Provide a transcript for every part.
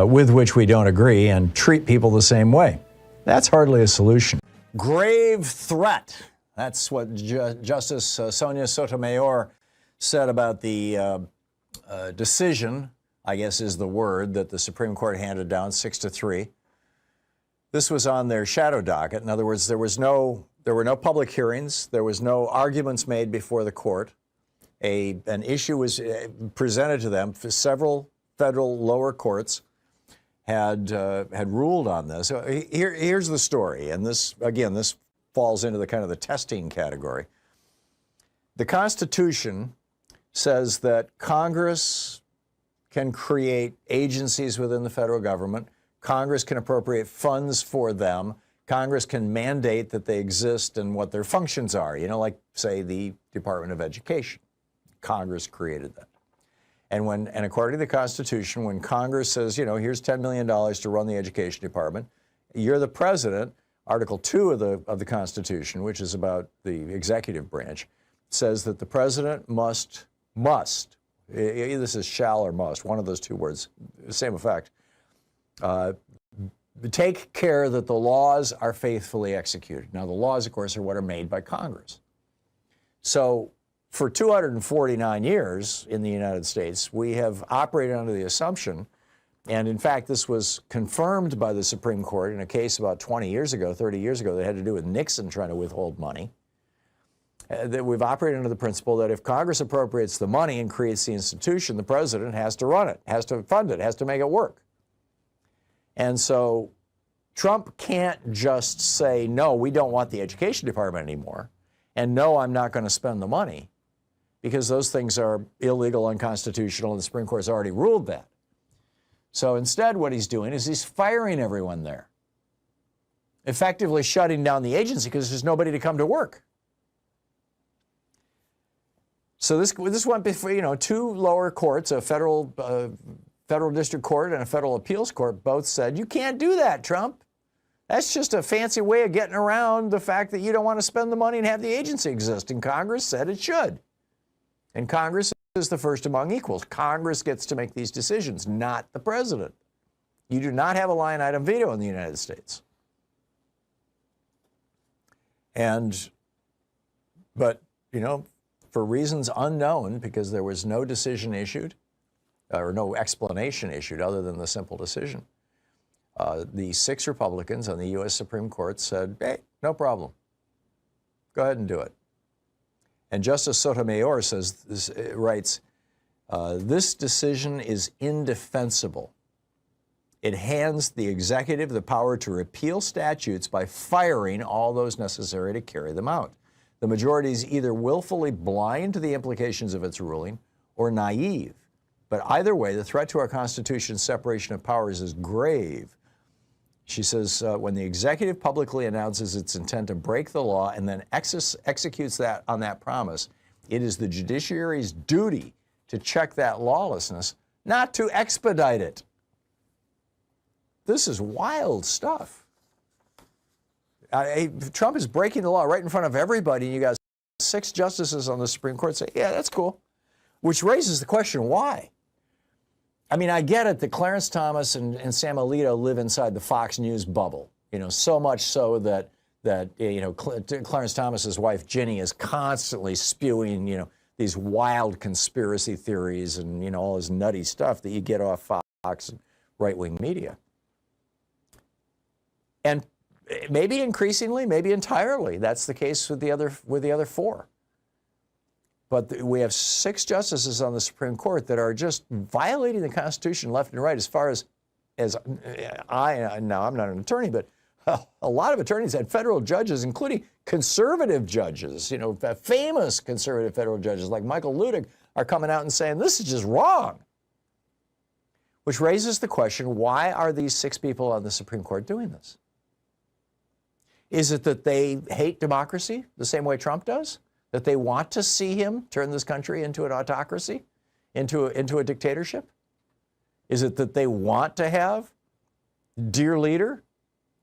with which we don't agree and treat people the same way. That's hardly a solution. Grave threat. That's what Justice Sonia Sotomayor said about the decision, I guess is the word, that the Supreme Court handed down 6-3. This was on their shadow docket. In other words, there were no public hearings. There was no arguments made before the court. An issue was presented to them. Several federal lower courts had ruled on this. Here's the story, and this falls into the kind of the testing category. The Constitution says that Congress can create agencies within the federal government. Congress can appropriate funds for them. Congress can mandate that they exist and what their functions are, like, say, the Department of Education. Congress created that. And according to the Constitution, when Congress says, here's $10 million to run the Education Department, you're the president. Article 2 of the Constitution, which is about the executive branch, says that the president must, this is shall or must, one of those two words, same effect, take care that the laws are faithfully executed. Now, the laws, of course, are what are made by Congress. So for 249 years in the United States, we have operated under the assumption, and in fact, this was confirmed by the Supreme Court in a case about 30 years ago, that had to do with Nixon trying to withhold money, that we've operated under the principle that if Congress appropriates the money and creates the institution, the president has to run it, has to fund it, has to make it work. And so Trump can't just say, no, we don't want the Education Department anymore, and no, I'm not going to spend the money, because those things are illegal, unconstitutional, and the Supreme Court has already ruled that. So instead, what he's doing is he's firing everyone there, effectively shutting down the agency because there's nobody to come to work. So this went before, two lower courts, a federal district court and a federal appeals court, both said, you can't do that, Trump. That's just a fancy way of getting around the fact that you don't want to spend the money and have the agency exist. And Congress said it should. And Congress is the first among equals. Congress gets to make these decisions, not the president. You do not have a line item veto in the United States. But for reasons unknown, because there was no decision issued, or no explanation issued other than the simple decision, the 6 Republicans on the U.S. Supreme Court said, hey, no problem. Go ahead and do it. And Justice Sotomayor writes, this decision is indefensible. It hands the executive the power to repeal statutes by firing all those necessary to carry them out. The majority is either willfully blind to the implications of its ruling or naive. But either way, the threat to our Constitution's separation of powers is grave. She says, when the executive publicly announces its intent to break the law and then executes that on that promise, it is the judiciary's duty to check that lawlessness, not to expedite it. This is wild stuff. Trump is breaking the law right in front of everybody, and you got 6 justices on the Supreme Court say, yeah, that's cool. Which raises the question, why? I mean, I get it that Clarence Thomas and Sam Alito live inside the Fox News bubble, so much so that Clarence Thomas's wife, Ginny, is constantly spewing, these wild conspiracy theories and, all this nutty stuff that you get off Fox and right-wing media. And maybe increasingly, maybe entirely, that's the case with the other 4. But we have 6 justices on the Supreme Court that are just violating the Constitution left and right as far as now I'm not an attorney, but a lot of attorneys and federal judges, including conservative judges, famous conservative federal judges like Michael Ludig, are coming out and saying this is just wrong. Which raises the question, why are these 6 people on the Supreme Court doing this? Is it that they hate democracy the same way Trump does? That they want to see him turn this country into an autocracy, into a dictatorship? Is it that they want to have dear leader,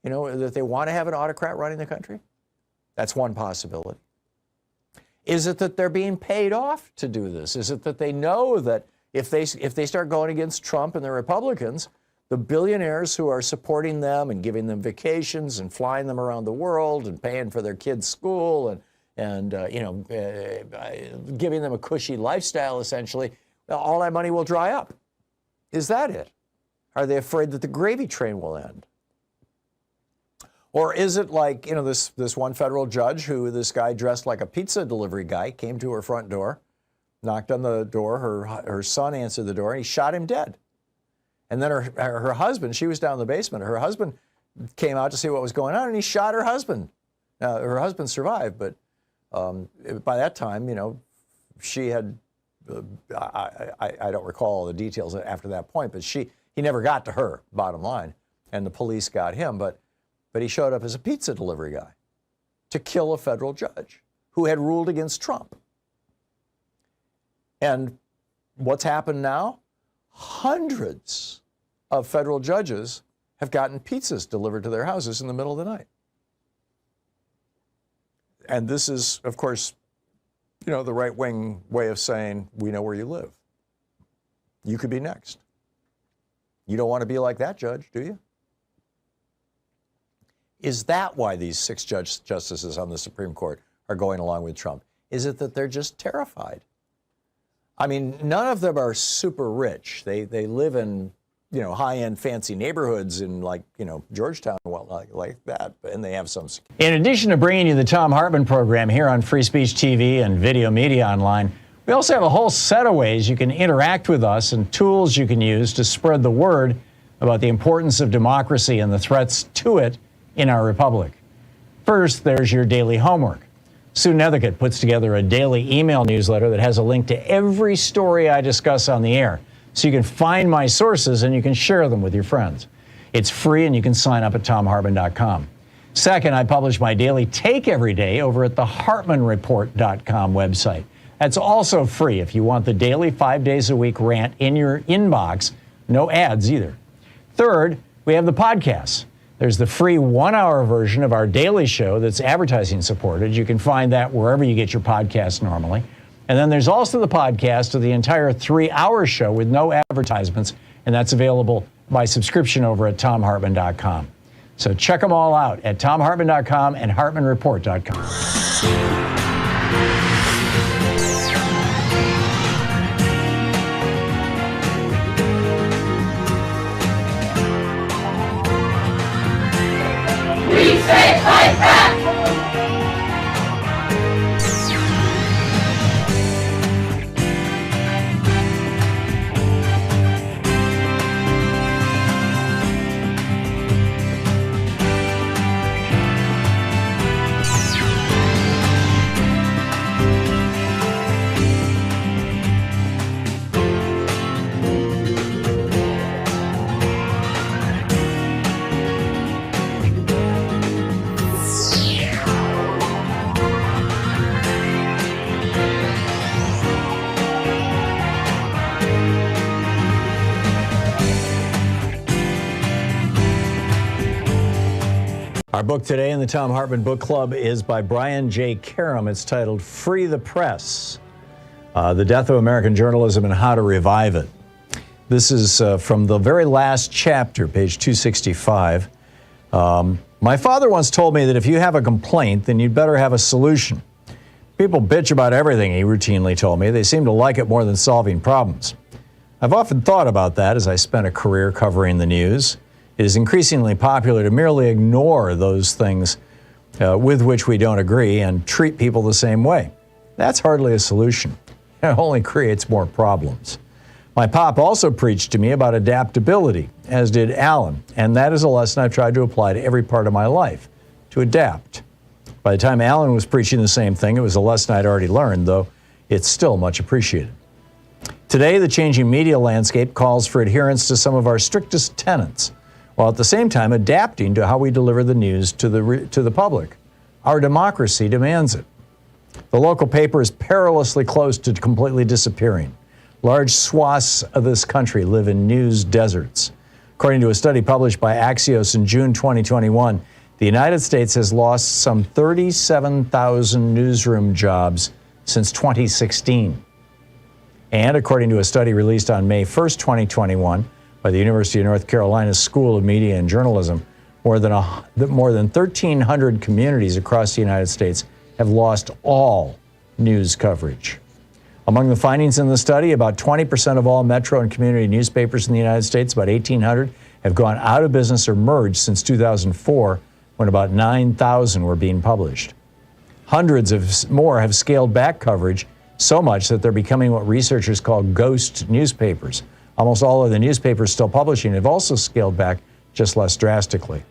that they want to have an autocrat running the country? That's one possibility. Is it that they're being paid off to do this? Is it that they know that if they start going against Trump and the Republicans, The billionaires who are supporting them and giving them vacations and flying them around the world and paying for their kids' school and giving them a cushy lifestyle, essentially, all that money will dry up. Is that it? Are they afraid that the gravy train will end? Or is it like, this one federal judge who this guy dressed like a pizza delivery guy came to her front door, knocked on the door, her son answered the door, and he shot him dead. And then her husband, she was down in the basement, her husband came out to see what was going on, and he shot her husband. Now, her husband survived, but by that time, she had, I don't recall all the details after that point, but he never got to her, bottom line, and the police got him, but he showed up as a pizza delivery guy to kill a federal judge who had ruled against Trump. And what's happened now? Hundreds of federal judges have gotten pizzas delivered to their houses in the middle of the night. And this is, of course, the right-wing way of saying, we know where you live. You could be next. You don't want to be like that judge, do you? Is that why these 6 justices on the Supreme Court are going along with Trump? Is it that they're just terrified? I mean, none of them are super rich. They live in, high-end fancy neighborhoods in Georgetown, like that, and they have some. In addition to bringing you the Thom Hartmann Program here on Free Speech TV and Video Media Online, we also have a whole set of ways you can interact with us and tools you can use to spread the word about the importance of democracy and the threats to it in our republic. First, there's your daily homework. Sue Nethercutt puts together a daily email newsletter that has a link to every story I discuss on the air, so you can find my sources and you can share them with your friends. It's free and you can sign up at thomhartmann.com. Second, I publish my daily take every day over at the hartmannreport.com website. That's also free if you want the daily 5 days a week rant in your inbox. No ads either. Third, we have the podcasts. There's the free 1-hour version of our daily show that's advertising supported. You can find that wherever you get your podcasts normally. And then there's also the podcast of the entire 3-hour show with no advertisements, and that's available by subscription over at thomhartmann.com. So check them all out at thomhartmann.com and hartmannreport.com. Our book today in the Thom Hartmann Book Club is by Brian J. Karam. It's titled Free the Press, The Death of American Journalism and How to Revive It. This is from the very last chapter, page 265. My father once told me that if you have a complaint, then you'd better have a solution. People bitch about everything, he routinely told me. They seem to like it more than solving problems. I've often thought about that as I spent a career covering the news. It is increasingly popular to merely ignore those things with which we don't agree and treat people the same way. That's hardly a solution. It only creates more problems. My pop also preached to me about adaptability, as did Alan, and that is a lesson I've tried to apply to every part of my life, to adapt. By the time Alan was preaching the same thing, it was a lesson I'd already learned, though it's still much appreciated. Today, the changing media landscape calls for adherence to some of our strictest tenets, while at the same time adapting to how we deliver the news to the public. Our democracy demands it. The local paper is perilously close to completely disappearing. Large swaths of this country live in news deserts. According to a study published by Axios in June 2021, the United States has lost some 37,000 newsroom jobs since 2016. And according to a study released on May 1st, 2021, by the University of North Carolina's School of Media and Journalism, more than 1,300 communities across the United States have lost all news coverage. Among the findings in the study, about 20% of all metro and community newspapers in the United States, about 1,800, have gone out of business or merged since 2004, when about 9,000 were being published. Hundreds of more have scaled back coverage so much that they're becoming what researchers call ghost newspapers. Almost all of the newspapers still publishing have also scaled back, just less drastically.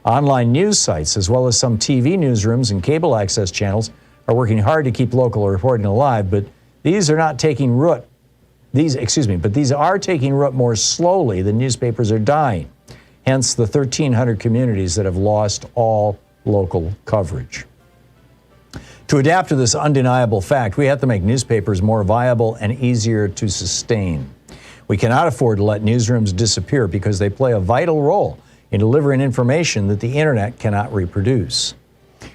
Online news sites, as well as some TV newsrooms and cable access channels, are working hard to keep local reporting alive, but these are taking root more slowly than newspapers are dying. Hence the 1,300 communities that have lost all local coverage. To adapt to this undeniable fact, we have to make newspapers more viable and easier to sustain. We cannot afford to let newsrooms disappear because they play a vital role in delivering information that the internet cannot reproduce.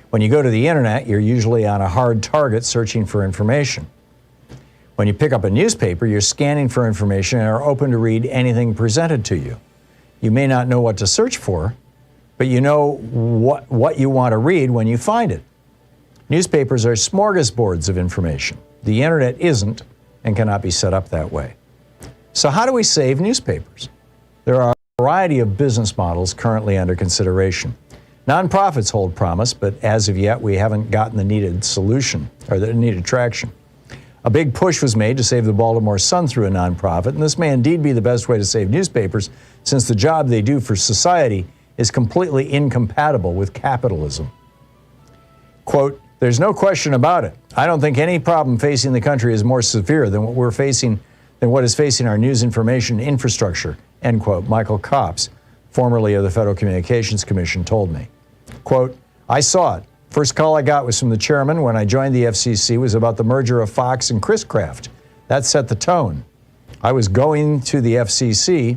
When you go to the internet, you're usually on a hard target searching for information. When you pick up a newspaper, you're scanning for information and are open to read anything presented to you. You may not know what to search for, but you know what you want to read when you find it. Newspapers are smorgasbords of information. The internet isn't and cannot be set up that way. So how do we save newspapers? There are a variety of business models currently under consideration. Nonprofits hold promise, but as of yet, we haven't gotten the needed solution or the needed traction. A big push was made to save the Baltimore Sun through a nonprofit, and this may indeed be the best way to save newspapers, since the job they do for society is completely incompatible with capitalism. Quote, "There's no question about it. I don't think any problem facing the country is more severe than what is facing our news information infrastructure," end quote, Michael Copps, formerly of the Federal Communications Commission, told me. Quote, "I saw it. First call I got was from the chairman when I joined the FCC was about the merger of Fox and Chris Kraft. That set the tone. I thought going to the FCC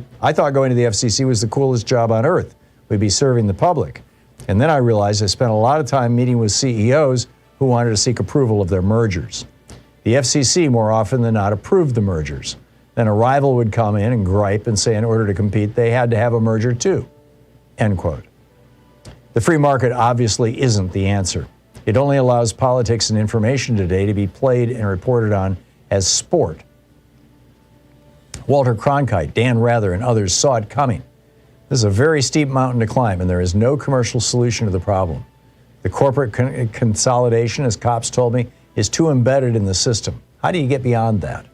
was the coolest job on earth. We'd be serving the public. And then I realized I spent a lot of time meeting with CEOs who wanted to seek approval of their mergers. The FCC more often than not approved the mergers. Then a rival would come in and gripe and say in order to compete, they had to have a merger too," end quote. The free market obviously isn't the answer. It only allows politics and information today to be played and reported on as sport. Walter Cronkite, Dan Rather, and others saw it coming. This is a very steep mountain to climb, and there is no commercial solution to the problem. The corporate consolidation, as Copps told me, is too embedded in the system. How do you get beyond that?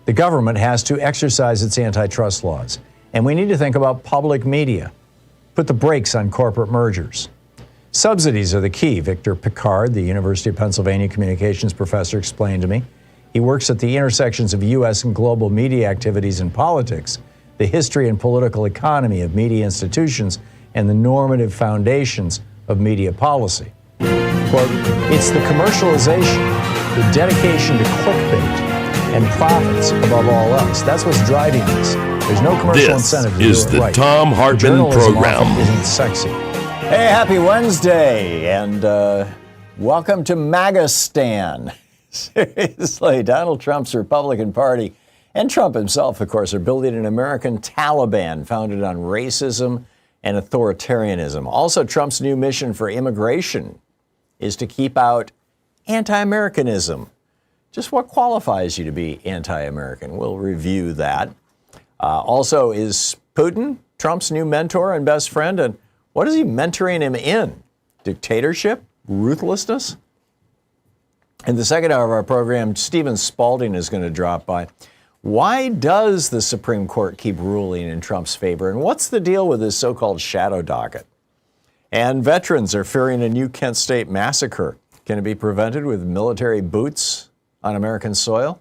The government has to exercise its antitrust laws, and we need to think about public media. Put the brakes on corporate mergers. Subsidies are the key, Victor Picard, the University of Pennsylvania communications professor, explained to me. He works at the intersections of U.S. and global media activities and politics, the history and political economy of media institutions, and the normative foundations of media policy. Quote, "It's the commercialization, the dedication to clickbait, and profits above all else. That's what's driving this. There's no commercial incentive to do it right. This is the Thom Hartmann Program. Isn't sexy. Hey, happy Wednesday, and welcome to MAGAstan. Seriously, Donald Trump's Republican Party and Trump himself, of course, are building an American Taliban founded on racism and authoritarianism. Also, Trump's new mission for immigration is to keep out anti-Americanism. Just what qualifies you to be anti-American? We'll review that. Also, is Putin Trump's new mentor and best friend? And what is he mentoring him in? Dictatorship? Ruthlessness? In the second hour of our program, Stephen Spaulding is going to drop by. Why does the Supreme Court keep ruling in Trump's favor? And what's the deal with this so-called shadow docket? And veterans are fearing a new Kent State massacre. Can it be prevented with military boots on American soil?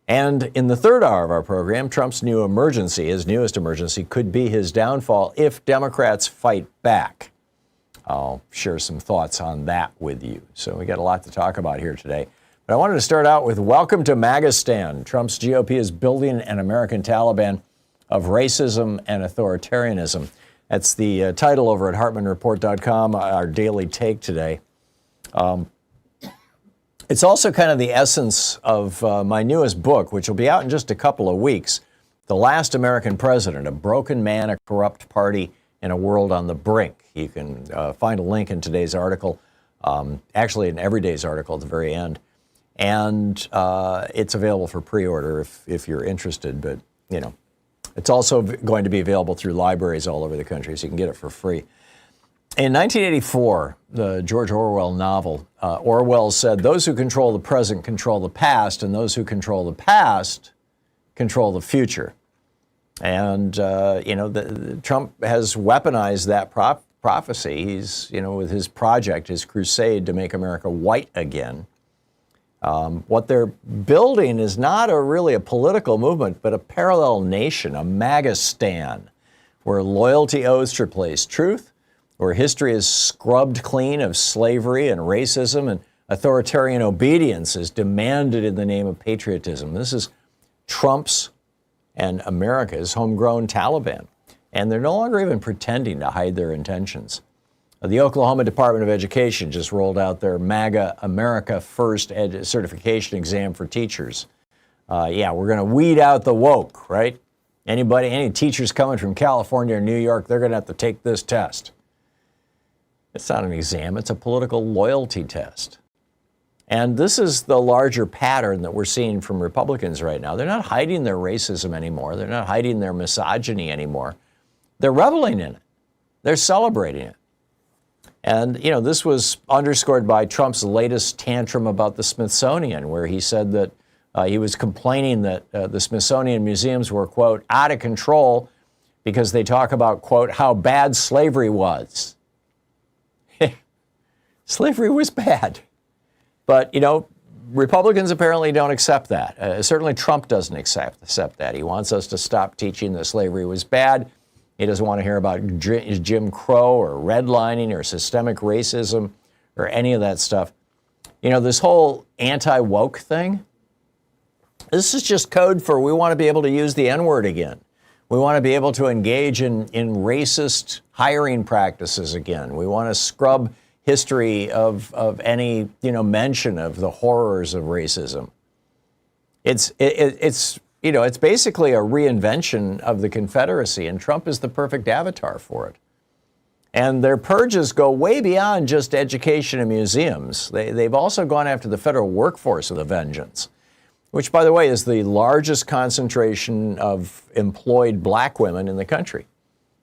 And in the third hour of our program, Trump's new emergency, his newest emergency, could be his downfall if Democrats fight back. I'll share some thoughts on that with you. So we got a lot to talk about here today. But I wanted to start out with welcome to MAGAstan. Trump's GOP is building an American Taliban of racism and authoritarianism. That's the title over at HartmannReport.com, our daily take today. It's also kind of the essence of my newest book, which will be out in just a couple of weeks. The Last American President, a broken man, a corrupt party, and a world on the brink. You can find a link in today's article, actually in everyday's article at the very end. And it's available for pre-order if you're interested. But, you know, it's also going to be available through libraries all over the country, so you can get it for free. In 1984, the George Orwell novel, Orwell said, "Those who control the present control the past, and those who control the past control the future." And, you know, Trump has weaponized that prophecy. He's, you know, with his project, his crusade to make America white again. What they're building is not really a political movement, but a parallel nation, a MAGAstan, where loyalty oaths replace truth, where history is scrubbed clean of slavery and racism, and authoritarian obedience is demanded in the name of patriotism. This is Trump's and America's homegrown Taliban. And they're no longer even pretending to hide their intentions. The Oklahoma Department of Education just rolled out their MAGA America First certification exam for teachers. Yeah, we're going to weed out the woke, right? Any teachers coming from California or New York, they're going to have to take this test. It's not an exam, it's a political loyalty test. And this is the larger pattern that we're seeing from Republicans right now. They're not hiding their racism anymore. They're not hiding their misogyny anymore. They're reveling in it. They're celebrating it. And, you know, this was underscored by Trump's latest tantrum about the Smithsonian, where he said that he was complaining that the Smithsonian museums were, quote, out of control because they talk about, quote, how bad slavery was. Slavery was bad. But, you know, Republicans apparently don't accept that. Certainly Trump doesn't accept that. He wants us to stop teaching that slavery was bad. He doesn't want to hear about Jim Crow or redlining or systemic racism or any of that stuff. You know, this whole anti-woke thing, this is just code for we want to be able to use the N-word again. We want to be able to engage in racist hiring practices again. We want to scrub history of any, you know, mention of the horrors of racism. It's you know, it's basically a reinvention of the Confederacy, and Trump is the perfect avatar for it. And their purges go way beyond just education and museums. They've also gone after the federal workforce with a vengeance, which, by the way, is the largest concentration of employed black women in the country.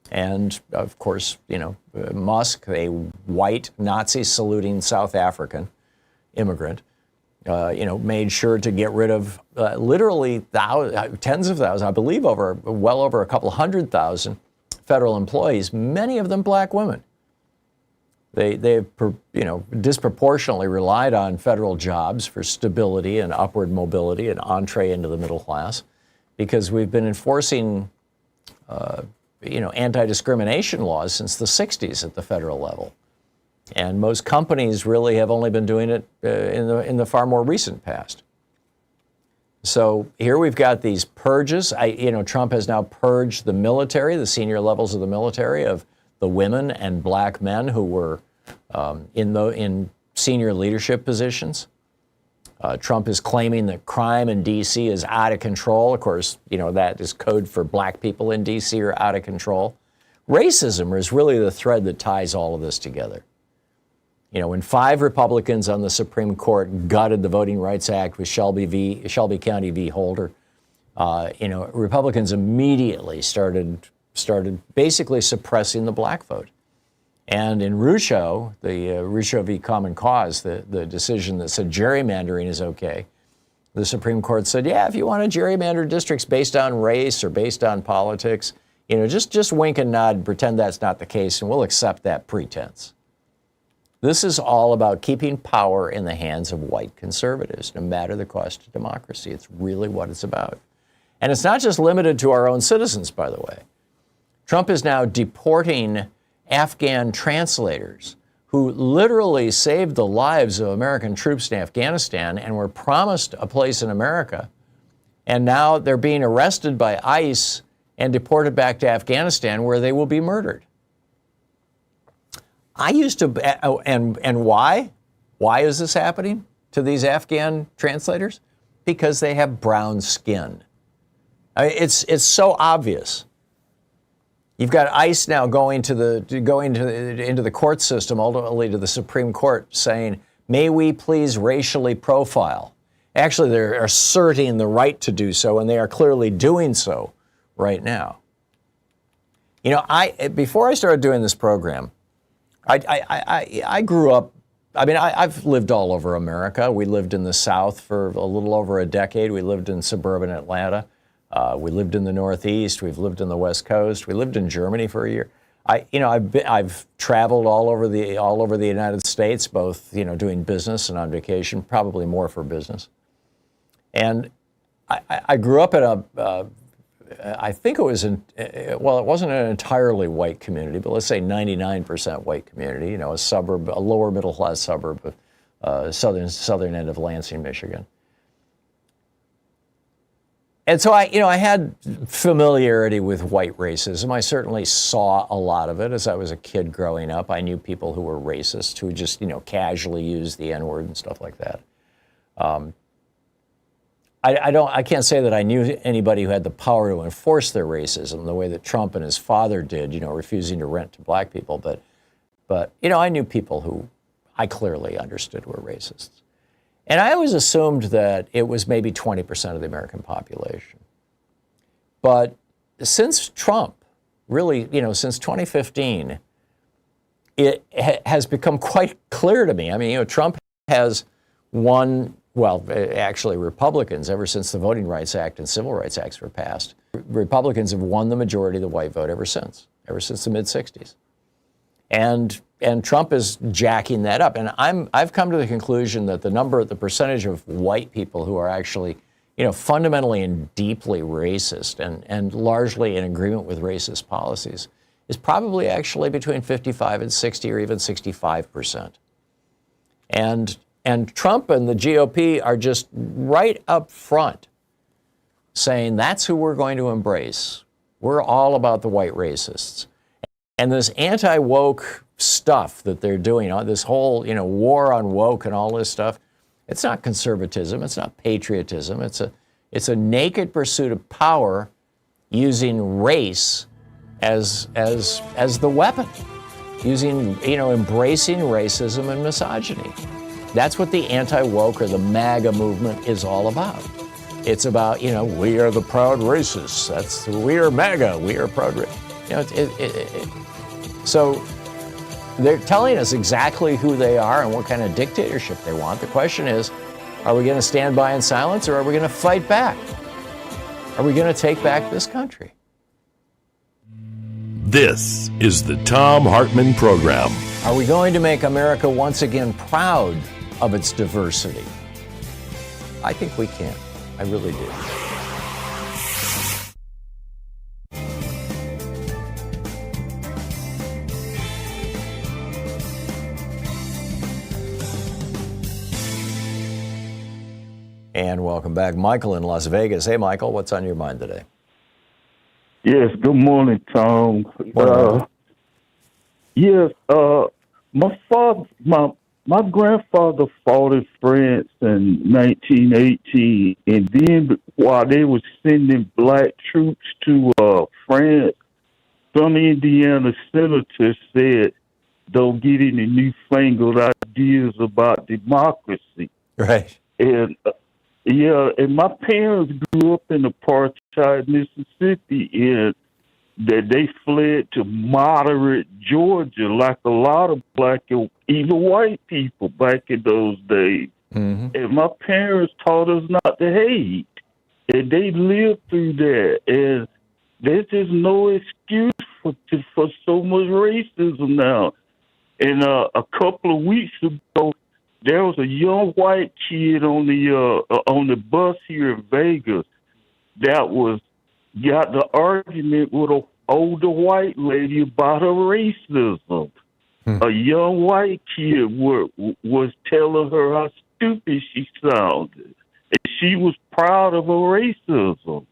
And, of course, you know, Musk, a white Nazi-saluting South African immigrant, you know, made sure to get rid of literally tens of thousands, I believe well over a couple 100,000 federal employees, many of them black women. They've, you know, disproportionately relied on federal jobs for stability and upward mobility and entree into the middle class because we've been enforcing you know, anti-discrimination laws since the 60s at the federal level. And most companies really have only been doing it in the far more recent past. So here we've got these purges. You know, Trump has now purged the military, the senior levels of the military, of the women and black men who were in senior leadership positions. Trump is claiming that crime in D.C. is out of control. Of course, you know, that is code for black people in D.C. are out of control. Racism is really the thread that ties all of this together. You know, when 5 Republicans on the Supreme Court gutted the Voting Rights Act with Shelby County v. Holder, you know, Republicans immediately started basically suppressing the black vote. And in Rucho, the Rucho v. Common Cause, the decision that said gerrymandering is okay, the Supreme Court said, yeah, if you want to gerrymander districts based on race or based on politics, you know, just wink and nod and pretend that's not the case, and we'll accept that pretense. This is all about keeping power in the hands of white conservatives, no matter the cost to democracy. It's really what it's about. And it's not just limited to our own citizens, by the way. Trump is now deporting Afghan translators who literally saved the lives of American troops in Afghanistan and were promised a place in America. And now they're being arrested by ICE and deported back to Afghanistan, where they will be murdered. I used to, and why? Why is this happening to these Afghan translators? Because they have brown skin. It's so obvious. You've got ICE now into the court system, ultimately to the Supreme Court, saying, "May we please racially profile?" Actually, they're asserting the right to do so, and they are clearly doing so right now. You know, before I started doing this program, I grew up. I mean, I've lived all over America. We lived in the South for a little over a decade. We lived in suburban Atlanta. We lived in the Northeast. We've lived in the West Coast. We lived in Germany for a year. I've traveled all over the United States, both doing business and on vacation. Probably more for business. And I grew up in I think it was it wasn't an entirely white community, but let's say 99% white community. A lower middle class suburb of southern end of Lansing, Michigan. And so I had familiarity with white racism. I certainly saw a lot of it as I was a kid growing up. I knew people who were racist, who just casually used the N-word and stuff like that. I can't say that I knew anybody who had the power to enforce their racism the way that Trump and his father did, refusing to rent to black people. But I knew people who I clearly understood were racists. And I always assumed that it was maybe 20% of the American population. But since Trump, really, since 2015, it has become quite clear to me. I mean, Trump has won, well, actually Republicans, ever since the Voting Rights Act and Civil Rights Acts were passed, Republicans have won the majority of the white vote ever since the mid-'60s. And Trump is jacking that up. And I've come to the conclusion that the percentage of white people who are actually, fundamentally and deeply racist and largely in agreement with racist policies is probably actually between 55 and 60 or even 65%. And Trump and the GOP are just right up front saying that's who we're going to embrace. We're all about the white racists. And this anti-woke stuff that they're doing, this whole, war on woke and all this stuff, it's not conservatism, it's not patriotism, it's a naked pursuit of power using race as the weapon, embracing racism and misogyny. That's what the anti-woke or the MAGA movement is all about. It's about, we are the proud racists. We are MAGA, we are proud racists. So they're telling us exactly who they are and what kind of dictatorship they want. The question is, are we going to stand by in silence or are we going to fight back? Are we going to take back this country? This is the Thom Hartmann Program. Are we going to make America once again proud of its diversity? I think we can. I really do. And welcome back. Michael in Las Vegas. Hey, Michael, what's on your mind today? Yes, good morning, Tom. My grandfather fought in France in 1918, and then while they were sending black troops to France, some Indiana senators said, "Don't get any newfangled ideas about democracy." Right. And and my parents grew up in apartheid Mississippi, and that they fled to moderate Georgia, like a lot of black and even white people back in those days. Mm-hmm. And my parents taught us not to hate, and they lived through that. And there's just no excuse for so much racism now. And a couple of weeks ago, there was a young white kid on the bus here in Vegas that got the argument with an older white lady about her racism. A young white kid was telling her how stupid she sounded, and she was proud of her racism.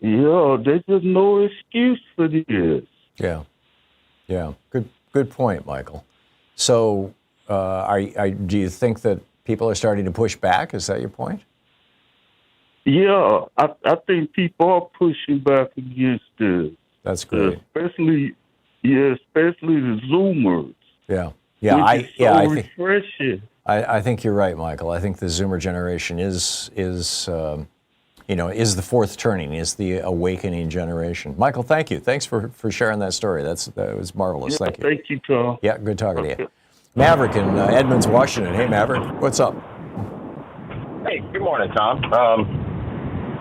Yeah, there's just no excuse for this. Yeah. Good point, Michael. So, do you think that people are starting to push back? Is that your point? Yeah, I think people are pushing back against this. That's great. Especially the Zoomers. Yeah. Which is so refreshing. I think you're right, Michael. I think the Zoomer generation is the fourth turning, is the awakening generation. Michael, thank you. Thanks for sharing that story. That was marvelous. Yeah, thank you. Thank you, Tom. Yeah, good talking to you. Maverick in Edmonds, Washington. Hey, Maverick, what's up? Hey, good morning, Tom.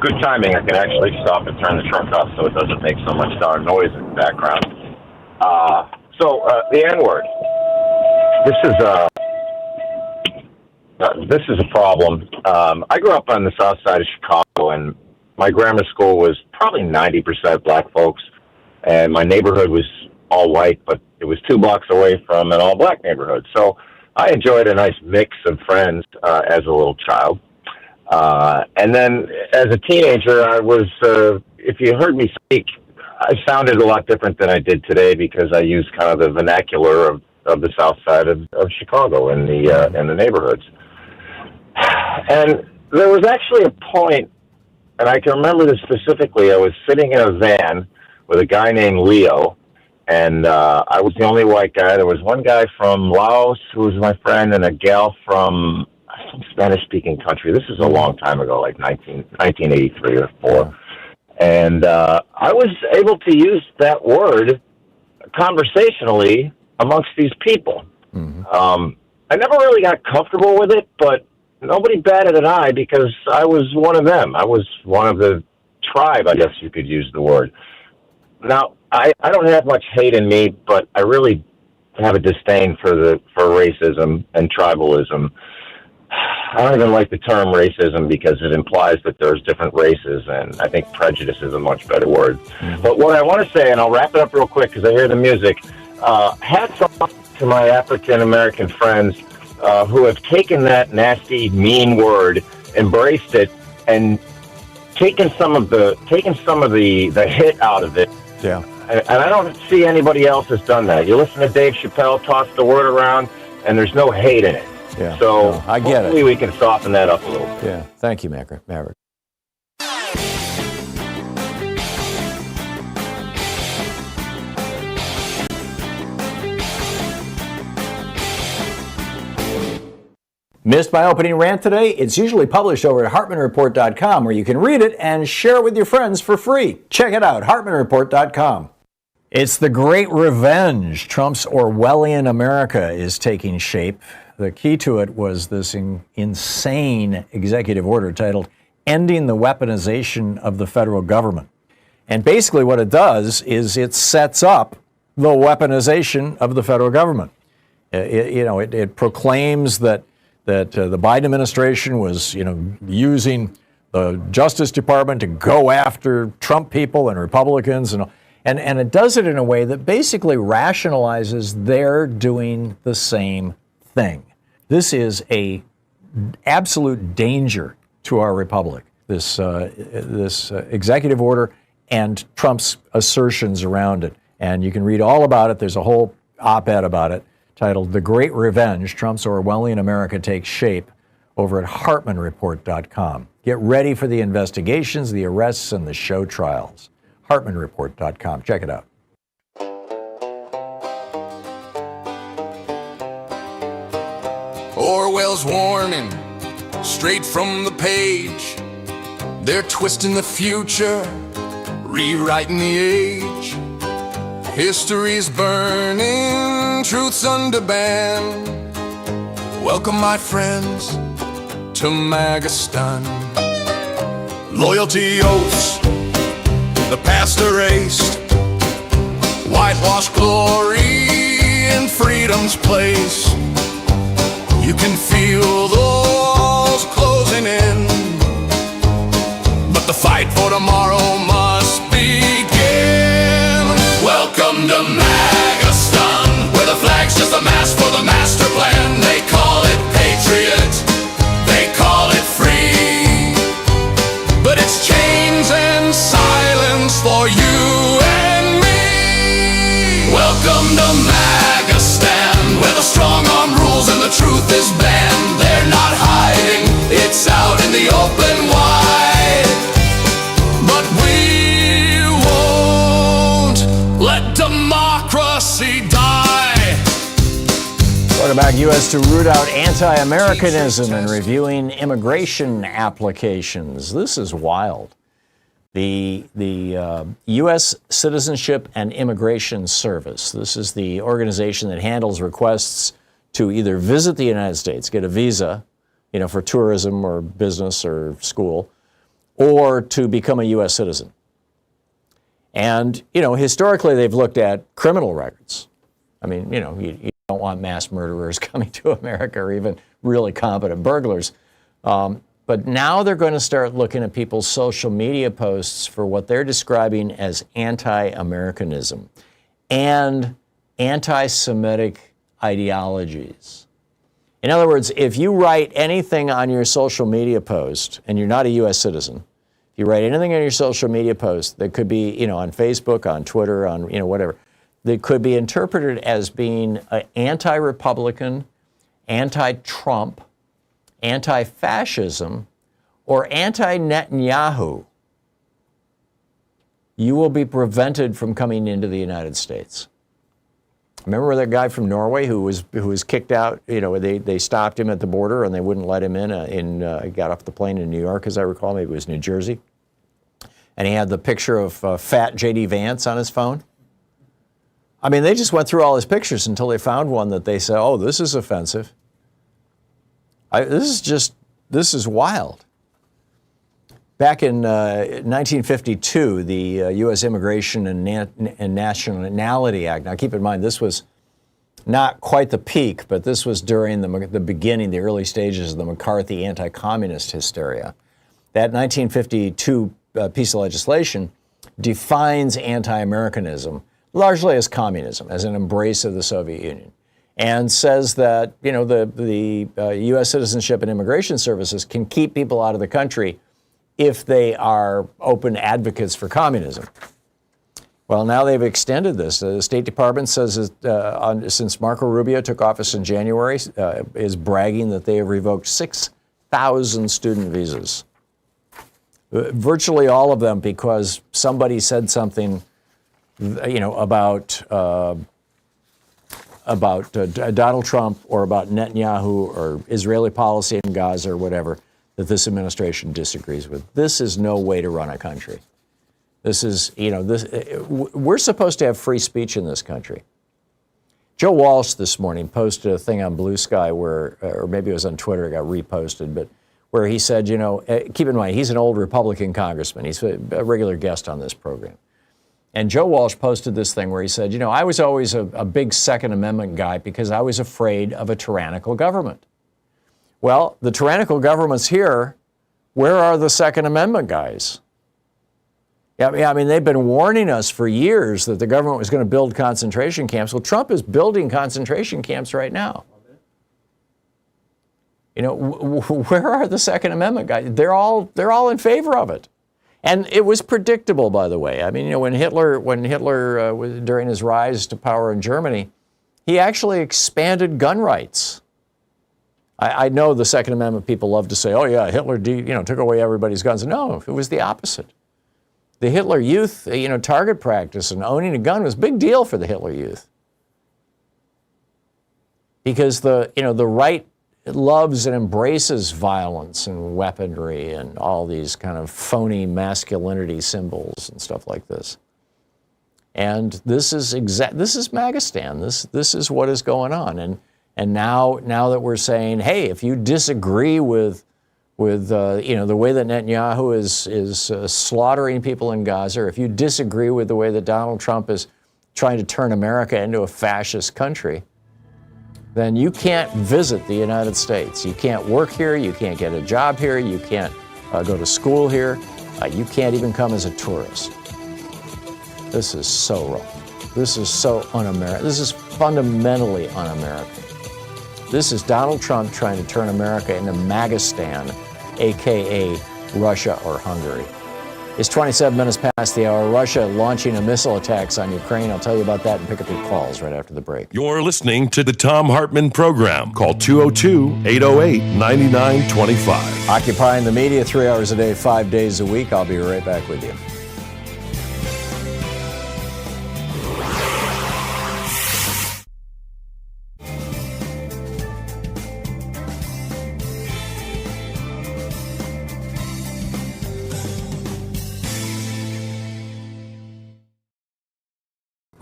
Good timing. I can actually stop and turn the truck off so it doesn't make so much darn noise in the background. The N-word. This is a problem. I grew up on the south side of Chicago, and my grammar school was probably 90% black folks, and my neighborhood was all white, but it was 2 blocks away from an all-black neighborhood. So I enjoyed a nice mix of friends as a little child. And then as a teenager, I was, if you heard me speak, I sounded a lot different than I did today because I used kind of the vernacular of the south side of Chicago in the neighborhoods. And there was actually a point, and I can remember this specifically, I was sitting in a van with a guy named Leo, and I was the only white guy. There was one guy from Laos who was my friend, and a gal from some Spanish-speaking country. This is a long time ago, like 1983 or 4. And I was able to use that word conversationally amongst these people. Mm-hmm. I never really got comfortable with it, but nobody batted an eye because I was one of them. I was one of the tribe, I guess you could use the word. Now, I don't have much hate in me, but I really have a disdain for racism and tribalism. I don't even like the term racism because it implies that there's different races, and I think prejudice is a much better word. Mm-hmm. But what I want to say, and I'll wrap it up real quick because I hear the music, hats off to my African-American friends who have taken that nasty, mean word, embraced it, and taken some of the hit out of it. Yeah. And I don't see anybody else has done that. You listen to Dave Chappelle toss the word around, and there's no hate in it. Yeah. So no, I get hopefully we can soften that up a little bit. Yeah. Thank you, Maverick. Missed my opening rant today? It's usually published over at HartmannReport.com, where you can read it and share it with your friends for free. Check it out, HartmannReport.com. It's the Great Revenge. Trump's Orwellian America is taking shape. The key to it was this insane executive order titled Ending the Weaponization of the Federal Government. And basically what it does is it sets up the weaponization of the federal government. It proclaims that the Biden administration was, using the Justice Department to go after Trump people and Republicans, and it does it in a way that basically rationalizes they're doing the same thing. This is a absolute danger to our republic. This executive order and Trump's assertions around it, and you can read all about it. There's a whole op-ed about it, titled The Great Revenge, Trump's Orwellian America Takes Shape, over at HartmannReport.com. Get ready for the investigations, the arrests, and the show trials. HartmannReport.com. Check it out. Orwell's warning, straight from the page. They're twisting the future, rewriting the age. History's burning, truth's under ban. Welcome, my friends, to MAGAstan. Loyalty oaths, the past erased. Whitewashed glory in freedom's place. You can feel the walls closing in, but the fight for tomorrow must begin. Welcome to MAGAstan, where the flag's just a mask for the master plan. They call it patriot, they call it free, but it's chains and silence for you and me. Welcome to MAGAstan, where the strong arm rules and the truth is banned. They're not hiding, it's out in the open wide. Let democracy die. Welcome back. U.S. to root out anti-Americanism and reviewing immigration applications. This is wild. The U.S. Citizenship and Immigration Service. This is the organization that handles requests to either visit the United States, get a visa, for tourism or business or school, or to become a U.S. citizen. And, historically, they've looked at criminal records. I mean, you don't want mass murderers coming to America or even really competent burglars. But now they're going to start looking at people's social media posts for what they're describing as anti-Americanism and anti-Semitic ideologies. In other words, if you write anything on your social media post and you're not a U.S. citizen, if you write anything on your social media post that could be, on Facebook, on Twitter, on, whatever, that could be interpreted as being anti-Republican, anti-Trump, anti-fascism, or anti-Netanyahu, you will be prevented from coming into the United States. Remember that guy from Norway who was kicked out? They stopped him at the border and they wouldn't let him in. He got off the plane in New York, as I recall. Maybe it was New Jersey. And he had the picture of fat J.D. Vance on his phone. I mean, they just went through all his pictures until they found one that they said, oh, this is offensive. This is wild. Back in 1952, the U.S. Immigration and Nationality Act. Now, keep in mind, this was not quite the peak, but this was during the beginning, the early stages of the McCarthy anti-communist hysteria. That 1952 piece of legislation defines anti-Americanism largely as communism, as an embrace of the Soviet Union, and says that the U.S. Citizenship and Immigration Services can keep people out of the country if they are open advocates for communism. Well, now they've extended this. The State Department says since Marco Rubio took office in January, is bragging that they have revoked 6,000 student visas. Virtually all of them because somebody said something, about Donald Trump or about Netanyahu or Israeli policy in Gaza or whatever that this administration disagrees with. This is no way to run a country. This is, we're supposed to have free speech in this country. Joe Walsh this morning posted a thing on Blue Sky where, or maybe it was on Twitter, it got reposted, but where he said, keep in mind, he's an old Republican congressman. He's a regular guest on this program. And Joe Walsh posted this thing where he said, I was always a big Second Amendment guy because I was afraid of a tyrannical government. Well, the tyrannical government's here. Where are the Second Amendment guys? Yeah, I mean, they've been warning us for years that the government was going to build concentration camps. Well, Trump is building concentration camps right now. Where are the Second Amendment guys? They're all in favor of it. And it was predictable, by the way. I mean, when Hitler was during his rise to power in Germany, he actually expanded gun rights. I know the Second Amendment people love to say, "Oh yeah, Hitler, took away everybody's guns." No, it was the opposite. The Hitler Youth, target practice and owning a gun was a big deal for the Hitler Youth because the right loves and embraces violence and weaponry and all these kind of phony masculinity symbols and stuff like this. And this is MAGAstan. This is what is going on. And now that we're saying, hey, if you disagree with the way that Netanyahu is slaughtering people in Gaza, or if you disagree with the way that Donald Trump is trying to turn America into a fascist country, then you can't visit the United States. You can't work here. You can't get a job here. You can't go to school here. You can't even come as a tourist. This is so wrong. This is so un-American. This is fundamentally un-American. This is Donald Trump trying to turn America into MAGAstan, a.k.a. Russia or Hungary. It's 27 minutes past the hour. Russia launching missile attacks on Ukraine. I'll tell you about that and pick up your calls right after the break. You're listening to the Thom Hartmann Program. Call 202-808-9925. Occupying the media 3 hours a day, 5 days a week. I'll be right back with you.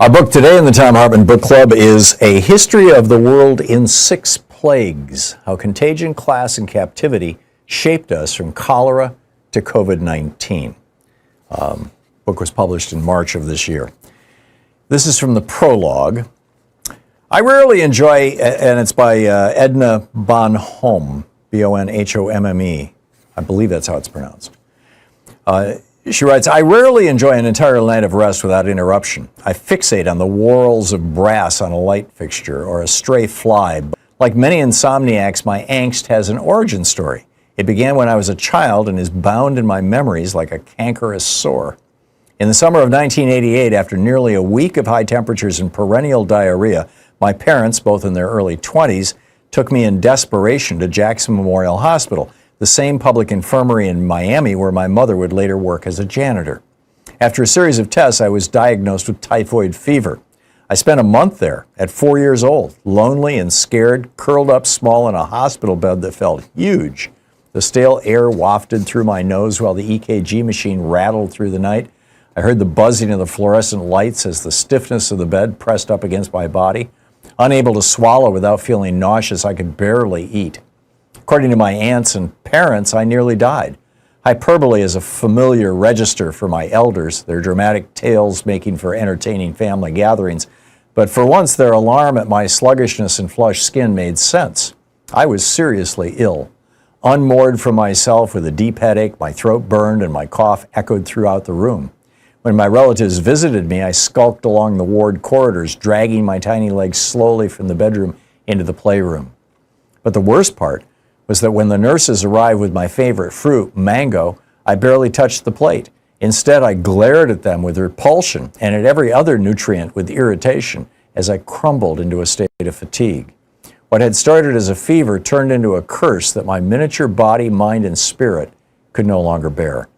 Our book today in the Thom Hartmann Book Club is A History of the World in Six Plagues, How Contagion, Class, and Captivity Shaped Us from Cholera to COVID-19. Book was published in March of this year. This is from the prologue. I rarely enjoy, and it's by Edna Bonhomme, B-O-N-H-O-M-M-E. I believe that's how it's pronounced. She writes, I rarely enjoy an entire night of rest without interruption. I fixate on the whorls of brass on a light fixture or a stray fly. Like many insomniacs, my angst has an origin story. It began when I was a child and is bound in my memories like a cankerous sore. In the summer of 1988, after nearly a week of high temperatures and perennial diarrhea, my parents, both in their early 20s, took me in desperation to Jackson Memorial Hospital, the same public infirmary in Miami where my mother would later work as a janitor. After a series of tests, I was diagnosed with typhoid fever. I spent a month there at 4 years old, lonely and scared, curled up small in a hospital bed that felt huge. The stale air wafted through my nose while the EKG machine rattled through the night. I heard the buzzing of the fluorescent lights as the stiffness of the bed pressed up against my body. Unable to swallow without feeling nauseous, I could barely eat. According to my aunts and parents, I nearly died. Hyperbole is a familiar register for my elders, their dramatic tales making for entertaining family gatherings. But for once, their alarm at my sluggishness and flushed skin made sense. I was seriously ill. Unmoored from myself with a deep headache, my throat burned and my cough echoed throughout the room. When my relatives visited me, I skulked along the ward corridors, dragging my tiny legs slowly from the bedroom into the playroom. But the worst part was that when the nurses arrived with my favorite fruit, mango, I barely touched the plate. Instead, I glared at them with repulsion and at every other nutrient with irritation as I crumbled into a state of fatigue. What had started as a fever turned into a curse that my miniature body, mind, and spirit could no longer bear.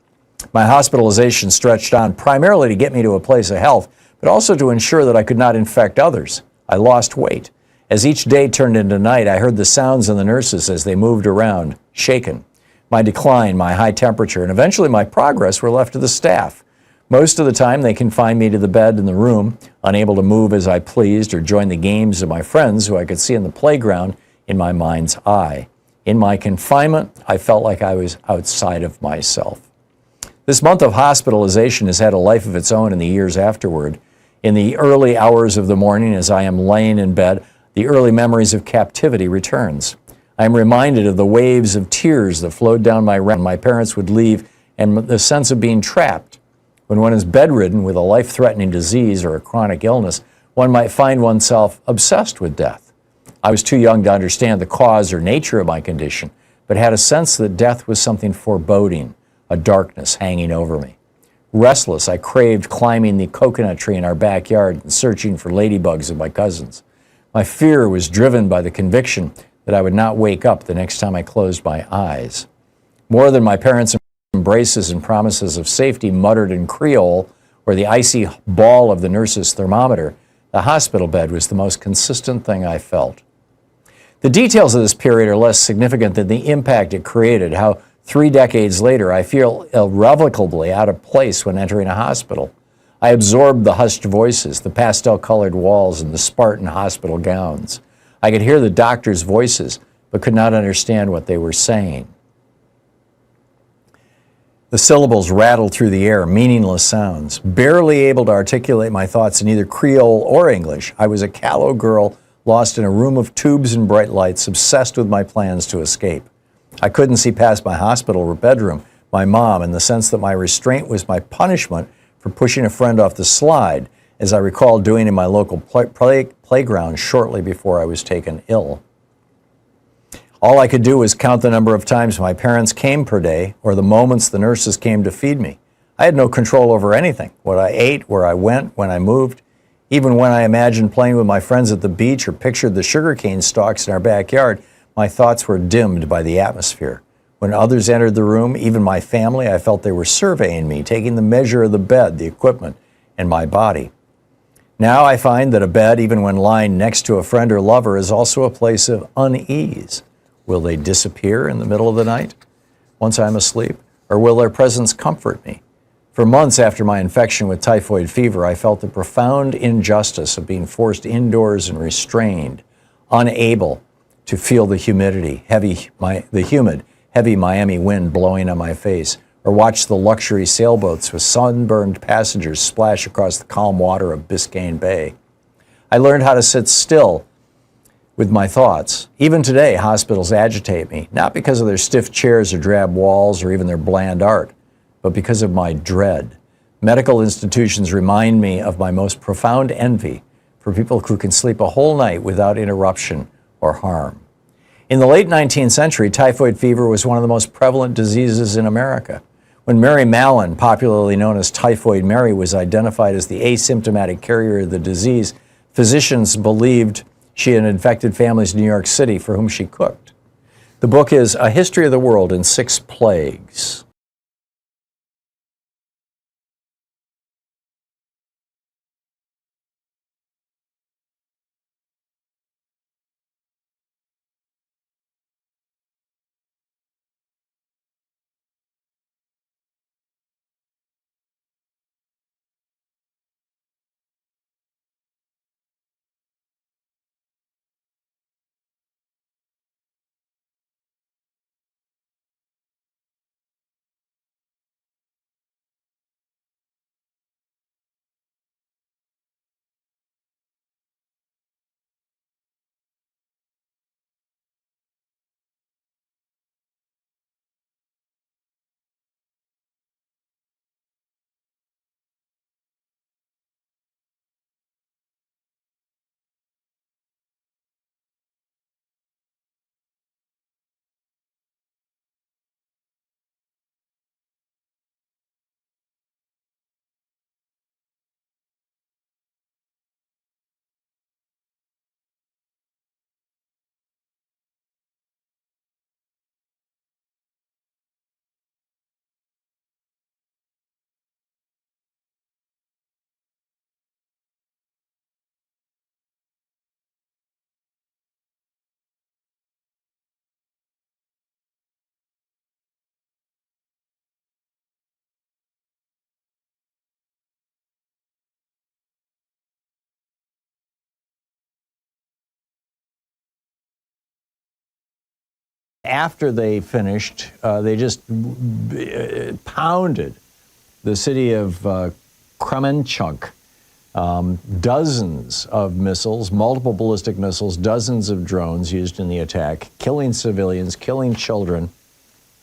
My hospitalization stretched on primarily to get me to a place of health, but also to ensure that I could not infect others. I lost weight. As each day turned into night, I heard the sounds of the nurses as they moved around, shaken. My decline, my high temperature, and eventually my progress were left to the staff. Most of the time, they confined me to the bed in the room, unable to move as I pleased or join the games of my friends who I could see in the playground in my mind's eye. In my confinement, I felt like I was outside of myself. This month of hospitalization has had a life of its own in the years afterward. In the early hours of the morning, as I am laying in bed, the early memories of captivity returns. I am reminded of the waves of tears that flowed down my when my parents would leave and the sense of being trapped. When one is bedridden with a life-threatening disease or a chronic illness, one might find oneself obsessed with death. I was too young to understand the cause or nature of my condition, but had a sense that death was something foreboding, a darkness hanging over me. Restless, I craved climbing the coconut tree in our backyard and searching for ladybugs and my cousins. My fear was driven by the conviction that I would not wake up the next time I closed my eyes. More than my parents' embraces and promises of safety muttered in Creole or the icy ball of the nurse's thermometer, the hospital bed was the most consistent thing I felt. The details of this period are less significant than the impact it created, how 3 decades later I feel irrevocably out of place when entering a hospital. I absorbed the hushed voices, the pastel-colored walls, and the Spartan hospital gowns. I could hear the doctors' voices, but could not understand what they were saying. The syllables rattled through the air, meaningless sounds. Barely able to articulate my thoughts in either Creole or English, I was a callow girl lost in a room of tubes and bright lights, obsessed with my plans to escape. I couldn't see past my hospital bedroom, my mom, in the sense that my restraint was my punishment for pushing a friend off the slide, as I recall doing in my local playground shortly before I was taken ill. All I could do was count the number of times my parents came per day or the moments the nurses came to feed me. I had no control over anything, what I ate, where I went, when I moved. Even when I imagined playing with my friends at the beach or pictured the sugarcane stalks in our backyard, my thoughts were dimmed by the atmosphere. When others entered the room, even my family, I felt they were surveying me, taking the measure of the bed, the equipment, and my body. Now I find that a bed, even when lying next to a friend or lover, is also a place of unease. Will they disappear in the middle of the night once I'm asleep? Or will their presence comfort me? For months after my infection with typhoid fever, I felt the profound injustice of being forced indoors and restrained, unable to feel the humid, heavy Miami wind blowing on my face, or watch the luxury sailboats with sunburned passengers splash across the calm water of Biscayne Bay. I learned how to sit still with my thoughts. Even today, hospitals agitate me, not because of their stiff chairs or drab walls or even their bland art, but because of my dread. Medical institutions remind me of my most profound envy for people who can sleep a whole night without interruption or harm. In the late 19th century, typhoid fever was one of the most prevalent diseases in America. When Mary Mallon, popularly known as Typhoid Mary, was identified as the asymptomatic carrier of the disease, physicians believed she had infected families in New York City for whom she cooked. The book is A History of the World in 6 Plagues. After they finished, they just pounded the city of Kremenchuk. Dozens of missiles, multiple ballistic missiles, dozens of drones used in the attack, killing civilians, killing children.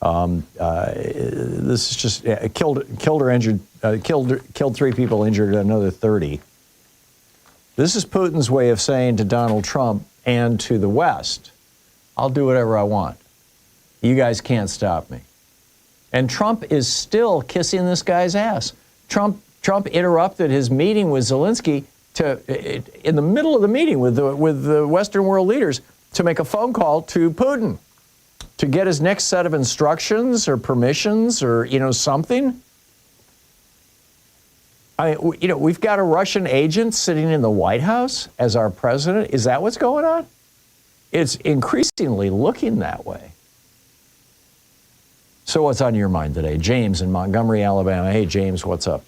This is just killed 3 people, injured another 30. This is Putin's way of saying to Donald Trump and to the West, I'll do whatever I want. You guys can't stop me. And Trump is still kissing this guy's ass. Trump interrupted his meeting with Zelensky in the middle of the meeting with the Western world leaders to make a phone call to Putin to get his next set of instructions or permissions or, something. I mean, we've got a Russian agent sitting in the White House as our president. Is that what's going on? It's increasingly looking that way. So what's on your mind today? James in Montgomery, Alabama. Hey, James, what's up?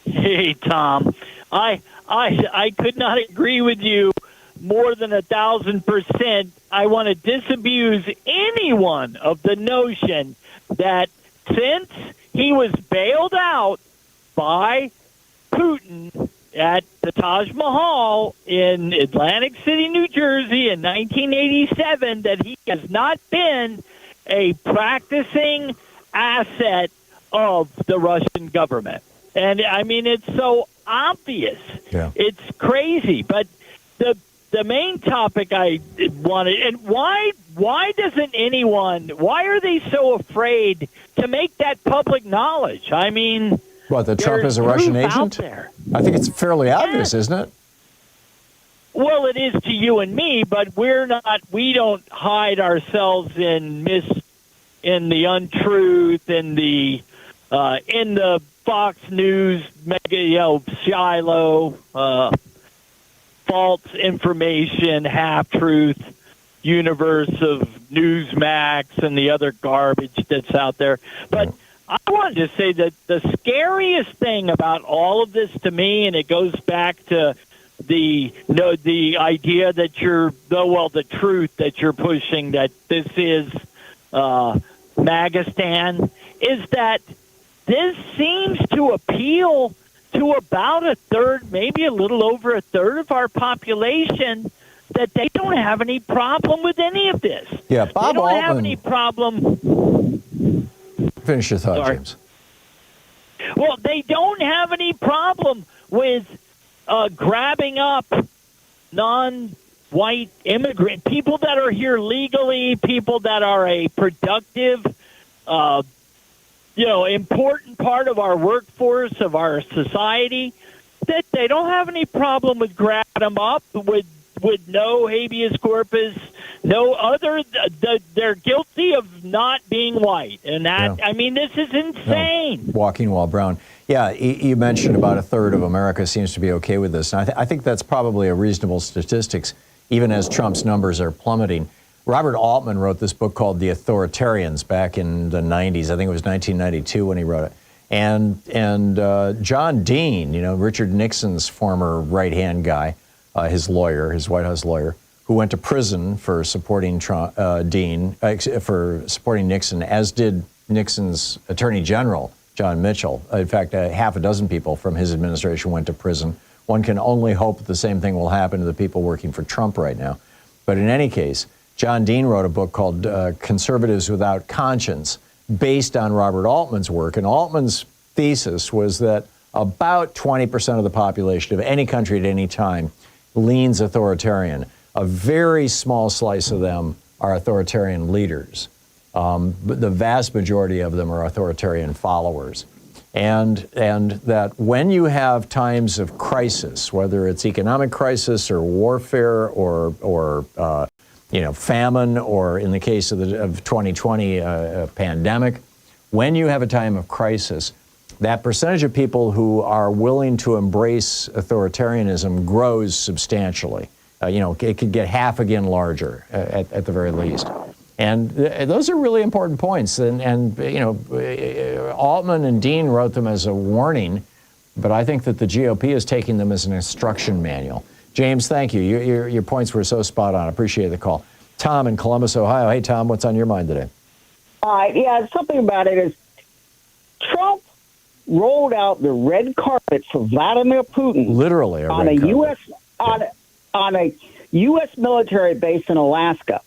Hey, Tom. I could not agree with you more than 1,000%. I want to disabuse anyone of the notion that since he was bailed out by Putin at the Taj Mahal in Atlantic City, New Jersey in 1987, that he has not been a practicing asset of the Russian government. And I mean, it's so obvious. Yeah. It's crazy. But the main topic I wanted, and why doesn't anyone, why are they so afraid to make that public knowledge? I mean, what, that Trump is a Russian agent? I think it's fairly obvious, isn't it? Well, it is to you and me, but we don't hide ourselves in the untruth, in the Fox News, Shiloh, false information, half-truth universe of Newsmax and the other garbage that's out there. But wanted to say that the scariest thing about all of this to me, and it goes back to the idea that the truth that you're pushing, that this is MAGAstan, is that this seems to appeal to about a third, maybe a little over a third of our population, that they don't have any problem with any of this. Yeah, Bob They don't Altman. have any problem. Finish your thought, Sorry. James. Well, they don't have any problem with grabbing up non-white immigrant people that are here legally, people that are a productive, important part of our workforce, of our society. That they don't have any problem with grabbing them up with no habeas corpus, no other. They're guilty of not being white, and that this is insane. No. Walking while brown. Yeah, you mentioned about a third of America seems to be okay with this. And I think that's probably a reasonable statistics, even as Trump's numbers are plummeting. Robert Altman wrote this book called The Authoritarians back in the 90s. I think it was 1992 when he wrote it. And John Dean, Richard Nixon's former right-hand guy, his lawyer, his White House lawyer, who went to prison for supporting for supporting Nixon, as did Nixon's Attorney General, John Mitchell. In fact, half a dozen people from his administration went to prison. One can only hope that the same thing will happen to the people working for Trump right now. But in any case, John Dean wrote a book called Conservatives Without Conscience, based on Robert Altman's work. And Altman's thesis was that about 20% of the population of any country at any time leans authoritarian. A very small slice of them are authoritarian leaders. But the vast majority of them are authoritarian followers. And that when you have times of crisis, whether it's economic crisis or warfare or famine, or in the case of 2020, a pandemic, when you have a time of crisis, that percentage of people who are willing to embrace authoritarianism grows substantially. It could get half again larger at the very least. And those are really important points. And Altman and Dean wrote them as a warning, but I think that the GOP is taking them as an instruction manual. James, thank you. Your points were so spot on. I appreciate the call. Tom in Columbus, Ohio. Hey, Tom, what's on your mind today? Something about it is Trump rolled out the red carpet for Vladimir Putin. Literally on a U.S. military base in Alaska.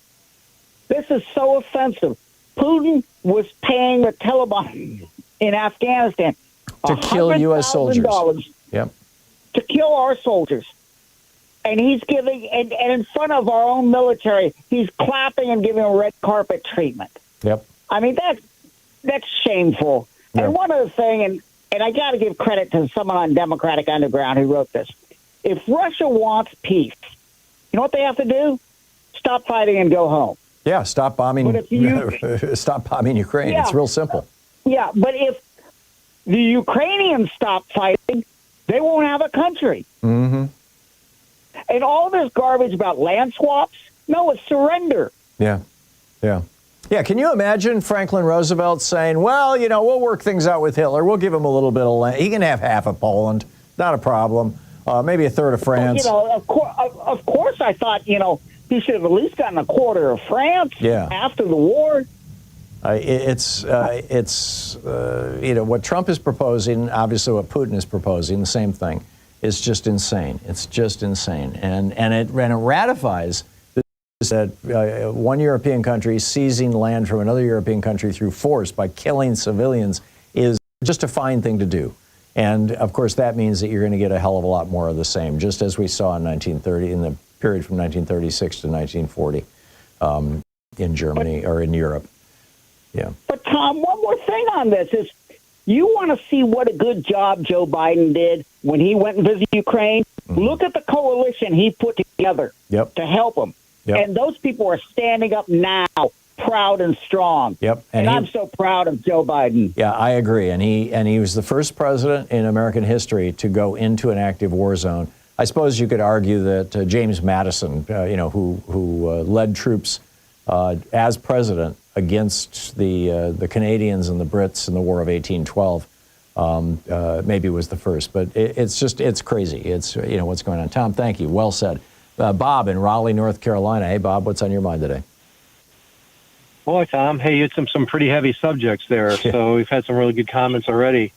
This is so offensive. Putin was paying the Taliban in Afghanistan to kill U.S. soldiers. Yep. To kill our soldiers. And he's giving, and in front of our own military, he's clapping and giving a red carpet treatment. Yep. I mean, that's shameful. Yep. And one other thing, and I got to give credit to someone on Democratic Underground who wrote this. If Russia wants peace, you know what they have to do? Stop fighting and go home. Yeah, stop bombing. Stop bombing Ukraine. Yeah. It's real simple. Yeah, but if the Ukrainians stop fighting, they won't have a country. Mm-hmm. And all this garbage about land swaps, no, it's surrender. Yeah. Can you imagine Franklin Roosevelt saying, well, we'll work things out with Hitler. We'll give him a little bit of land. He can have half of Poland. Not a problem. Maybe a third of France. Of course, I thought, he should have at least gotten a quarter of France after the war. What Trump is proposing, obviously what Putin is proposing, the same thing, is just insane. It's just insane. And it ratifies that one European country seizing land from another European country through force by killing civilians is just a fine thing to do. And, of course, that means that you're going to get a hell of a lot more of the same, just as we saw in 1930, in the period from 1936 to 1940 in Germany or in Europe. Yeah. But, Tom, one more thing on this is you want to see what a good job Joe Biden did when he went and visited Ukraine. Mm-hmm. Look at the coalition he put together to help him. Yep. And those people are standing up now, proud and strong. Yep. And I'm so proud of Joe Biden. Yeah, I agree. And he was the first president in American history to go into an active war zone. I suppose you could argue that James Madison, who led troops as president against the Canadians and the Brits in the War of 1812. Maybe was the first, but it's crazy. It's, what's going on. Tom, thank you. Well said. Bob in Raleigh, North Carolina. Hey, Bob, what's on your mind today? Boy, Tom. Hey, you had some pretty heavy subjects there, so we've had some really good comments already.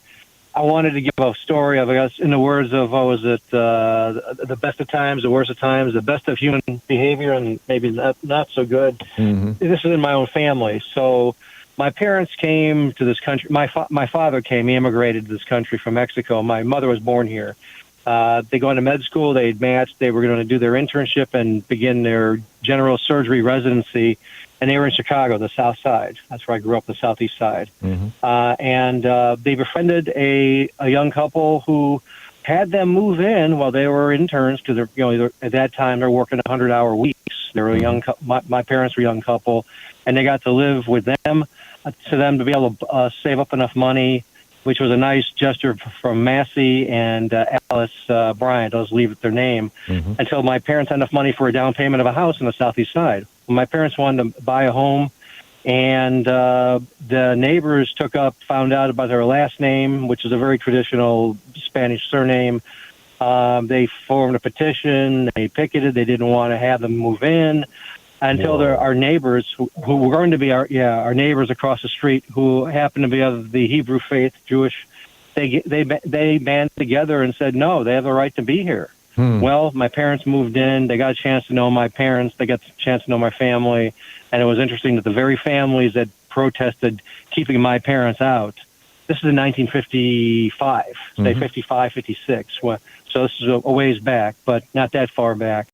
I wanted to give a story of, I guess, in the words of, the best of times, the worst of times, the best of human behavior, and maybe not so good. Mm-hmm. This is in my own family. So my parents came to this country. My father came. He immigrated to this country from Mexico. My mother was born here. They go into med school. They'd matched. They were going to do their internship and begin their general surgery residency. And they were in Chicago, the South Side. That's where I grew up, the Southeast Side. Mm-hmm. And they befriended a young couple who had them move in while they were interns, because at that time they're working 100-hour weeks. They were a young. My parents were a young couple, and they got to live with them, to them to be able to save up enough money, which was a nice gesture from Massey and Alice Bryant. I'll just leave it their name, until my parents had enough money for a down payment of a house on the Southeast Side. My parents wanted to buy a home, and the neighbors found out about their last name, which is a very traditional Spanish surname. They formed a petition. They picketed. They didn't want to have them move in until our neighbors, who were going to be our neighbors across the street, who happened to be of the Hebrew faith, Jewish. They band together and said, no, they have the right to be here. Well, my parents moved in. They got a chance to know my parents. They got a chance to know my family. And it was interesting that the very families that protested keeping my parents out, this is in 1955, say 55, 56. So this is a ways back, but not that far back.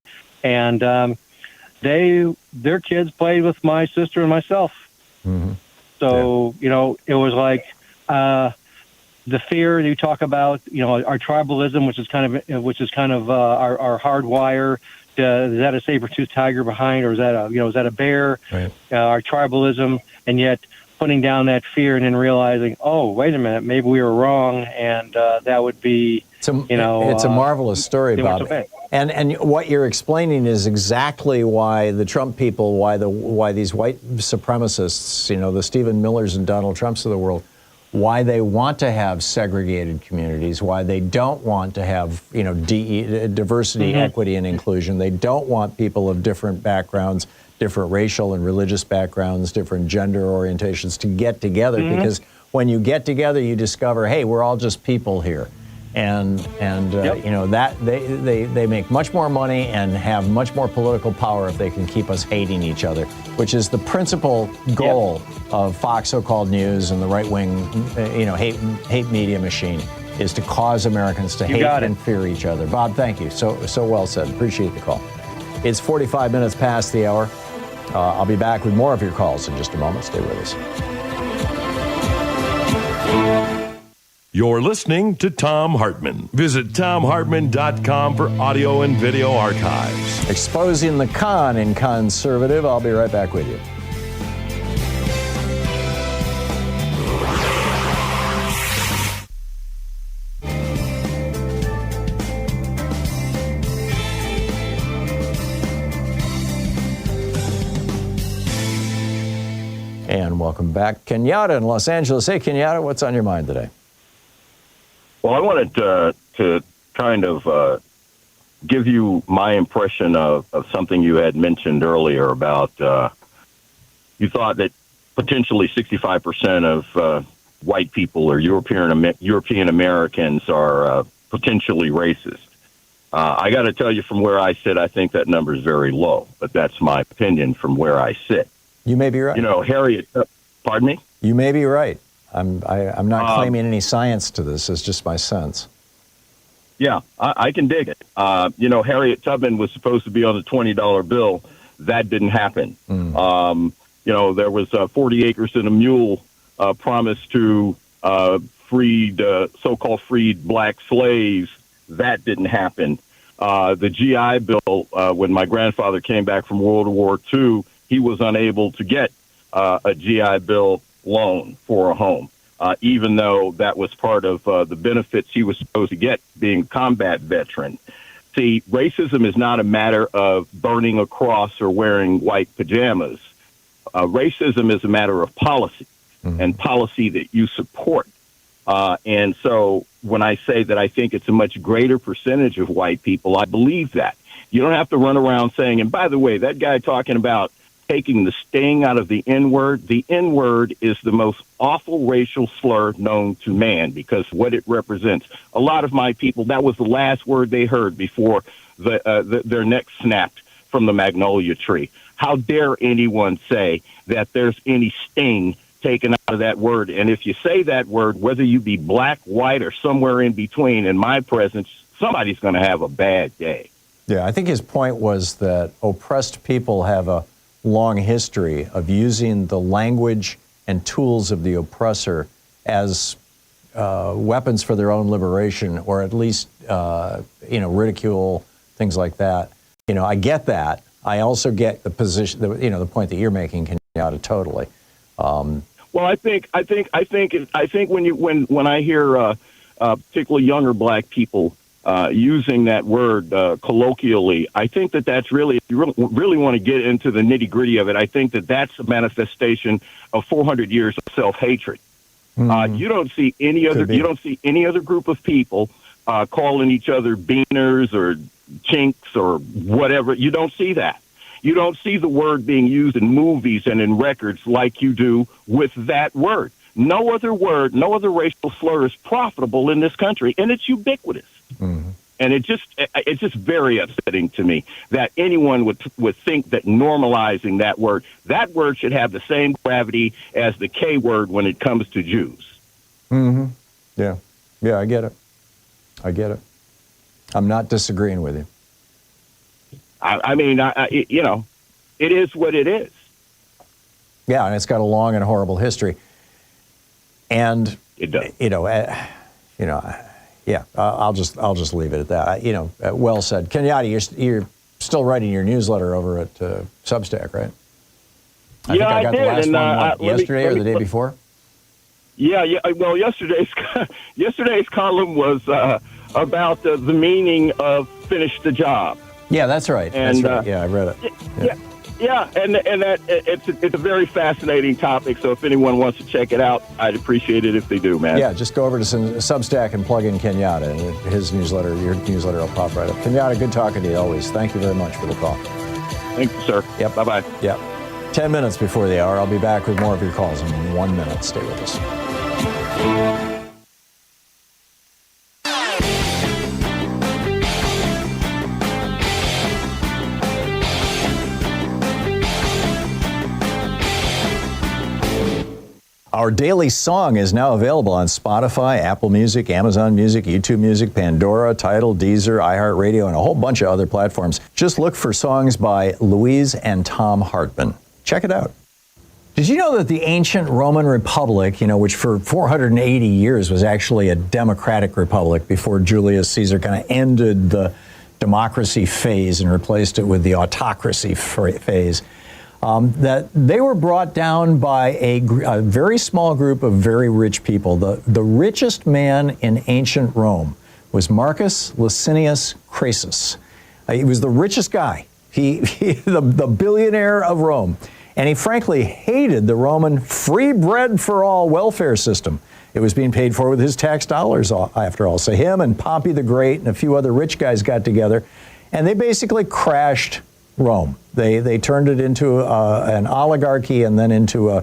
And their kids played with my sister and myself. So, it was like the fear you talk about, our tribalism, which is kind of our hardwire. Is that a saber-toothed tiger behind, or is that a bear? Right. Our tribalism, and yet putting down that fear and then realizing, oh, wait a minute, maybe we were wrong, and that would be, it's a marvelous story, Bob. And what you're explaining is exactly why the Trump people, why these white supremacists, the Stephen Millers and Donald Trumps of the world, why they want to have segregated communities, why they don't want to have, diversity, equity, and inclusion. They don't want people of different backgrounds, different racial and religious backgrounds, different gender orientations to get together, because when you get together, you discover, hey, we're all just people here. And that they make much more money and have much more political power if they can keep us hating each other, which is the principal goal of Fox so-called news and the right-wing, hate media machine, is to cause Americans to hate and fear each other. Bob, thank you. So well said. Appreciate the call. It's 45 minutes past the hour. I'll be back with more of your calls in just a moment. Stay with us. You're listening to Thom Hartmann. Visit ThomHartmann.com for audio and video archives. Exposing the con in conservative. I'll be right back with you. And welcome back. Kenyatta in Los Angeles. Hey, Kenyatta, what's on your mind today? Well, I wanted to kind of give you my impression of something you had mentioned earlier about you thought that potentially 65% of white people or European Americans are potentially racist. I got to tell you, from where I sit, I think that number is very low, but that's my opinion from where I sit. You may be right. Harriet, pardon me? You may be right. I'm not claiming any science to this. It's just my sense. Yeah, I can dig it. Harriet Tubman was supposed to be on the $20 bill. That didn't happen. There was 40 acres and a mule promised to so-called freed black slaves. That didn't happen. The GI Bill, when my grandfather came back from World War II, he was unable to get a GI Bill loan for a home, even though that was part of the benefits he was supposed to get being a combat veteran. See, racism is not a matter of burning a cross or wearing white pajamas. racism is a matter of policy and policy that you support. And so when I say that I think it's a much greater percentage of white people, I believe that. You don't have to run around saying, and by the way, that guy talking about taking the sting out of the N-word is the most awful racial slur known to man because what it represents. A lot of my people, that was the last word they heard before their neck snapped from the magnolia tree. How dare anyone say that there's any sting taken out of that word? And if you say that word, whether you be black, white, or somewhere in between, in my presence, somebody's going to have a bad day. Yeah, I think his point was that oppressed people have a long history of using the language and tools of the oppressor as weapons for their own liberation, or at least, ridicule, things like that. I get that. I also get the position, the point that you're making, Kenyatta, totally. Well, I think when I hear particularly younger black people using that word colloquially, I think that's really, if you really want to get into the nitty gritty of it, I think that's a manifestation of 400 years of self-hatred. You don't see any other group of people calling each other beaners or chinks or whatever. You don't see that. You don't see the word being used in movies and in records like you do with that word. No other word, no other racial slur is profitable in this country, and it's ubiquitous. And it's just very upsetting to me that anyone would think that normalizing that word should have the same gravity as the K word when it comes to Jews. Yeah, I get it. I'm not disagreeing with you. It is what it is. Yeah, and it's got a long and horrible history. And it does. I'll just leave it at that. Well said, Kenyatta. You're still writing your newsletter over at Substack, right? I think I got did. the last one yesterday or the day before. Yeah. Well, yesterday's column was about the meaning of "finish the job." Yeah, that's right. And, that's right. Yeah, I read it. Yeah, and that it's a very fascinating topic. So if anyone wants to check it out, I'd appreciate it if they do, man. Yeah, just go over to Substack and plug in Kenyatta, and his newsletter, your newsletter will pop right up. Kenyatta, good talking to you always. Thank you very much for the call. Thank you, sir. Yep. Bye-bye. Yep. 10 minutes before the hour. I'll be back with more of your calls in 1 minute. Stay with us. Our daily song is now available on Spotify, Apple Music, Amazon Music, YouTube Music, Pandora, Tidal, Deezer, iHeartRadio, and a whole bunch of other platforms. Just look for songs by Louise and Thom Hartmann. Check it out. Did you know that the ancient Roman Republic, which for 480 years was actually a democratic republic before Julius Caesar kind of ended the democracy phase and replaced it with the autocracy phase, that they were brought down by a very small group of very rich people. The richest man in ancient Rome was Marcus Licinius Crassus. He was the richest guy, the billionaire of Rome. And he frankly hated the Roman free bread for all welfare system. It was being paid for with his tax dollars, after all. So him and Pompey the Great and a few other rich guys got together, and they basically crashed Rome. They turned it into an oligarchy and then into a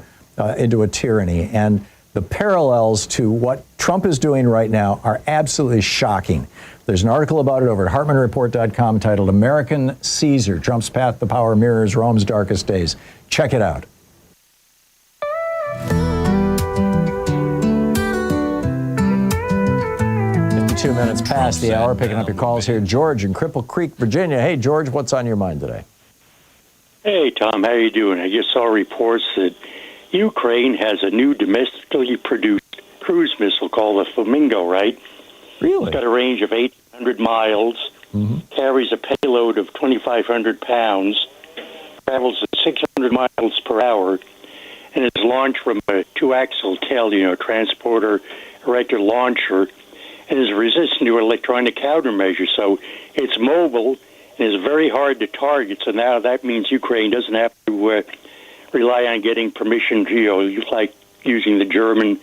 tyranny. And the parallels to what Trump is doing right now are absolutely shocking. There's an article about it over at HartmannReport.com titled "American Caesar: Trump's Path to Power Mirrors Rome's Darkest Days." Check it out. Two minutes past the hour, picking up your calls here. George in Cripple Creek, Virginia. Hey, George, what's on your mind today? Hey, Tom, how you doing? I just saw reports that Ukraine has a new domestically produced cruise missile called the Flamingo, right? Really? It's got a range of 800 miles, carries a payload of 2,500 pounds, travels at 600 miles per hour, and is launched from a two-axle tail, transporter, erector launcher, and is resistant to electronic countermeasures. So it's mobile and is very hard to target. So now that means Ukraine doesn't have to rely on getting permission to, like using the German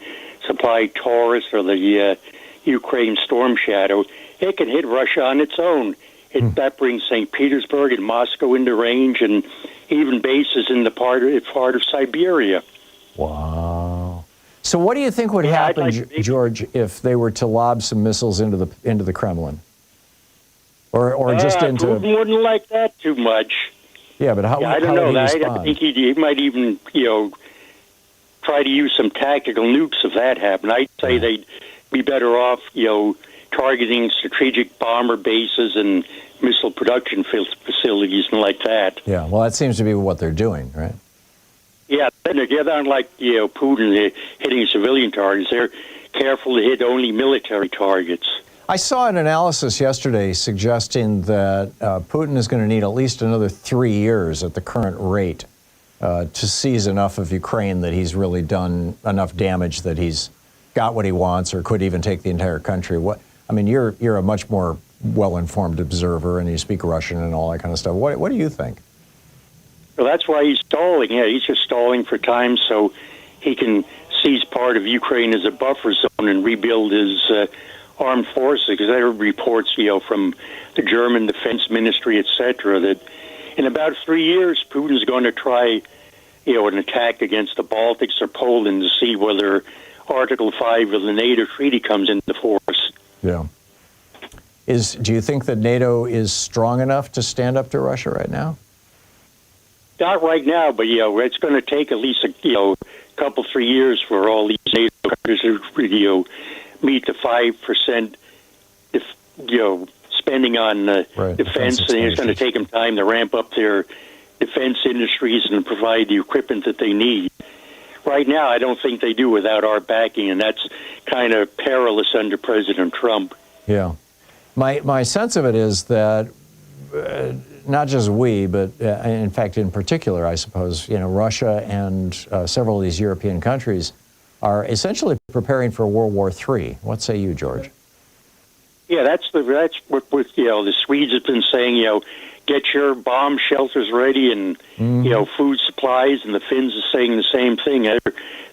supplied Taurus or the Ukraine Storm Shadow. It can hit Russia on its own. That brings St. Petersburg and Moscow into range, and even bases in the part of Siberia. Wow. So what do you think would happen, George, if they were to lob some missiles into the Kremlin? Or just into... Putin wouldn't like that too much. Yeah, but how I don't know. would he respond? I think he might even, try to use some tactical nukes if that happened. I'd say they'd be better off, targeting strategic bomber bases and missile production facilities and like that. Yeah, well, that seems to be what they're doing, right? Yeah, they're not like, Putin hitting civilian targets. They're careful to hit only military targets. I saw an analysis yesterday suggesting that Putin is going to need at least another 3 years at the current rate to seize enough of Ukraine that he's really done enough damage that he's got what he wants or could even take the entire country. You're a much more well-informed observer and you speak Russian and all that kind of stuff. What do you think? Well, that's why he's stalling. Yeah, he's just stalling for time so he can seize part of Ukraine as a buffer zone and rebuild his armed forces, because there are reports, from the German Defense Ministry, etc., that in about 3 years, Putin's going to try, an attack against the Baltics or Poland to see whether Article 5 of the NATO treaty comes into force. Yeah. Do you think that NATO is strong enough to stand up to Russia right now? Not right now, but, it's going to take at least, a couple, 3 years for all these NATO countries to, meet the 5%, spending on defense, and it's going to take them time to ramp up their defense industries and provide the equipment that they need. Right now, I don't think they do without our backing, and that's kind of perilous under President Trump. Yeah. My sense of it is that not just we, but in fact, in particular, I suppose, Russia and several of these European countries are essentially preparing for World War III. What say you, George? Yeah, that's what the Swedes have been saying. Get your bomb shelters ready and food supplies, and the Finns are saying the same thing.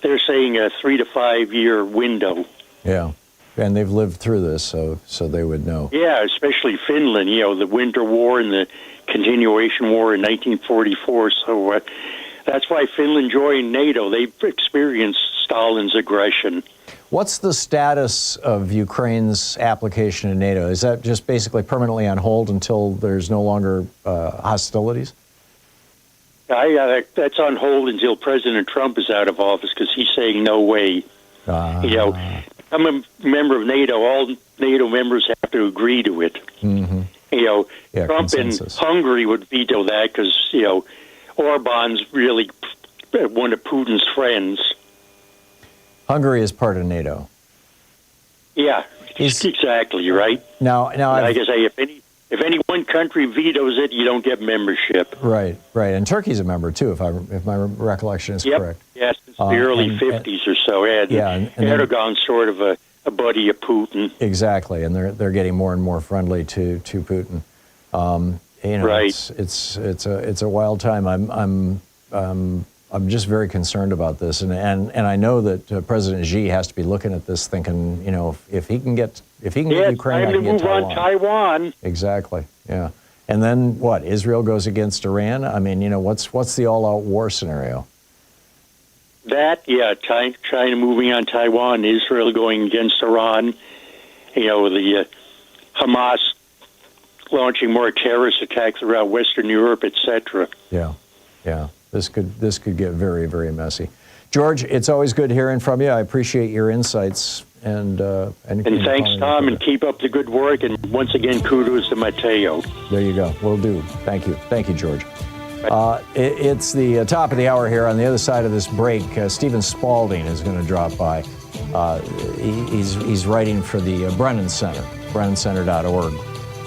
They're saying a 3 to 5 year window. Yeah, and they've lived through this, so they would know. Yeah, especially Finland. The Winter War and the continuation war in 1944. So that's why Finland joined NATO. They've experienced Stalin's aggression. What's the status of Ukraine's application to NATO? Is that just basically permanently on hold until there's no longer hostilities? That's on hold until President Trump is out of office, because he's saying no way. I'm a member of NATO. All NATO members have to agree to it. Mm-hmm. Trump consensus. And Hungary would veto that because, Orban's really one of Putin's friends. Hungary is part of NATO. Yeah, exactly, right? Now, like I say, if any one country vetoes it, you don't get membership. Right. And Turkey's a member too, if my recollection is correct. Yes, since the early 50s or so. And Erdogan's sort of a buddy of Putin. Exactly, and they're getting more and more friendly to Putin. Right. It's a wild time. I'm just very concerned about this, and I know that President Xi has to be looking at this, thinking, if he can get Ukraine, I can get Taiwan. Time to move on Taiwan. Exactly. Yeah. And then what? Israel goes against Iran. I mean, what's the all-out war scenario? China moving on Taiwan, Israel going against Iran. The Hamas launching more terrorist attacks around Western Europe, etc. Yeah. This could get very, very messy. George, it's always good hearing from you. I appreciate your insights and thanks, Tom, and keep up the good work. And once again, kudos to Matteo. There you go. Will do. Thank you, George. It's the top of the hour here. On the other side of this break, Stephen Spaulding is going to drop by. He's writing for the Brennan Center, BrennanCenter.org,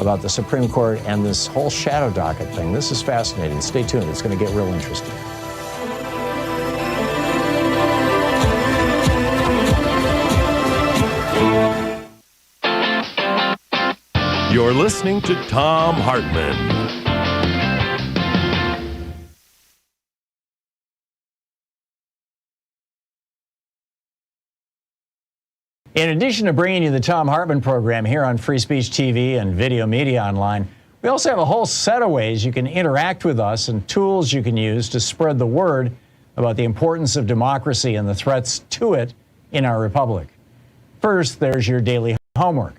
about the Supreme Court and this whole shadow docket thing. This is fascinating. Stay tuned. It's going to get real interesting. You're listening to Thom Hartmann. In addition to bringing you the Thom Hartmann Program here on Free Speech TV and Video Media Online, we also have a whole set of ways you can interact with us and tools you can use to spread the word about the importance of democracy and the threats to it in our republic. First, there's your daily homework.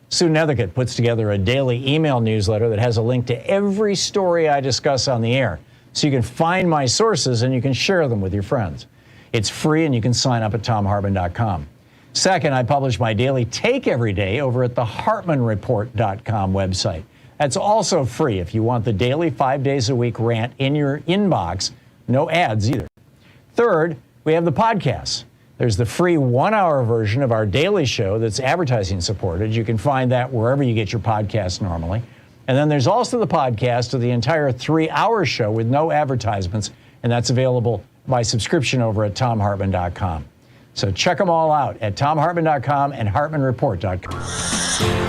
Sue Nethercutt puts together a daily email newsletter that has a link to every story I discuss on the air, so you can find my sources and you can share them with your friends. It's free and you can sign up at thomhartmann.com. Second, I publish my daily take every day over at the hartmannreport.com website. That's also free if you want the daily 5 days a week rant in your inbox. No ads either. Third, we have the podcasts. There's the free 1-hour version of our daily show that's advertising supported. You can find that wherever you get your podcasts normally. And then there's also the podcast of the entire 3-hour show with no advertisements, and that's available by subscription over at thomhartmann.com. So check them all out at thomhartmann.com and hartmannreport.com.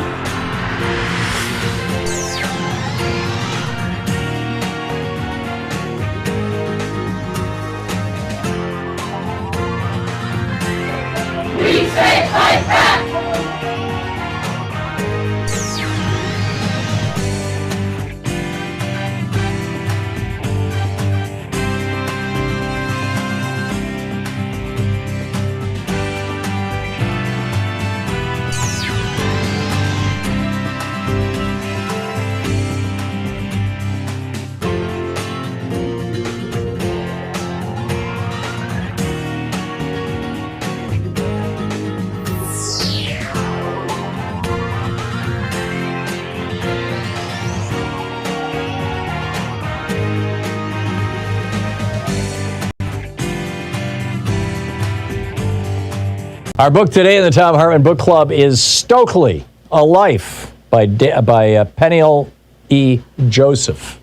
Our book today in the Thom Hartmann Book Club is Stokely, A Life by Peniel E. Joseph.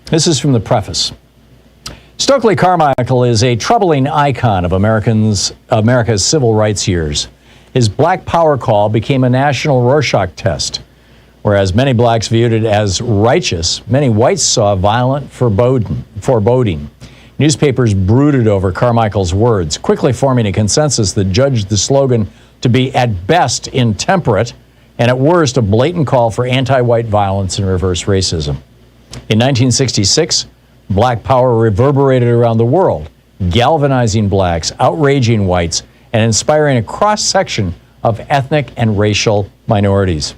This is from the preface. Stokely Carmichael is a troubling icon of America's civil rights years. His Black Power call became a national Rorschach test. Whereas many blacks viewed it as righteous, many whites saw violent foreboding. Newspapers brooded over Carmichael's words, quickly forming a consensus that judged the slogan to be at best intemperate and at worst a blatant call for anti-white violence and reverse racism. In 1966, Black Power reverberated around the world, galvanizing blacks, outraging whites, and inspiring a cross-section of ethnic and racial minorities.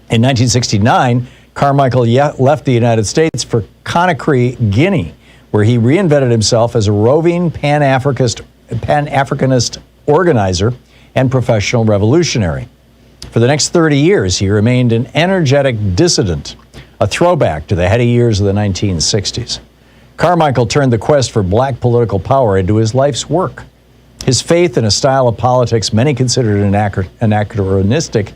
In 1969, Carmichael left the United States for Conakry, Guinea, where he reinvented himself as a roving Pan-Africanist organizer and professional revolutionary. For the next 30 years, he remained an energetic dissident, a throwback to the heady years of the 1960s. Carmichael turned the quest for black political power into his life's work. His faith in a style of politics many considered anachronistic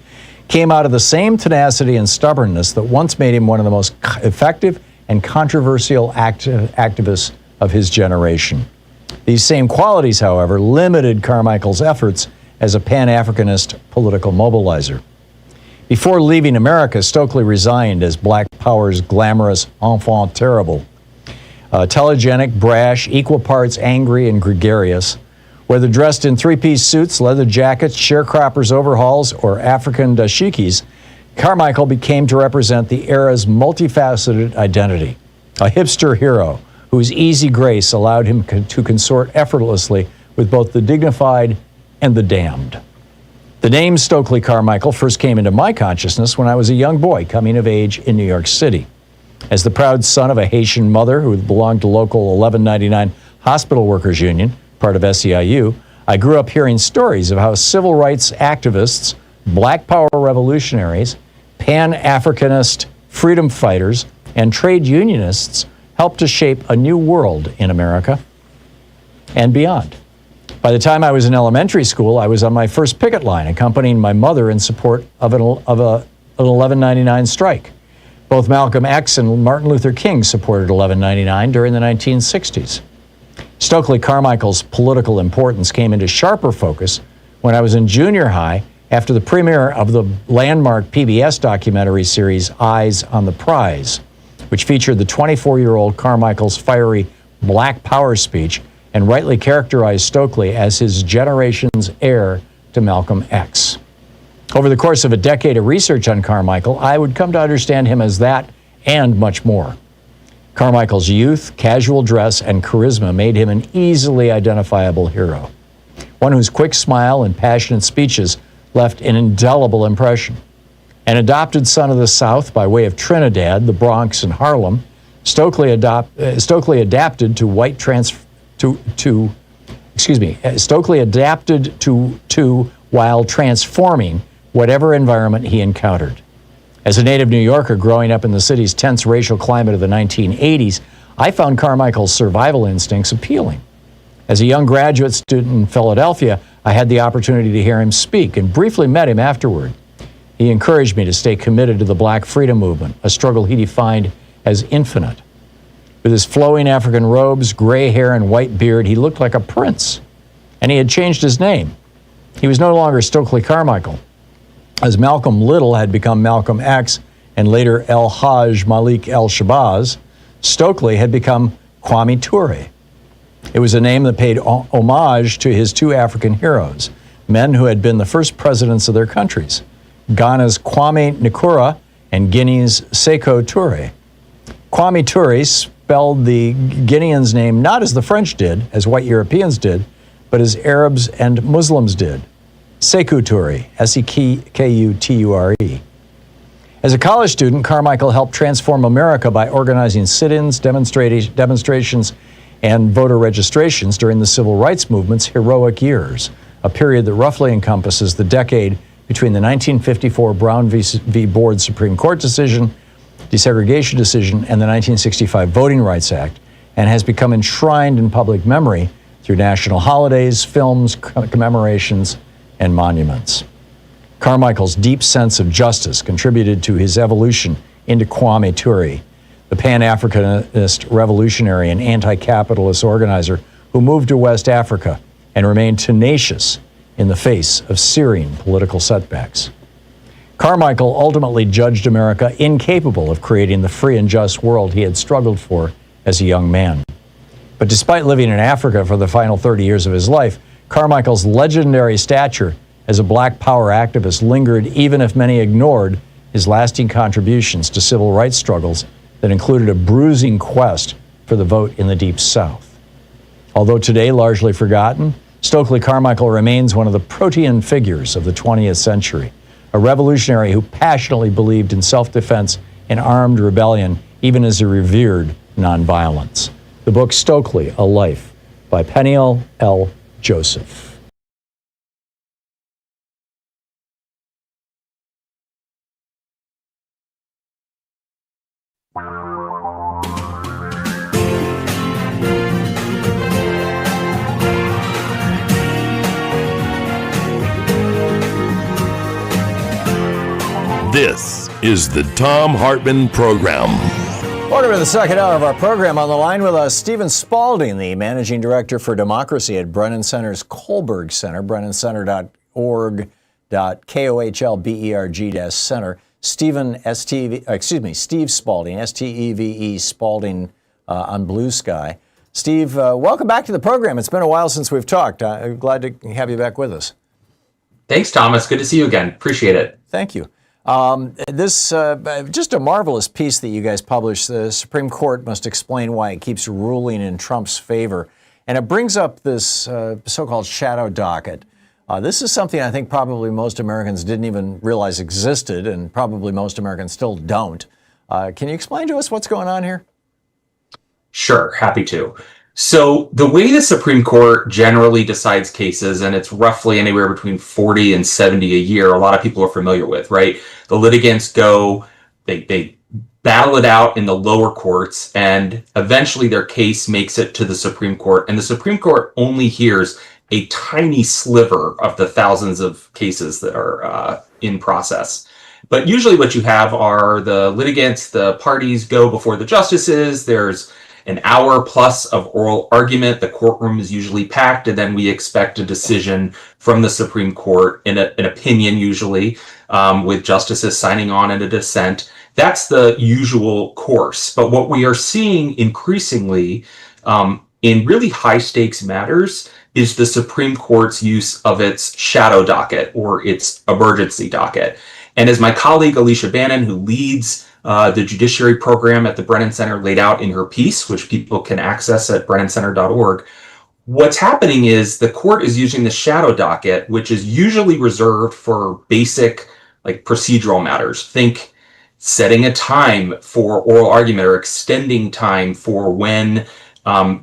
came out of the same tenacity and stubbornness that once made him one of the most effective and controversial activists of his generation. These same qualities, however, limited Carmichael's efforts as a Pan-Africanist political mobilizer. Before leaving America, Stokely resigned as Black Power's glamorous enfant terrible. Telegenic, brash, equal parts angry and gregarious, whether dressed in three-piece suits, leather jackets, sharecroppers' overhauls, or African dashikis, Carmichael became to represent the era's multifaceted identity, a hipster hero whose easy grace allowed him to consort effortlessly with both the dignified and the damned. The name Stokely Carmichael first came into my consciousness when I was a young boy coming of age in New York City. As the proud son of a Haitian mother who belonged to local 1199 Hospital Workers Union, part of SEIU, I grew up hearing stories of how civil rights activists, Black Power revolutionaries, Pan-Africanist freedom fighters, and trade unionists helped to shape a new world in America and beyond. By the time I was in elementary school, I was on my first picket line, accompanying my mother in support of an 1199 strike. Both Malcolm X and Martin Luther King supported 1199 during the 1960s. Stokely Carmichael's political importance came into sharper focus when I was in junior high after the premiere of the landmark PBS documentary series Eyes on the Prize, which featured the 24-year-old Carmichael's fiery Black Power speech and rightly characterized Stokely as his generation's heir to Malcolm X. Over the course of a decade of research on Carmichael, I would come to understand him as that and much more. Carmichael's youth, casual dress, and charisma made him an easily identifiable hero, one whose quick smile and passionate speeches left an indelible impression. An adopted son of the South by way of Trinidad, the Bronx, and Harlem, Stokely adapted to while transforming whatever environment he encountered. As a native New Yorker growing up in the city's tense racial climate of the 1980s, I found Carmichael's survival instincts appealing. As a young graduate student in Philadelphia, I had the opportunity to hear him speak and briefly met him afterward. He encouraged me to stay committed to the Black freedom movement, a struggle he defined as infinite. With his flowing African robes, gray hair, and white beard, he looked like a prince. And he had changed his name. He was no longer Stokely Carmichael. As Malcolm Little had become Malcolm X and later El Hajj Malik El Shabazz, Stokely had become Kwame Ture. It was a name that paid homage to his two African heroes, men who had been the first presidents of their countries, Ghana's Kwame Nkrumah and Guinea's Sekou Touré. Kwame Ture spelled the Guinean's name not as the French did, as white Europeans did, but as Arabs and Muslims did. Sekou Touré, S-E-K-U-T-U-R-E. As a college student, Carmichael helped transform America by organizing sit-ins, demonstrations, and voter registrations during the Civil Rights Movement's heroic years, a period that roughly encompasses the decade between the 1954 Brown v. Board Supreme Court decision, desegregation decision, and the 1965 Voting Rights Act, and has become enshrined in public memory through national holidays, films, commemorations, and monuments. Carmichael's deep sense of justice contributed to his evolution into Kwame Ture, the Pan-Africanist revolutionary and anti-capitalist organizer who moved to West Africa and remained tenacious in the face of searing political setbacks. Carmichael ultimately judged America incapable of creating the free and just world he had struggled for as a young man. But despite living in Africa for the final 30 years of his life, Carmichael's legendary stature as a Black Power activist lingered even if many ignored his lasting contributions to civil rights struggles that included a bruising quest for the vote in the Deep South. Although today largely forgotten, Stokely Carmichael remains one of the protean figures of the 20th century, a revolutionary who passionately believed in self-defense and armed rebellion, even as he revered nonviolence. The book Stokely, A Life, by Peniel L. Joseph. This is the Thom Hartmann Program. Welcome to the second hour of our program. On the line with us, Stephen Spaulding, the Managing Director for Democracy at Brennan Center's Kohlberg Center, brennancenter.org.kohlberg-center. Steve Spaulding, S-T-E-V-E, Spaulding on Blue Sky. Steve, welcome back to the program. It's been a while since we've talked. I'm glad to have you back with us. Thanks, Thomas. Good to see you again. Appreciate it. Thank you. This just a marvelous piece that you guys published. The Supreme Court must explain why it keeps ruling in Trump's favor. And it brings up this so-called shadow docket. This is something I think probably most Americans didn't even realize existed, and probably most Americans still don't. Can you explain to us what's going on here? Sure, happy to. So the way the Supreme Court generally decides cases, and it's roughly anywhere between 40 and 70 a year, a lot of people are familiar with, right? The litigants go, they battle it out in the lower courts, and eventually their case makes it to the Supreme Court. And the Supreme Court only hears a tiny sliver of the thousands of cases that are in process. But usually what you have are the litigants, the parties go before the justices, there's an hour plus of oral argument. The courtroom is usually packed, and then we expect a decision from the Supreme Court, an opinion usually, with justices signing on and a dissent. That's the usual course. But what we are seeing increasingly in really high stakes matters, is the Supreme Court's use of its shadow docket or its emergency docket. And as my colleague Alicia Bannon, who leads the judiciary program at the Brennan Center, laid out in her piece, which people can access at brennancenter.org, what's happening is the court is using the shadow docket, which is usually reserved for basic like procedural matters. Think setting a time for oral argument or extending time for when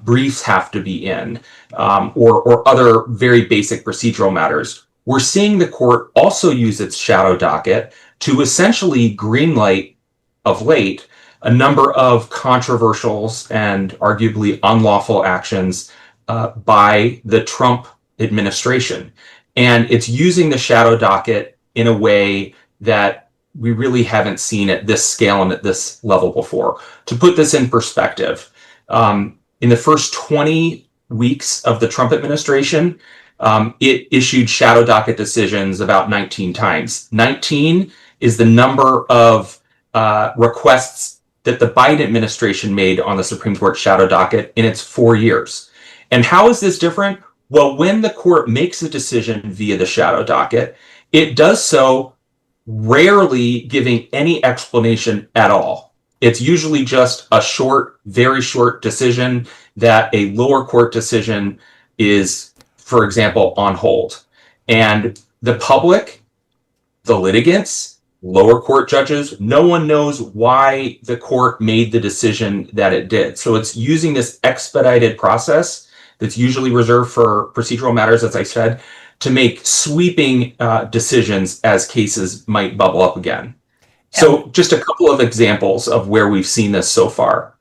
briefs have to be in, or other very basic procedural matters. We're seeing the court also use its shadow docket to essentially greenlight of late a number of controversials and arguably unlawful actions by the Trump administration. And it's using the shadow docket in a way that we really haven't seen at this scale and at this level before. To put this in perspective, in the first 20 weeks of the Trump administration, it issued shadow docket decisions about 19 times. 19 is the number of requests that the Biden administration made on the Supreme Court shadow docket in its 4 years. And how is this different? Well, when the court makes a decision via the shadow docket, it does so rarely giving any explanation at all. It's usually just a short, very short decision that a lower court decision is, for example, on hold. And the public, the litigants, lower court judges, no one knows why the court made the decision that it did. So it's using this expedited process that's usually reserved for procedural matters, as I said, to make sweeping decisions as cases might bubble up again. So just a couple of examples of where we've seen this so far.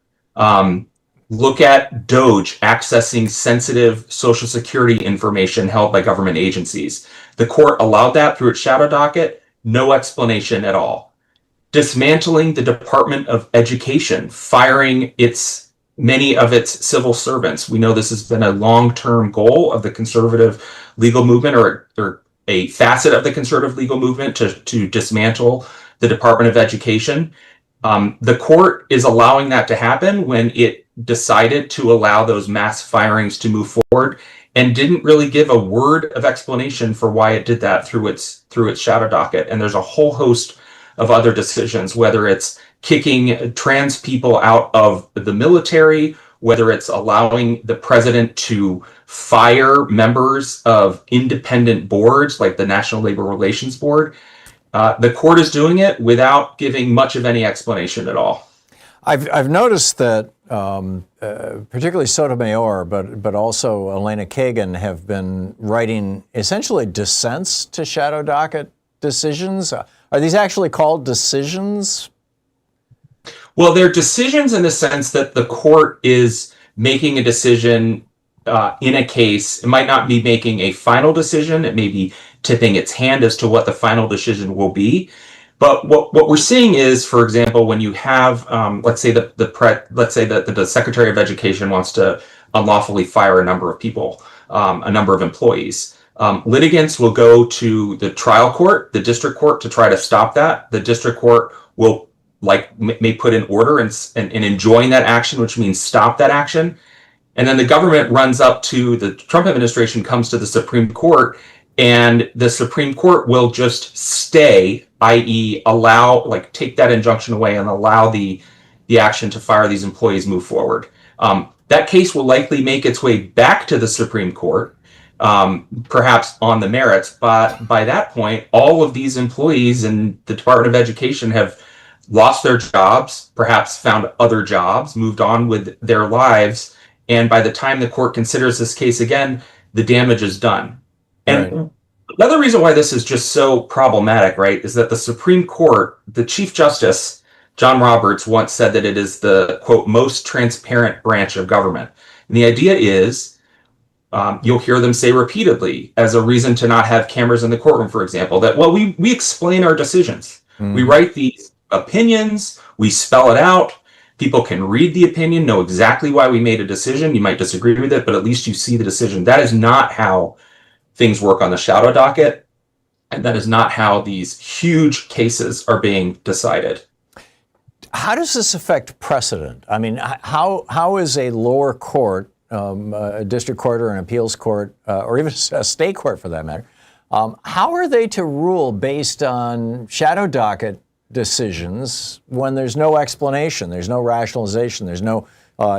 Look at DOJ accessing sensitive Social Security information held by government agencies. The court allowed that through its shadow docket, no explanation at all. Dismantling the Department of Education, firing many of its civil servants. We know this has been a long-term goal of the conservative legal movement, or a facet of the conservative legal movement, to dismantle the Department of Education. The court is allowing that to happen when it decided to allow those mass firings to move forward, and didn't really give a word of explanation for why it did that through its shadow docket. And there's a whole host of other decisions, whether it's kicking trans people out of the military, whether it's allowing the president to fire members of independent boards like the National Labor Relations Board. The court is doing it without giving much of any explanation at all. I've noticed that particularly Sotomayor, but also Elena Kagan have been writing essentially dissents to shadow docket decisions. Are these actually called decisions? Well, they're decisions in the sense that the court is making a decision in a case. It might not be making a final decision. It may be tipping its hand as to what the final decision will be. But what we're seeing is, for example, when you have, let's say that the Secretary of Education wants to unlawfully fire a number of people, a number of employees. Litigants will go to the trial court, the district court, to try to stop that. The district court will may put an order and enjoin that action, which means stop that action. And then the government runs up to the Trump administration, comes to the Supreme Court, and the Supreme Court will just stay, i.e. take that injunction away and allow the action to fire these employees move forward. That case will likely make its way back to the Supreme Court, perhaps on the merits, but by that point, all of these employees in the Department of Education have lost their jobs, perhaps found other jobs, moved on with their lives, and by the time the court considers this case again, the damage is done. And another reason why this is just so problematic, right, is that the Supreme Court, the Chief Justice, John Roberts, once said that it is the, quote, most transparent branch of government. And the idea is, you'll hear them say repeatedly, as a reason to not have cameras in the courtroom, for example, that, well, we explain our decisions. We write these opinions, we spell it out. People can read the opinion, know exactly why we made a decision. You might disagree with it, but at least you see the decision. That is not how things work on the shadow docket, and that is not how these huge cases are being decided. How does this affect precedent? I mean, how is a lower court a district court or an appeals court, or even a state court for that matter, how are they to rule based on shadow docket decisions when there's no explanation, there's no rationalization, there's no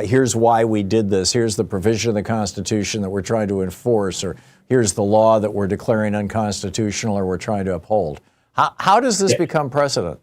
here's why we did this, here's the provision of the Constitution that we're trying to enforce, or here's the law that we're declaring unconstitutional or we're trying to uphold? How does this become precedent?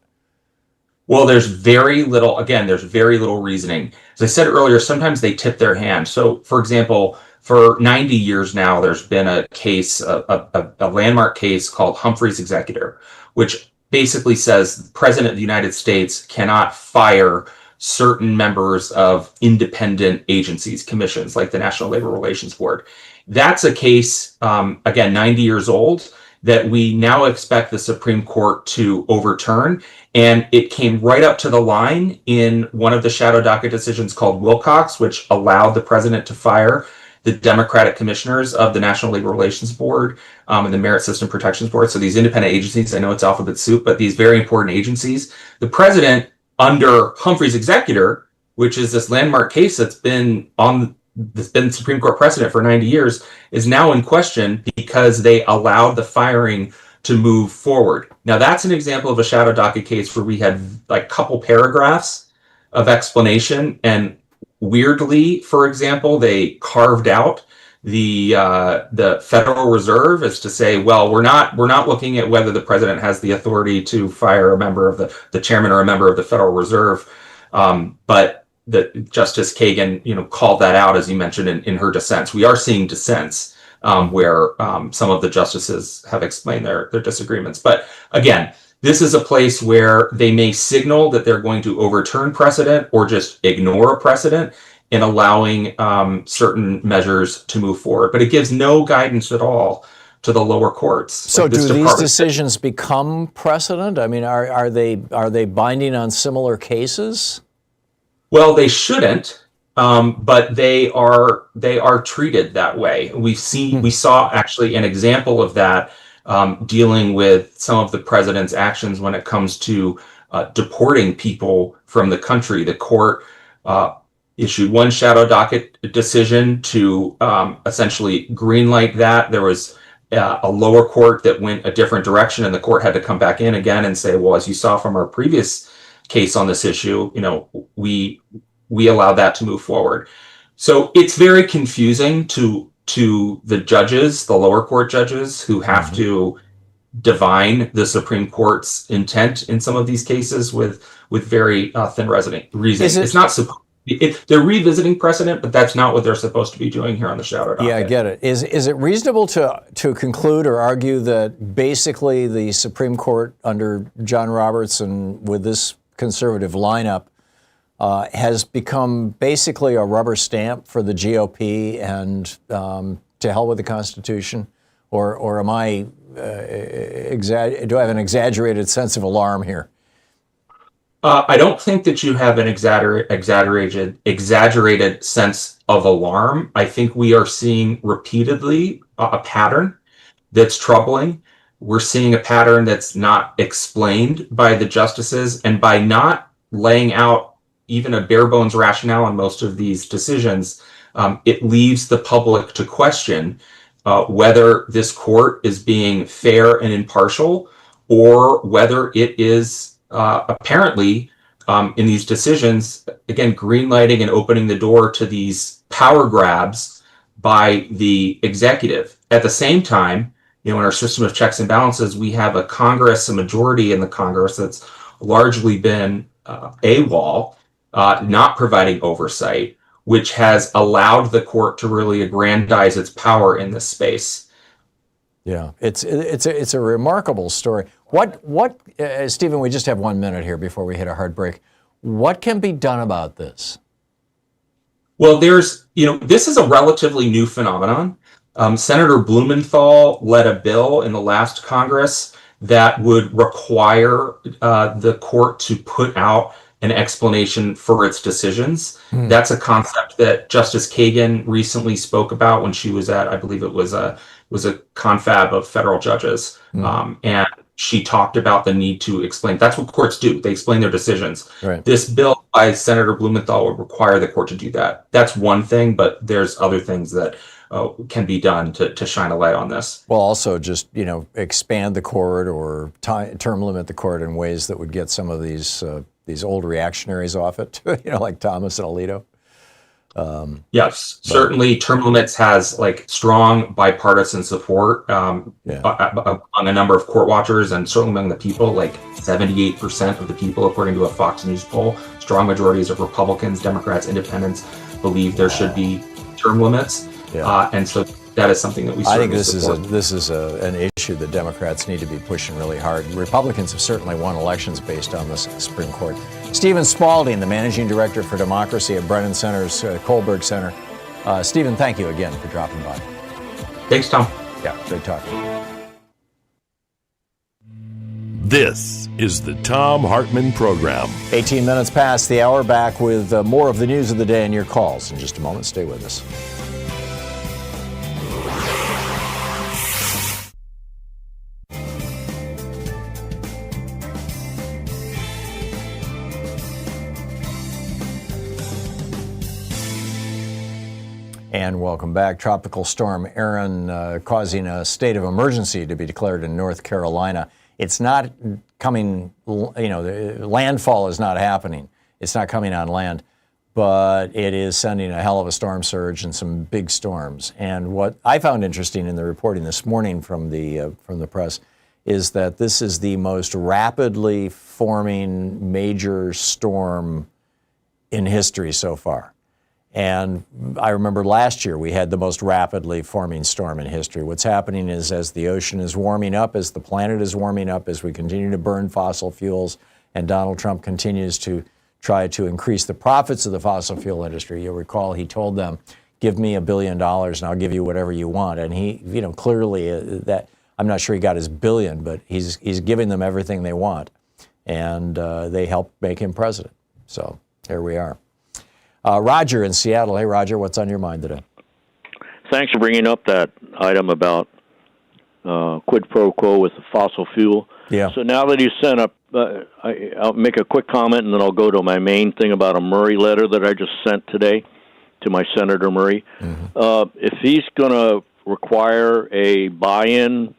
Well, there's very little reasoning. As I said earlier, sometimes they tip their hand. So, for example, for 90 years now, there's been a case, a landmark case called Humphrey's Executor, which basically says the President of the United States cannot fire certain members of independent agencies, commissions, like the National Labor Relations Board. That's a case, again, 90 years old, that we now expect the Supreme Court to overturn. And it came right up to the line in one of the shadow docket decisions called Wilcox, which allowed the president to fire the Democratic commissioners of the National Labor Relations Board and the Merit System Protections Board. So these independent agencies, I know it's alphabet soup, but these very important agencies, the president under Humphrey's Executor, which is this landmark case that's been Supreme Court precedent for 90 years, is now in question because they allowed the firing to move forward. Now, that's an example of a shadow docket case where we had like a couple paragraphs of explanation, and weirdly, for example, they carved out the Federal Reserve as to say, well, we're not looking at whether the president has the authority to fire a member of the chairman or a member of the Federal Reserve, but that Justice Kagan, called that out, as you mentioned, in her dissents. We are seeing dissents where some of the justices have explained their disagreements. But again, this is a place where they may signal that they're going to overturn precedent or just ignore a precedent in allowing certain measures to move forward. But it gives no guidance at all to the lower courts. So do these decisions become precedent? I mean, are they binding on similar cases? Well, they shouldn't, but they are treated that way. We saw actually an example of that dealing with some of the president's actions when it comes to deporting people from the country. The court issued one shadow docket decision to essentially greenlight that. There was a lower court that went a different direction, and the court had to come back in again and say, well, as you saw from our previous case on this issue, we allowed that to move forward. So it's very confusing to the judges, the lower court judges, who have to divine the Supreme Court's intent in some of these cases with very thin reasoning. It's not supposed. They're revisiting precedent, but that's not what they're supposed to be doing here on the shadow docket. Yeah, I get it. Is it reasonable to conclude or argue that basically the Supreme Court under John Roberts and with this conservative lineup has become basically a rubber stamp for the GOP and to hell with the Constitution? Or am I do I have an exaggerated sense of alarm here? I don't think that you have an exaggerated sense of alarm. I think we are seeing repeatedly a pattern that's troubling. We're seeing a pattern that's not explained by the justices, and by not laying out even a bare bones rationale on most of these decisions, it leaves the public to question whether this court is being fair and impartial, or whether it is apparently in these decisions, again, greenlighting and opening the door to these power grabs by the executive. At the same time, in our system of checks and balances, we have a Congress, a majority in the Congress that's largely been AWOL, not providing oversight, which has allowed the court to really aggrandize its power in this space. Yeah, it's a remarkable story. What Stephen, we just have 1 minute here before we hit a hard break. What can be done about this? Well, this is a relatively new phenomenon. Senator Blumenthal led a bill in the last Congress that would require the court to put out an explanation for its decisions. That's a concept that Justice Kagan recently spoke about when she was at, I believe it was a confab of federal judges. And she talked about the need to explain. That's what courts do. They explain their decisions. Right. This bill by Senator Blumenthal would require the court to do that. That's one thing, but there's other things that can be done to shine a light on this. Well, also just, expand the court or term limit the court in ways that would get some of these old reactionaries off it, like Thomas and Alito. Yes, certainly term limits has strong bipartisan support among a number of court watchers, and certainly among the people. 78% of the people, according to a Fox News poll, strong majorities of Republicans, Democrats, Independents believe there should be term limits. And so that is something that we certainly support. This is an issue that Democrats need to be pushing really hard. Republicans have certainly won elections based on this Supreme Court. Stephen Spaulding, the Managing Director for Democracy at Brennan Center's Kohlberg Center. Stephen, thank you again for dropping by. Thanks, Tom. Yeah, good talking. This is the Thom Hartmann Program. 18 minutes past the hour, back with more of the news of the day and your calls in just a moment. Stay with us. And welcome back. Tropical Storm Aaron causing a state of emergency to be declared in North Carolina. It's not coming, the landfall is not happening. It's not coming on land, but it is sending a hell of a storm surge and some big storms. And what I found interesting in the reporting this morning from the press is that this is the most rapidly forming major storm in history so far. And I remember last year we had the most rapidly forming storm in history. What's happening is as the ocean is warming up, as the planet is warming up, as we continue to burn fossil fuels, and Donald Trump continues to try to increase the profits of the fossil fuel industry. You'll recall he told them, give me $1 billion and I'll give you whatever you want. And he, clearly that, I'm not sure he got his billion, but he's giving them everything they want. And they helped make him president. So here we are. Roger in Seattle. Hey, Roger, what's on your mind today? Thanks for bringing up that item about quid pro quo with the fossil fuel. Yeah. So now that you sent up, I'll make a quick comment, and then I'll go to my main thing about a Murray letter that I just sent today to my Senator Murray. Mm-hmm. If he's going to require a buy-in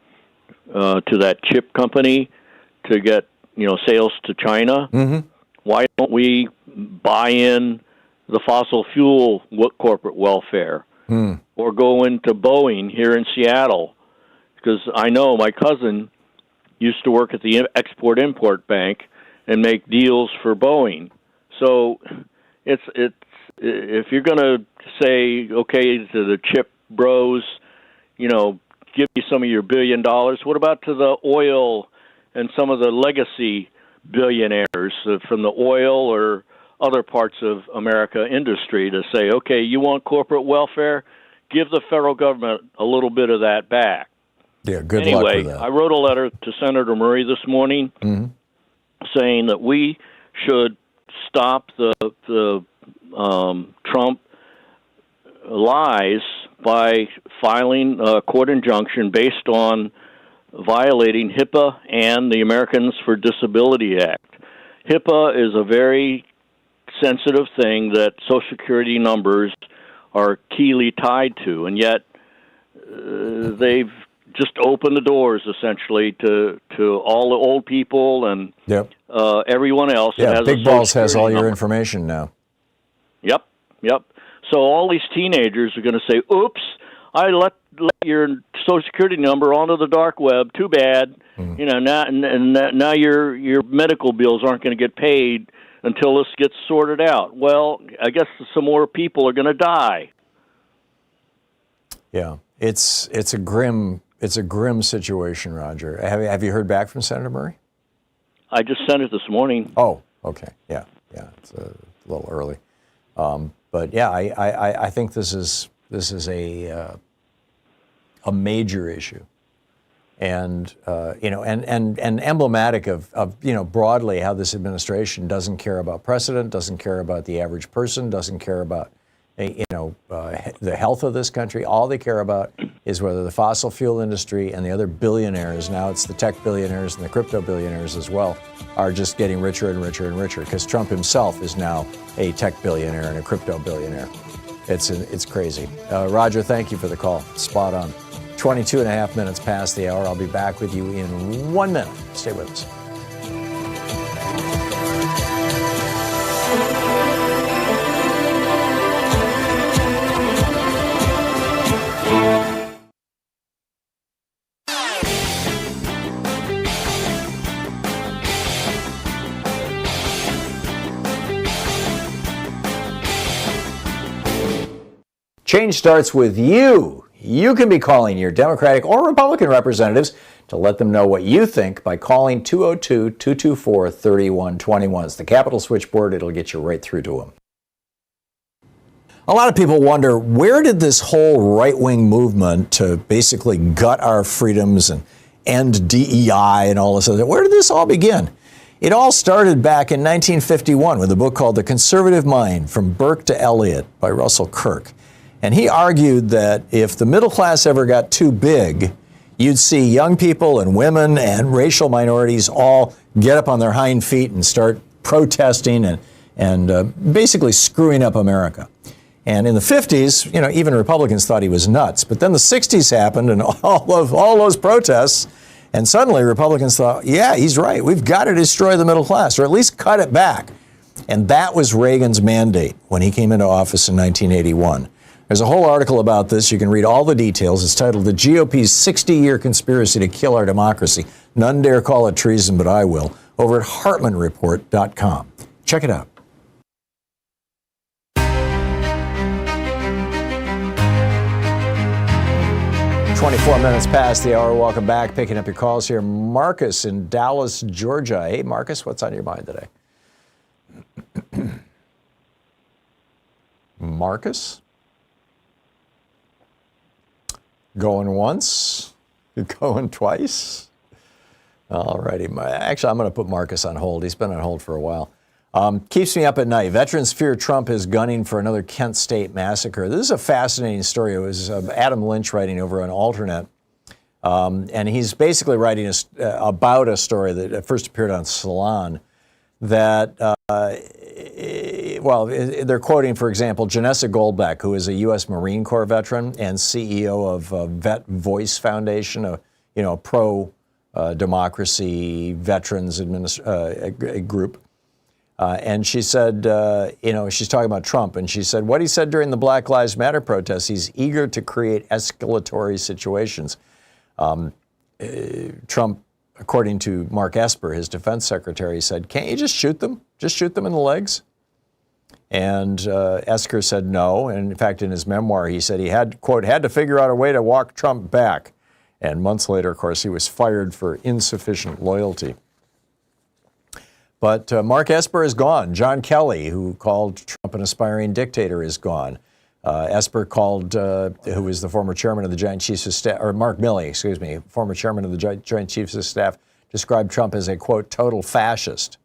to that chip company to get sales to China, mm-hmm. why don't we buy in the fossil fuel corporate welfare, or go into Boeing here in Seattle? Because I know my cousin used to work at the Export-Import Bank and make deals for Boeing. So it's if you're going to say, okay, to the chip bros, give me some of your $1 billion, what about to the oil and some of the legacy billionaires from the oil or other parts of America industry to say, okay, you want corporate welfare? Give the federal government a little bit of that back. Yeah, good luck with that. I wrote a letter to Senator Murray this morning saying that we should stop the Trump lies by filing a court injunction based on violating HIPAA and the Americans for Disability Act. HIPAA is a very sensitive thing that Social Security numbers are keenly tied to, and yet they've just opened the doors essentially to all the old people and everyone else. Yeah, that has Big Balls has all your information now. Yep. So all these teenagers are going to say, "Oops, I let your Social Security number onto the dark web. Too bad. Now your medical bills aren't going to get paid until this gets sorted out." Well, I guess some more people are going to die. Yeah, it's a grim situation, Roger. Have you heard back from Senator Murray? I just sent it this morning. Oh, okay, yeah, it's a little early, but yeah, I think this is a major issue. And and emblematic of broadly how this administration doesn't care about precedent, doesn't care about the average person, doesn't care about the health of this country. All they care about is whether the fossil fuel industry and the other billionaires, now it's the tech billionaires and the crypto billionaires as well, are just getting richer and richer and richer, because Trump himself is now a tech billionaire and a crypto billionaire. It's crazy. Roger, thank you for the call. Spot on. 22 and a half minutes past the hour. I'll be back with you in 1 minute. Stay with us. Change starts with you. You can be calling your Democratic or Republican representatives to let them know what you think by calling 202-224-3121. It's the Capitol switchboard. It'll get you right through to them. A lot of people wonder, where did this whole right-wing movement to basically gut our freedoms and end DEI and all this other, where did this all begin? It all started back in 1951 with a book called The Conservative Mind, From Burke to Eliot by Russell Kirk. And he argued that if the middle class ever got too big, you'd see young people and women and racial minorities all get up on their hind feet and start protesting and basically screwing up America. And in the 50s, even Republicans thought he was nuts. But then the 60s happened and all those protests, and suddenly Republicans thought, yeah, he's right. We've got to destroy the middle class, or at least cut it back. And that was Reagan's mandate when he came into office in 1981. There's a whole article about this. You can read all the details. It's titled The GOP's 60-Year Conspiracy to Kill Our Democracy. None dare call it treason, but I will. Over at HartmannReport.com. Check it out. "24 minutes past the hour. Welcome back. Picking up your calls here. Marcus in Dallas, Georgia. Hey, Marcus, what's on your mind today? Marcus? Going once? Going twice? All righty. Actually, I'm going to put Marcus on hold. He's been on hold for a while. Keeps me up at night. Veterans fear Trump is gunning for another Kent State massacre. This is a fascinating story. It was Adam Lynch writing over on Alternate. And he's basically writing about a story that first appeared on Salon that, they're quoting, for example, Janessa Goldbeck, who is a U.S. Marine Corps veteran and CEO of Vet Voice Foundation, a pro-democracy veterans group. And she said, she's talking about Trump, and she said, what he said during the Black Lives Matter protests, he's eager to create escalatory situations. Trump, according to Mark Esper, his defense secretary, said, can't you just shoot them? Just shoot them in the legs? And Esper said no. And in fact, in his memoir, he said he had, quote, had to figure out a way to walk Trump back. And months later, of course, he was fired for insufficient loyalty. But Mark Esper is gone. John Kelly, who called Trump an aspiring dictator, is gone. Esper called, who is the former chairman of the Joint Chiefs of Staff, or Mark Milley, excuse me, former chairman of the Joint Chiefs of Staff, described Trump as a, quote, total fascist.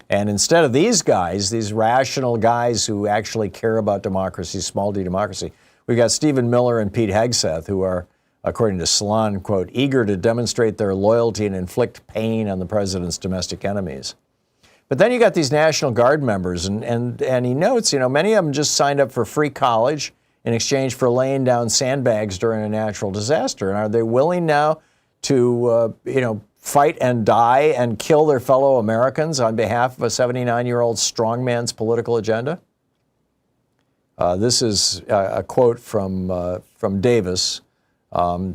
And instead of these guys, these rational guys who actually care about democracy, small d democracy, we've got Stephen Miller and Pete Hegseth, who are, according to Salon, quote, eager to demonstrate their loyalty and inflict pain on the president's domestic enemies. But then you got these National Guard members, and he notes, many of them just signed up for free college in exchange for laying down sandbags during a natural disaster. And are they willing now to, fight and die and kill their fellow Americans on behalf of a 79-year-old strongman's political agenda? This is a quote from Davis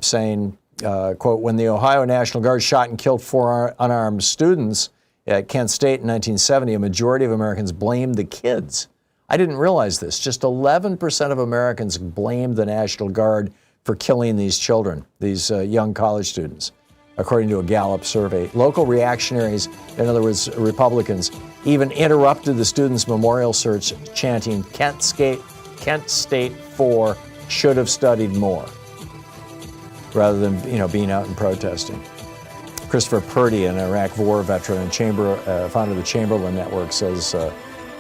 saying, quote, when the Ohio National Guard shot and killed 4 unarmed students at Kent State in 1970, a majority of Americans blamed the kids. I didn't realize this. Just 11% of Americans blamed the National Guard for killing these children, these young college students, according to a Gallup survey. Local reactionaries, in other words, Republicans, even interrupted the students' memorial search, chanting, Kent State 4 should have studied more, rather than being out and protesting. Christopher Purdy, an Iraq War veteran and founder of the Chamberlain Network, says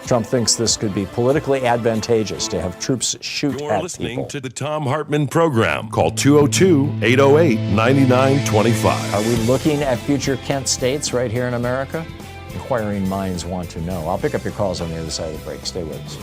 Trump thinks this could be politically advantageous to have troops shoot You're at listening people. to the Thom Hartmann Program. Call 202-808-9925. Are we looking at future Kent states right here in America? Inquiring minds want to know. I'll pick up your calls on the other side of the break. Stay with us.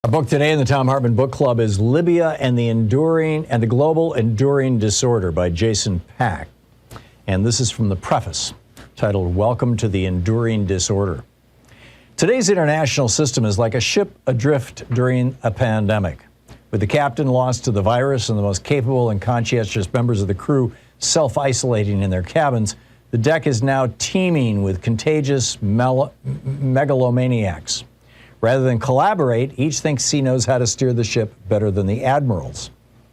Our book today in the Thom Hartmann Book Club is Libya and the Global Enduring Disorder by Jason Pack. And this is from the preface titled Welcome to the Enduring Disorder. Today's international system is like a ship adrift during a pandemic. With the captain lost to the virus and the most capable and conscientious members of the crew self-isolating in their cabins, the deck is now teeming with contagious megalomaniacs. Rather than collaborate, each thinks he knows how to steer the ship better than the admirals.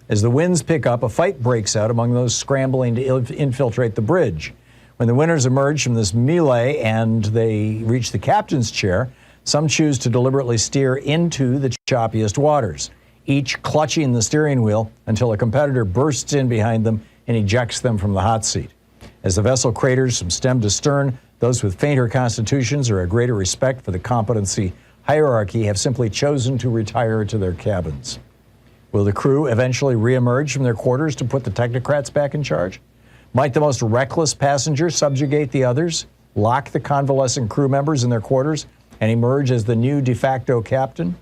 As the winds pick up, a fight breaks out among those scrambling to infiltrate the bridge. When the winners emerge from this melee and they reach the captain's chair, some choose to deliberately steer into the choppiest waters, each clutching the steering wheel until a competitor bursts in behind them and ejects them from the hot seat. As the vessel craters from stem to stern, those with fainter constitutions or a greater respect for the competency hierarchy have simply chosen to retire to their cabins. Will the crew eventually reemerge from their quarters to put the technocrats back in charge? Might the most reckless passenger subjugate the others, lock the convalescent crew members in their quarters, and emerge as the new de facto captain?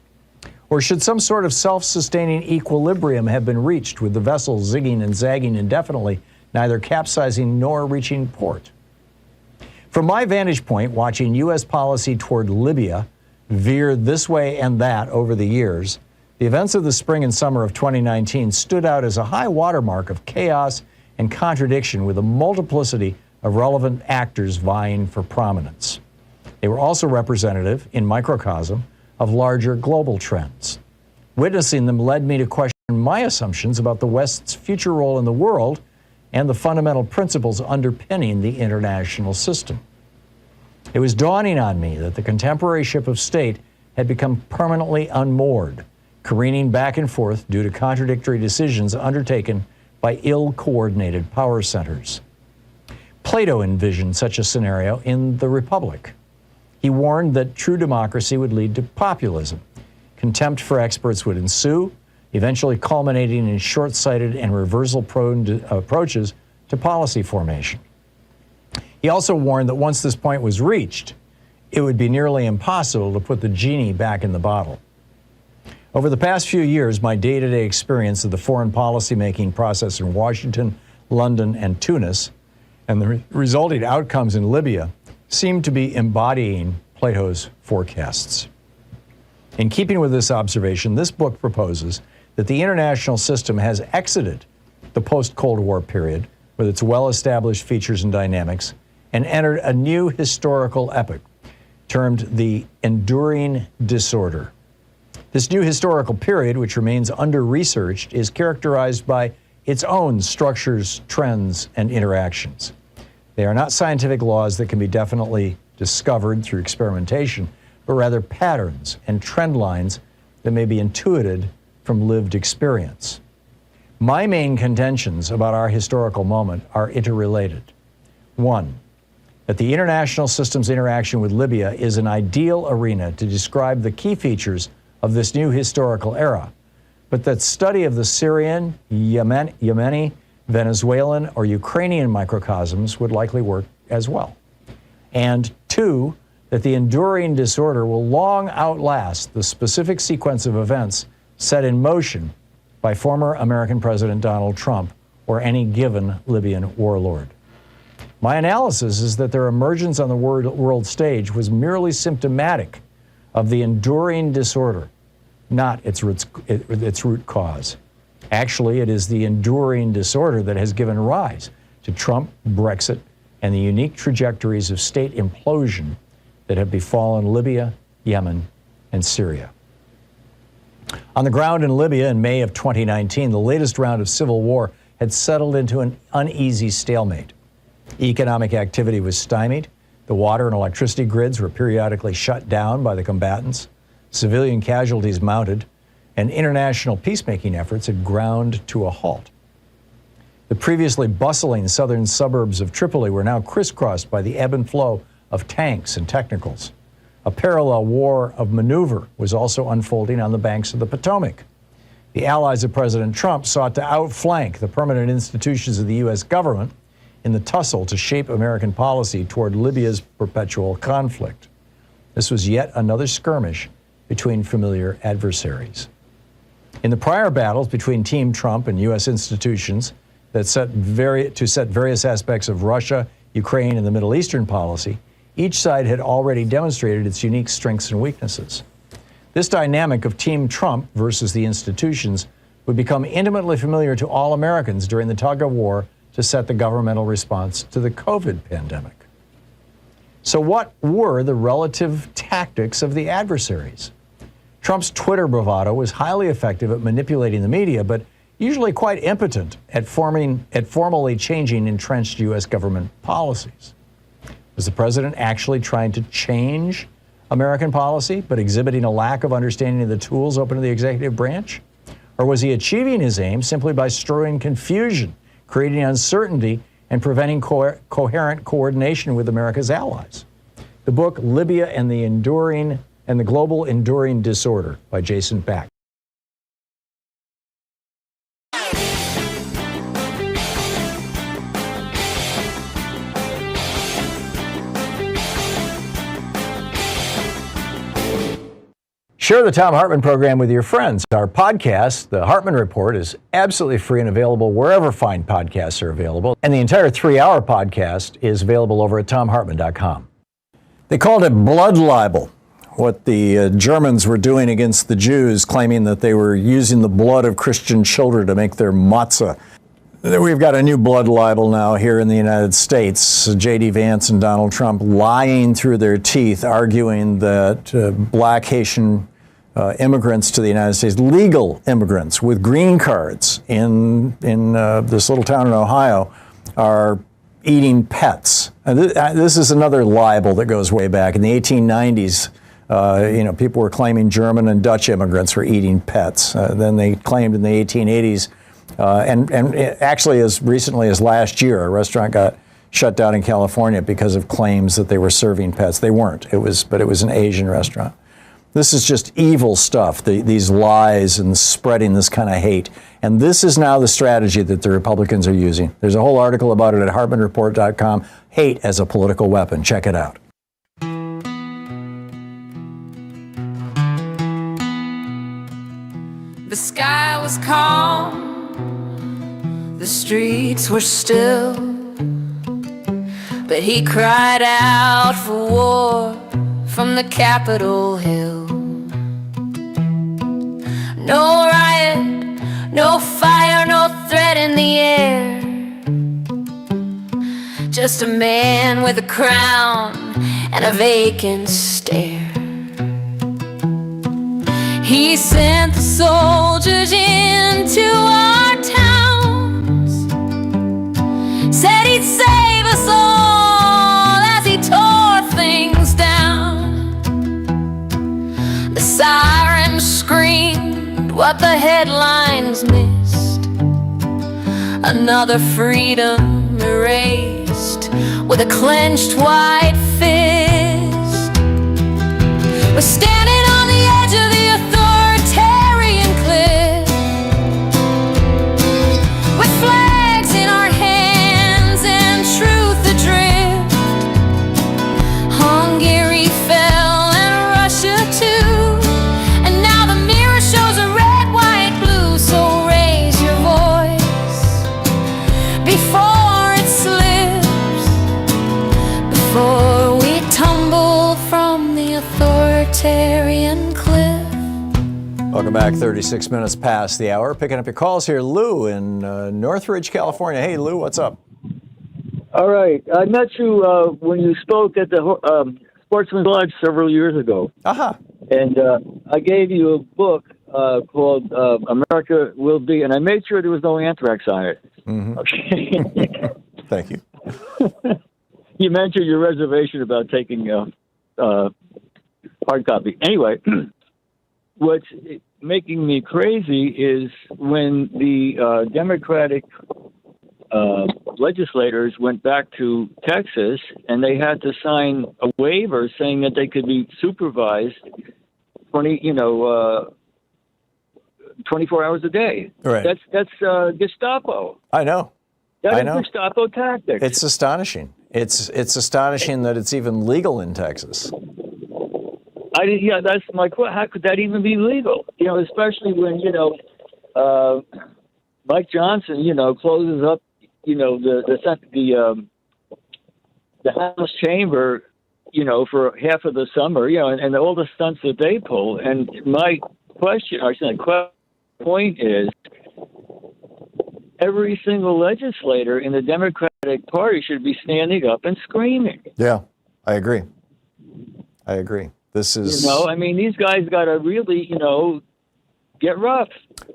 Or should some sort of self-sustaining equilibrium have been reached with the vessel zigging and zagging indefinitely, neither capsizing nor reaching port? From my vantage point, watching U.S. policy toward Libya veered this way and that over the years, the events of the spring and summer of 2019 stood out as a high watermark of chaos and contradiction with a multiplicity of relevant actors vying for prominence. They were also representative, in microcosm, of larger global trends. Witnessing them led me to question my assumptions about the West's future role in the world and the fundamental principles underpinning the international system. It was dawning on me that the contemporary ship of state had become permanently unmoored, careening back and forth due to contradictory decisions undertaken by ill-coordinated power centers. Plato envisioned such a scenario in The Republic. He warned that true democracy would lead to populism. Contempt for experts would ensue, eventually culminating in short-sighted and reversal-prone approaches to policy formation. He also warned that once this point was reached, it would be nearly impossible to put the genie back in the bottle. Over the past few years, my day-to-day experience of the foreign policy-making process in Washington, London, and Tunis, and the resulting outcomes in Libya, seem to be embodying Plato's forecasts. In keeping with this observation, this book proposes that the international system has exited the post-Cold War period with its well-established features and dynamics and entered a new historical epoch termed the Enduring Disorder. This new historical period, which remains under-researched, is characterized by its own structures, trends, and interactions. They are not scientific laws that can be definitely discovered through experimentation, but rather patterns and trend lines that may be intuited from lived experience. My main contentions about our historical moment are interrelated. One, that the international system's interaction with Libya is an ideal arena to describe the key features of this new historical era, but that study of the Syrian, Yemeni, Venezuelan, or Ukrainian microcosms would likely work as well. And two, that the enduring disorder will long outlast the specific sequence of events set in motion by former American President Donald Trump or any given Libyan warlord. My analysis is that their emergence on the world stage was merely symptomatic of the enduring disorder, not its root cause. Actually, it is the enduring disorder that has given rise to Trump, Brexit, and the unique trajectories of state implosion that have befallen Libya, Yemen, and Syria. On the ground in Libya in May of 2019, the latest round of civil war had settled into an uneasy stalemate. Economic activity was stymied. The water and electricity grids were periodically shut down by the combatants. Civilian casualties mounted, and international peacemaking efforts had ground to a halt. The previously bustling southern suburbs of Tripoli were now crisscrossed by the ebb and flow of tanks and technicals. A parallel war of maneuver was also unfolding on the banks of the Potomac. The allies of President Trump sought to outflank the permanent institutions of the U.S. government in the tussle to shape American policy toward Libya's perpetual conflict. This was yet another skirmish between familiar adversaries. In the prior battles between Team Trump and U.S. institutions that set various aspects of Russia, Ukraine, and the Middle Eastern policy, each side had already demonstrated its unique strengths and weaknesses. This dynamic of Team Trump versus the institutions would become intimately familiar to all Americans during the tug of war to set the governmental response to the COVID pandemic. So what were the relative tactics of the adversaries? Trump's Twitter bravado was highly effective at manipulating the media, but usually quite impotent at formally changing entrenched U.S. government policies. Was the president actually trying to change American policy, but exhibiting a lack of understanding of the tools open to the executive branch? Or was he achieving his aim simply by strewing confusion, creating uncertainty, and preventing coherent coordination with America's allies? The book Libya and the Global Enduring Disorder by Jason Back. Share the Thom Hartmann Program with your friends. Our podcast, The Hartmann Report, is absolutely free and available wherever fine podcasts are available. And the entire 3-hour podcast is available over at thomhartmann.com. They called it blood libel, what the Germans were doing against the Jews, claiming that they were using the blood of Christian children to make their matzah. We've got a new blood libel now here in the United States. J.D. Vance and Donald Trump lying through their teeth, arguing that black Haitian immigrants to the United States, legal immigrants with green cards in this little town in Ohio, are eating pets. And this is another libel that goes way back. In the 1890s, people were claiming German and Dutch immigrants were eating pets. Then they claimed in the 1880s, and actually as recently as last year, a restaurant got shut down in California because of claims that they were serving pets. They weren't. But it was an Asian restaurant. This is just evil stuff, these lies and spreading this kind of hate. And this is now the strategy that the Republicans are using. There's a whole article about it at HartmannReport.com, Hate as a Political Weapon. Check it out. The sky was calm, the streets were still, but he cried out for war from the Capitol Hill. No riot, no fire, no threat in the air. Just a man with a crown and a vacant stare. He sent the soldiers into our towns, said he'd save us all as he tore things down. The sirens screamed what the headlines missed. Another freedom erased with a clenched white fist. We're standing on the edge of the authoritarian cliff, with flags in our hands and truth adrift. Hungary fell and Russia too, and now the mirror shows a red, white, blue. So raise your voice before it slips, before we tumble from the authoritarian cliff. Welcome back. 36 minutes past the hour. Picking up your calls here. Lou in Northridge, California. Hey, Lou, what's up? All right. I met you when you spoke at the Sportsman's Lodge several years ago. Uh-huh. And I gave you a book called America Will Be, and I made sure there was no anthrax on it. Mm-hmm. Okay. Thank you. You mentioned your reservation about taking hard copy. Anyway, what's making me crazy is when the Democratic legislators went back to Texas and they had to sign a waiver saying that they could be supervised 24 hours a day. Right. That's Gestapo. I know. That is Gestapo tactics. It's astonishing. It's astonishing that it's even legal in Texas. That's my question. How could that even be legal? Especially when Mike Johnson, closes up, the House chamber, for half of the summer, and all the stunts that they pull. And my point is, every single legislator in the Democratic Party should be standing up and screaming. Yeah, I agree. This is... these guys got to really, get rough.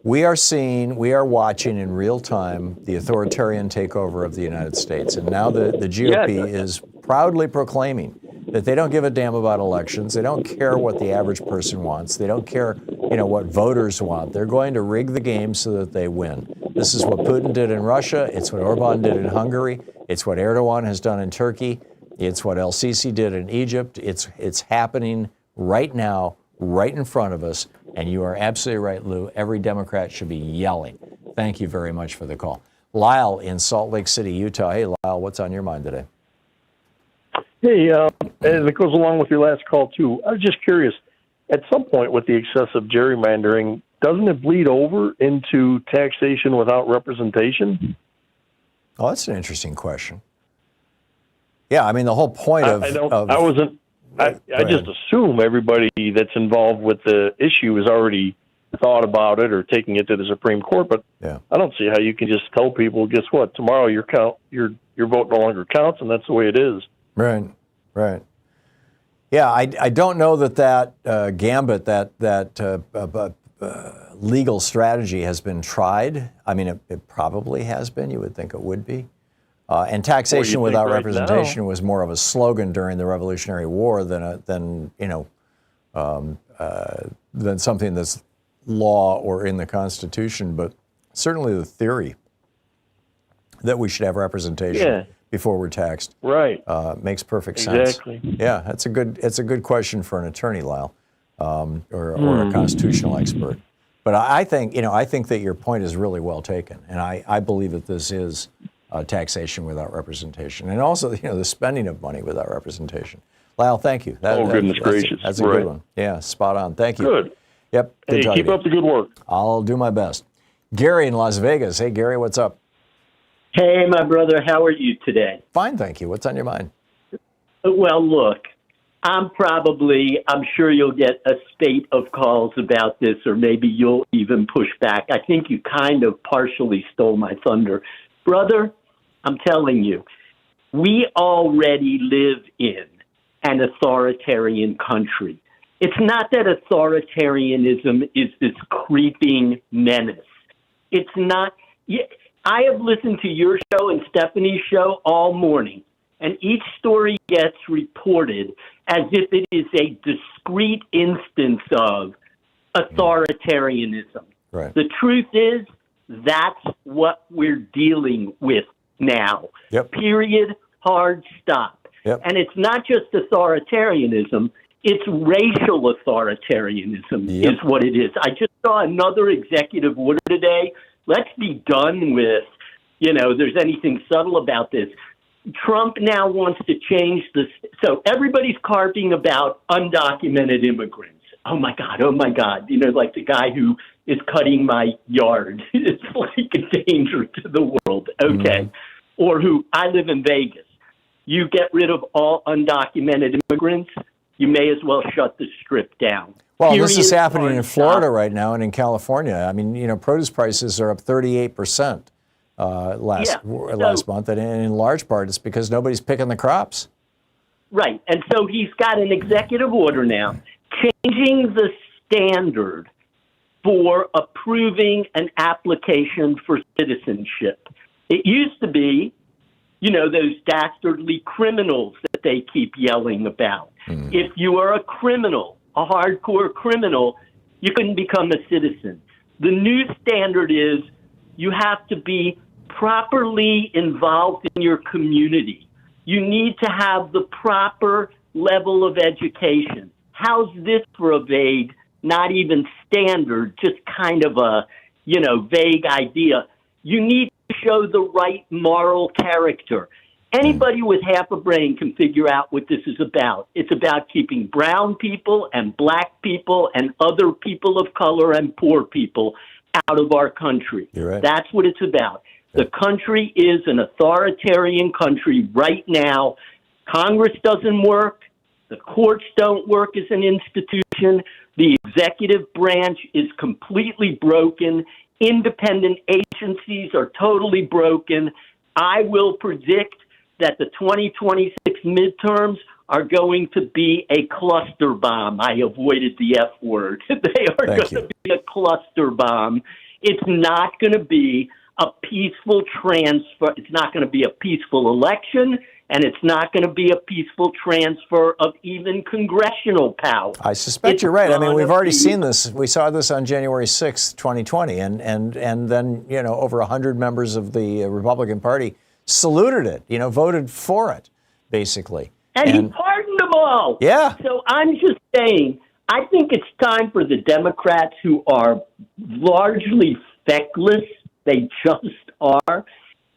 We are watching in real time the authoritarian takeover of the United States. And now the GOP is proudly proclaiming that they don't give a damn about elections. They don't care what the average person wants. They don't care, what voters want. They're going to rig the game so that they win. This is what Putin did in Russia. It's what Orban did in Hungary. It's what Erdogan has done in Turkey. It's what El-Sisi did in Egypt. It's happening right now, right in front of us. And you are absolutely right, Lou. Every Democrat should be yelling. Thank you very much for the call. Lyle in Salt Lake City, Utah. Hey, Lyle, what's on your mind today? Hey, and it goes along with your last call, too. I was just curious, at some point with the excessive gerrymandering, doesn't it bleed over into taxation without representation? Oh, that's an interesting question. Yeah, the whole point I just assume everybody that's involved with the issue has already thought about it or taking it to the Supreme Court, but I don't see how you can just tell people, guess what, tomorrow your vote no longer counts, and that's the way it is. Right. Yeah, I don't know that gambit, that legal strategy has been tried. It probably has been. You would think it would be. And taxation without representation was more of a slogan during the Revolutionary War than something that's law or in the Constitution. But certainly the theory that we should have representation before we're taxed makes perfect sense. Exactly. Yeah, it's a good question for an attorney, Lyle, or a constitutional expert. But I think that your point is really well taken, and I believe that this is taxation without representation, and also the spending of money without representation. Lyle, thank you. Goodness gracious. That's a good one. Yeah, spot on. Thank you. Good. Yep. Hey, keep up the good work. I'll do my best. Gary in Las Vegas. Hey, Gary, what's up? Hey, my brother, how are you today? Fine, thank you. What's on your mind? Well, look, I'm sure you'll get a spate of calls about this, or maybe you'll even push back. I think you kind of partially stole my thunder. Brother, I'm telling you, we already live in an authoritarian country. It's not that authoritarianism is this creeping menace. It's not. I have listened to your show and Stephanie's show all morning, and each story gets reported as if it is a discrete instance of authoritarianism. Right. The truth is, that's what we're dealing with now. Yep. Period. Hard stop. Yep. And it's not just authoritarianism, it's racial authoritarianism is what it is. I just saw another executive order today. Let's be done with, there's anything subtle about this. Trump now wants to change this. So everybody's carping about undocumented immigrants. Oh, my God. Like the guy who is cutting my yard. It's like a danger to the world. Okay. Or I live in Vegas. You get rid of all undocumented immigrants, you may as well shut the Strip down. Well, this is happening in Florida right now and in California. Produce prices are up 38% last month, and in large part it's because nobody's picking the crops. Right, and so he's got an executive order now changing the standard for approving an application for citizenship. It used to be, those dastardly criminals that they keep yelling about. If you are a criminal, a hardcore criminal, you couldn't become a citizen. The new standard is you have to be properly involved in your community. You need to have the proper level of education. How's this for a vague, not even standard, just kind of a, vague idea? You need to show the right moral character. Anybody with half a brain can figure out what this is about. It's about keeping brown people and black people and other people of color and poor people out of our country. You're right. That's what it's about. The country is an authoritarian country right now. Congress doesn't work. The courts don't work as an institution. The executive branch is completely broken. Independent agencies are totally broken. I will predict that the 2026 midterms are going to be a cluster bomb. I avoided the F word. They are going to be a cluster bomb. It's not going to be a peaceful transfer. It's not going to be a peaceful election, and it's not going to be a peaceful transfer of even congressional power. I suspect you're right. I mean, we've already seen this. We saw this on January 6th, 2020, and then, over 100 members of the Republican Party saluted it, voted for it, basically. And he pardoned them all. Yeah. So I'm just saying, I think it's time for the Democrats, who are largely feckless, they just are,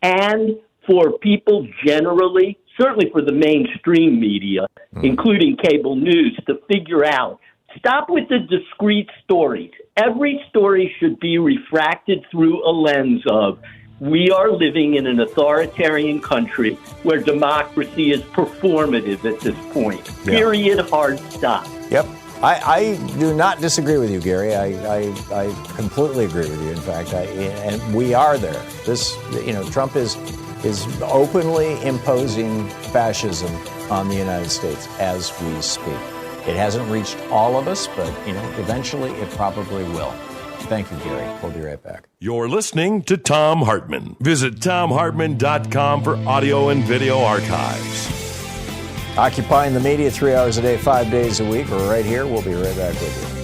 and for people generally, certainly for the mainstream media, including cable news, to figure out, stop with the discrete stories. Every story should be refracted through a lens of, we are living in an authoritarian country where democracy is performative at this point. Yeah. Period. Hard stop. Yep. I do not disagree with you, Gary. I completely agree with you. In fact, and we are there. This, Trump is openly imposing fascism on the United States as we speak. It hasn't reached all of us, but eventually it probably will. Thank you, Gary. We'll be right back. You're listening to Thom Hartmann. Visit ThomHartmann.com for audio and video archives. Occupying the media 3 hours a day, 5 days a week. We're right here. We'll be right back with you.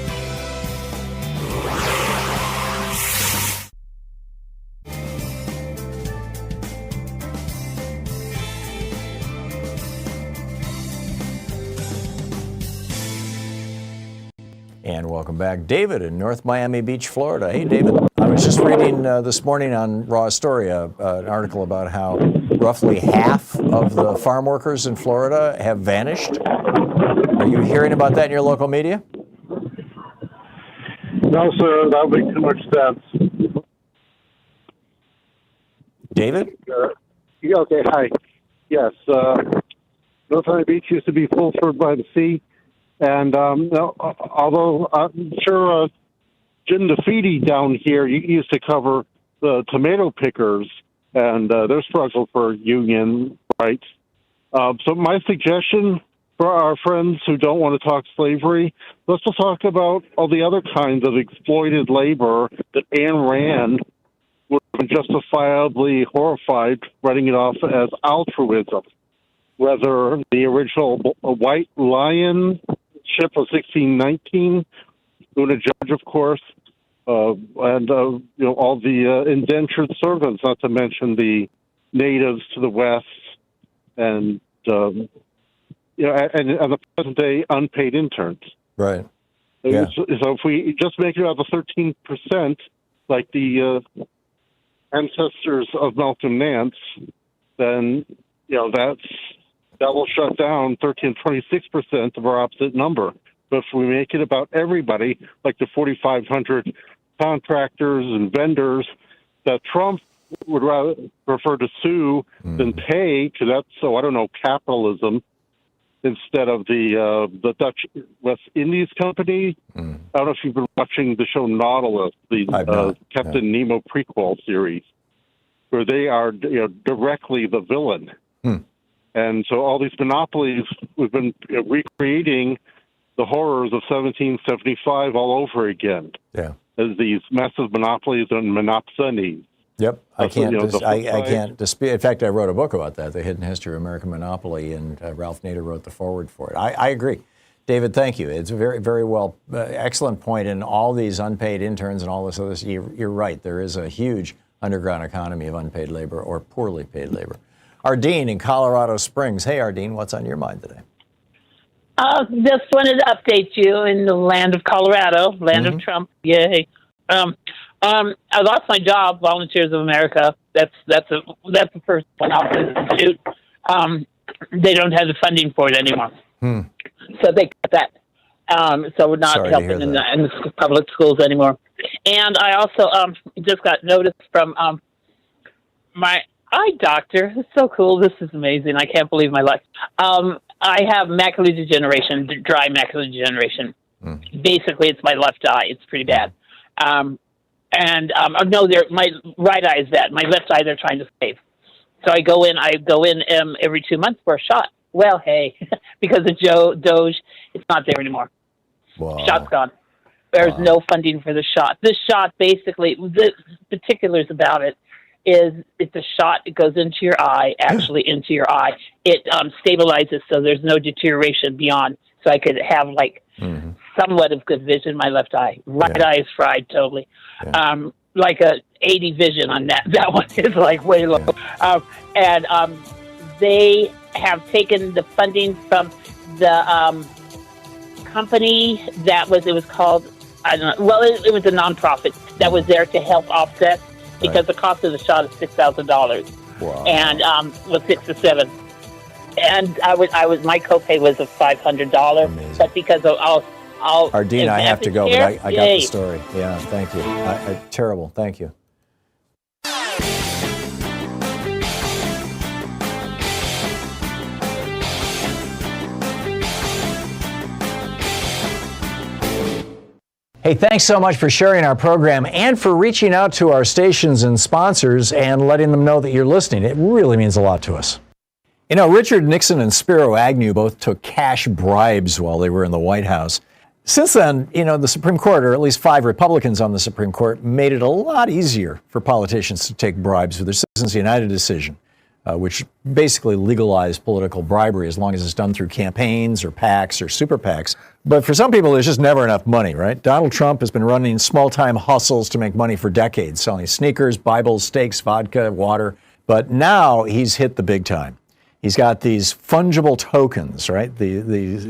And welcome back. David in North Miami Beach, Florida. Hey, David. I was just reading this morning on Raw Story an article about how roughly half of the farm workers in Florida have vanished. Are you hearing about that in your local media? No, sir. That would make too much sense. David? Yeah, okay, hi. Yes. North Miami Beach used to be Fulford by the sea. And although I'm sure Jim DeFeedy down here used to cover the tomato pickers and their struggle for union rights. So my suggestion for our friends who don't want to talk slavery, let's just talk about all the other kinds of exploited labor that Ayn Rand would have been justifiably horrified writing it off as altruism. Whether the original White Lion ship of 1619, Una Judge, of course, and all the indentured servants, not to mention the natives to the west, and and the present day unpaid interns. Right. Yeah. So if we just make it out the 13%, like the ancestors of Malcolm Nance, then that will shut down 26% of our opposite number. But if we make it about everybody, like the 4,500 contractors and vendors that Trump would rather prefer to sue than pay, because that's, capitalism, instead of the Dutch West Indies Company. I don't know if you've been watching the show Nautilus, the Captain Nemo prequel series, where they are directly the villain. And so all these monopolies, we've been recreating the horrors of 1775 all over again. Yeah. As these massive monopolies and monopsonies. Yep. I can't dispute. In fact, I wrote a book about that, The Hidden History of American Monopoly, and Ralph Nader wrote the foreword for it. I agree. David, thank you. It's a very, very well, excellent point. And all these unpaid interns and all this other, you're right. There is a huge underground economy of unpaid labor or poorly paid labor. Ardeen in Colorado Springs. Hey, Ardeen, what's on your mind today? Just wanted to update you in the land of Colorado, land of Trump. Yay! I lost my job. Volunteers of America. That's the first one off the institute. They don't have the funding for it anymore, so they cut that. So we're not helping in the public schools anymore. And I also just got notice from my eye doctor. It's so cool. This is amazing. I can't believe my luck. I have macular degeneration, dry macular degeneration. Basically, it's my left eye. It's pretty bad. No, my right eye is bad. My left eye, they're trying to save. So I go in every 2 months for a shot. Well, hey, because of Doge, it's not there anymore. Wow. Shot's gone. There's no funding for the shot. This shot, basically, the particulars about it is it's a shot. It goes into your eye, actually into your eye. It stabilizes so there's no deterioration beyond. So I could have somewhat of good vision. My left eye, right eye is fried totally. Like a 80 vision on that. That one is like way low. They have taken the funding from the company that it was called, I don't know. Well, it was a nonprofit that was there to help offset because the cost of the shot is $6,000. Wow. And was 6 to 7. And my copay was of $500. But because of Ardeen, I have to go, but I got the story. Yeah, thank you. Terrible. Thank you. Hey, thanks so much for sharing our program and for reaching out to our stations and sponsors and letting them know that you're listening. It really means a lot to us. You know, Richard Nixon and Spiro Agnew both took cash bribes while they were in the White House. Since then, the Supreme Court, or at least 5 Republicans on the Supreme Court, made it a lot easier for politicians to take bribes with their Citizens United decision, which basically legalized political bribery as long as it's done through campaigns or PACs or super PACs. But for some people, there's just never enough money, right? Donald Trump has been running small-time hustles to make money for decades, selling sneakers, Bibles, steaks, vodka, water. But now he's hit the big time. He's got these fungible tokens, right? These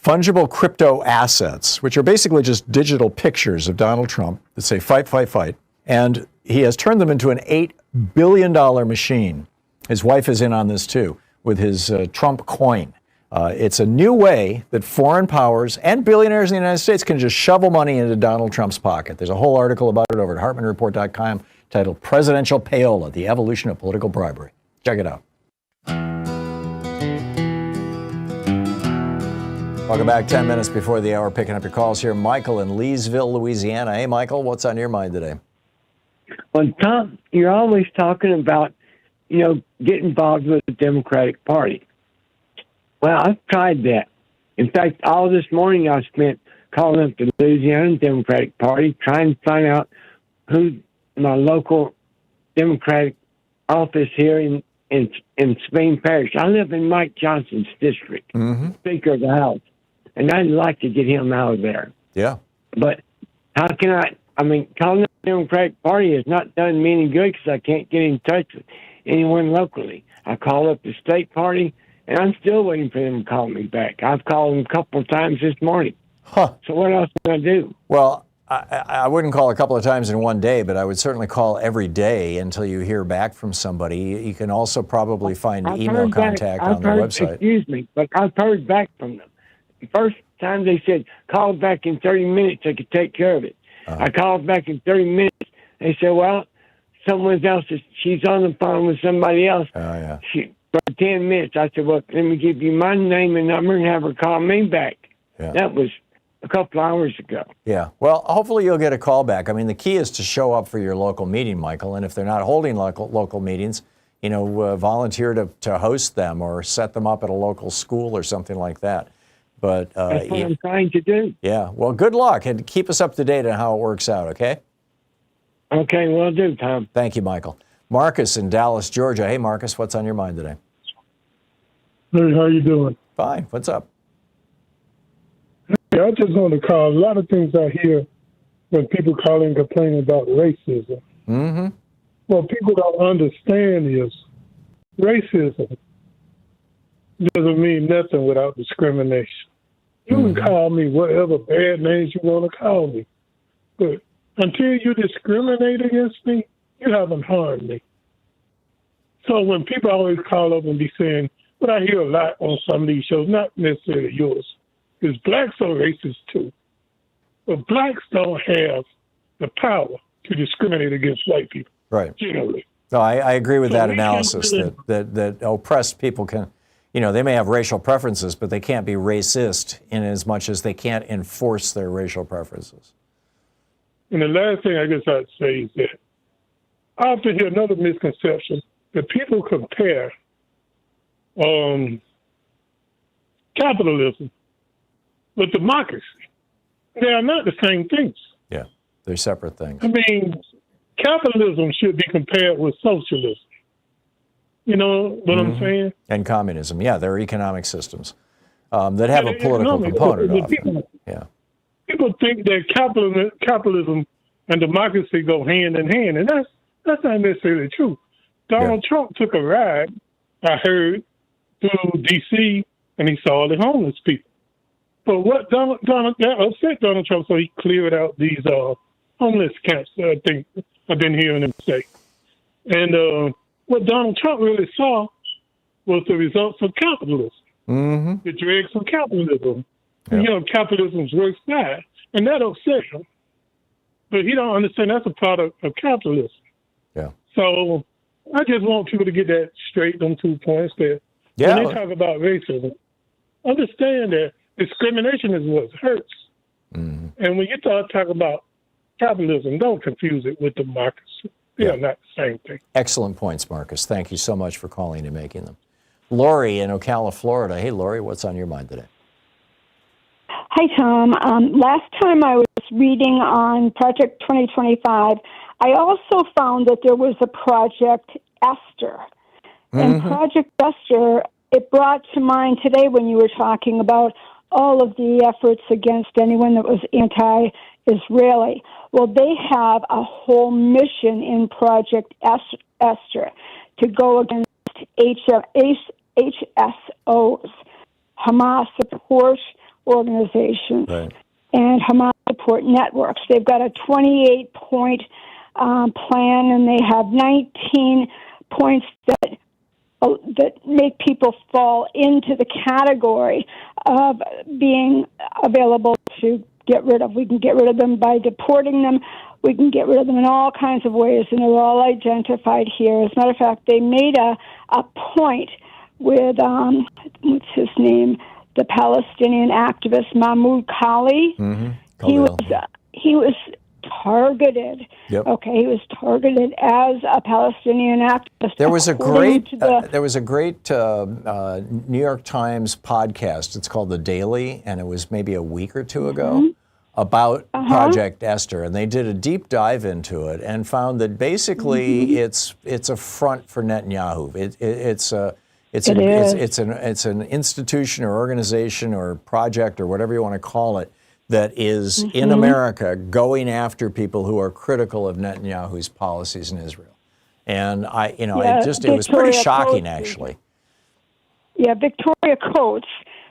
fungible crypto assets, which are basically just digital pictures of Donald Trump that say, fight, fight, fight. And he has turned them into an $8 billion machine. His wife is in on this, too, with his Trump coin. It's a new way that foreign powers and billionaires in the United States can just shovel money into Donald Trump's pocket. There's a whole article about it over at HartmannReport.com titled Presidential Payola, The Evolution of Political Bribery. Check it out. Welcome back. 10 minutes before the hour, picking up your calls here. Michael in Leesville, Louisiana. Hey, Michael, what's on your mind today? Well, Tom, you're always talking about, getting involved with the Democratic Party. Well, I've tried that. In fact, all this morning I spent calling up the Louisiana Democratic Party, trying to find out who my local Democratic office here in Spain Parish. I live in Mike Johnson's district, Speaker of the House, and I'd like to get him out of there. Yeah. But how can calling the Democratic Party has not done me any good because I can't get in touch with anyone locally. I called up the state party, and I'm still waiting for them to call me back. I've called them a couple of times this morning. So what else can I do? Well, I wouldn't call a couple of times in one day, but I would certainly call every day until you hear back from somebody. You can also probably find email contact on their website. Excuse me, but I've heard back from them. The first time they said, call back in 30 minutes, I could take care of it. I called back in 30 minutes. They said, well, someone else, she's on the phone with somebody else. For 10 minutes. I said, well, let me give you my name and number and have her call me back. Yeah. That was a couple hours ago. Yeah. Well, hopefully you'll get a call back. I mean, the key is to show up for your local meeting, Michael. And if they're not holding local meetings, volunteer to host them or set them up at a local school or something like that. But that's what I'm trying to do. Yeah. Well, good luck and keep us up to date on how it works out. Okay. Okay. Will do, Tom. Thank you, Michael. Marcus in Dallas, Georgia. Hey, Marcus, what's on your mind today? Hey, how you doing? Fine. What's up? Yeah, I just want to call a lot of things I hear when people call and complaining about racism. Mm-hmm. What people don't understand is racism doesn't mean nothing without discrimination. You can call me whatever bad names you want to call me, but until you discriminate against me, you haven't harmed me. So when people always call up and be saying, what I hear a lot on some of these shows, not necessarily yours, is blacks are racist too. But blacks don't have the power to discriminate against white people. Right. Generally. No, I agree with So that we analysis can't that oppressed people can, they may have racial preferences, but they can't be racist in as much as they can't enforce their racial preferences. And the last thing I guess I'd say is that I often hear another misconception that people compare capitalism with democracy. They are not the same things. Yeah, they're separate things. I mean, capitalism should be compared with socialism. You know what I'm saying? And communism, yeah, they're economic systems that have a political component of them. Yeah. People think that capitalism and democracy go hand in hand, and that's not necessarily true. Donald Trump took a ride, I heard, through D.C., and he saw the homeless people. But what that upset Donald Trump, so he cleared out these homeless camps that I think I've been hearing him say. And what Donald Trump really saw was the results of capitalism, the dregs of capitalism. Yeah. Capitalism's worst side, and that upset him. But he don't understand that's a product of capitalism. Yeah. So I just want people to get that straight on 2 points there. Yeah. When they talk about racism, understand that discrimination is what hurts. And when you start talking about capitalism, don't confuse it with democracy. They are not the same thing. Excellent points, Marcus. Thank you so much for calling and making them. Lori in Ocala, Florida. Hey, Lori, what's on your mind today? Hi, Tom. Last time I was reading on Project 2025, I also found that there was a Project Esther. And Project Esther, it brought to mind today when you were talking about all of the efforts against anyone that was anti-Israeli. Well, they have a whole mission in Project Esther to go against HSOs, Hamas support organizations, and Hamas support networks. They've got a 28-point plan, and they have 19 points that make people fall into the category of being available to get rid of. We can get rid of them by deporting them. We can get rid of them in all kinds of ways, and they're all identified here. As a matter of fact, they made a point with, what's his name, the Palestinian activist Mahmoud Kali. He was targeted. Okay, he was targeted as a Palestinian activist. There was a great New York Times podcast. It's called The Daily, and it was maybe a week or two ago about Project Esther, and they did a deep dive into it and found that basically it's a front for Netanyahu. It's an institution or organization or project or whatever you want to call it that is in America going after people who are critical of Netanyahu's policies in Israel. And it was pretty shocking, actually. Yeah, Victoria Coates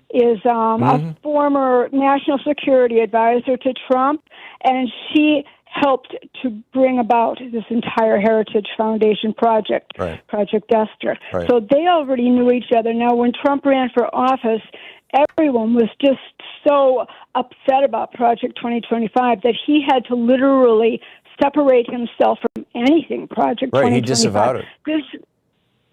is a former national security advisor to Trump, and she helped to bring about this entire Heritage Foundation project, Project Esther. So they already knew each other. Now, when Trump ran for office, everyone was just so upset about Project 2025 that he had to literally separate himself from anything Project 2025. He disavowed it.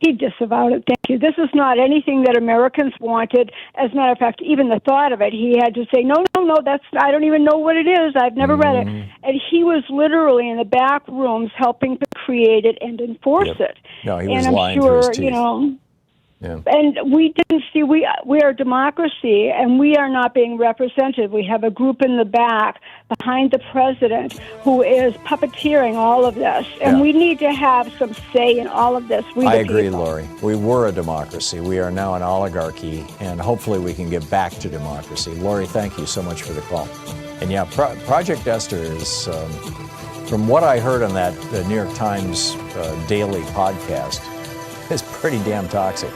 He disavowed it. Thank you. This is not anything that Americans wanted. As a matter of fact, even the thought of it, he had to say, no, I don't even know what it is. I've never read it. And he was literally in the back rooms helping to create it and enforce it. No, he was lying through his teeth. And we didn't see, we are a democracy, and we are not being represented. We have a group in the back behind the president who is puppeteering all of this, and we need to have some say in all of this. I agree, Lori. We were a democracy. We are now an oligarchy, and hopefully we can get back to democracy. Lori, thank you so much for the call. And yeah, Project Esther is, from what I heard on that New York Times daily podcast, is pretty damn toxic.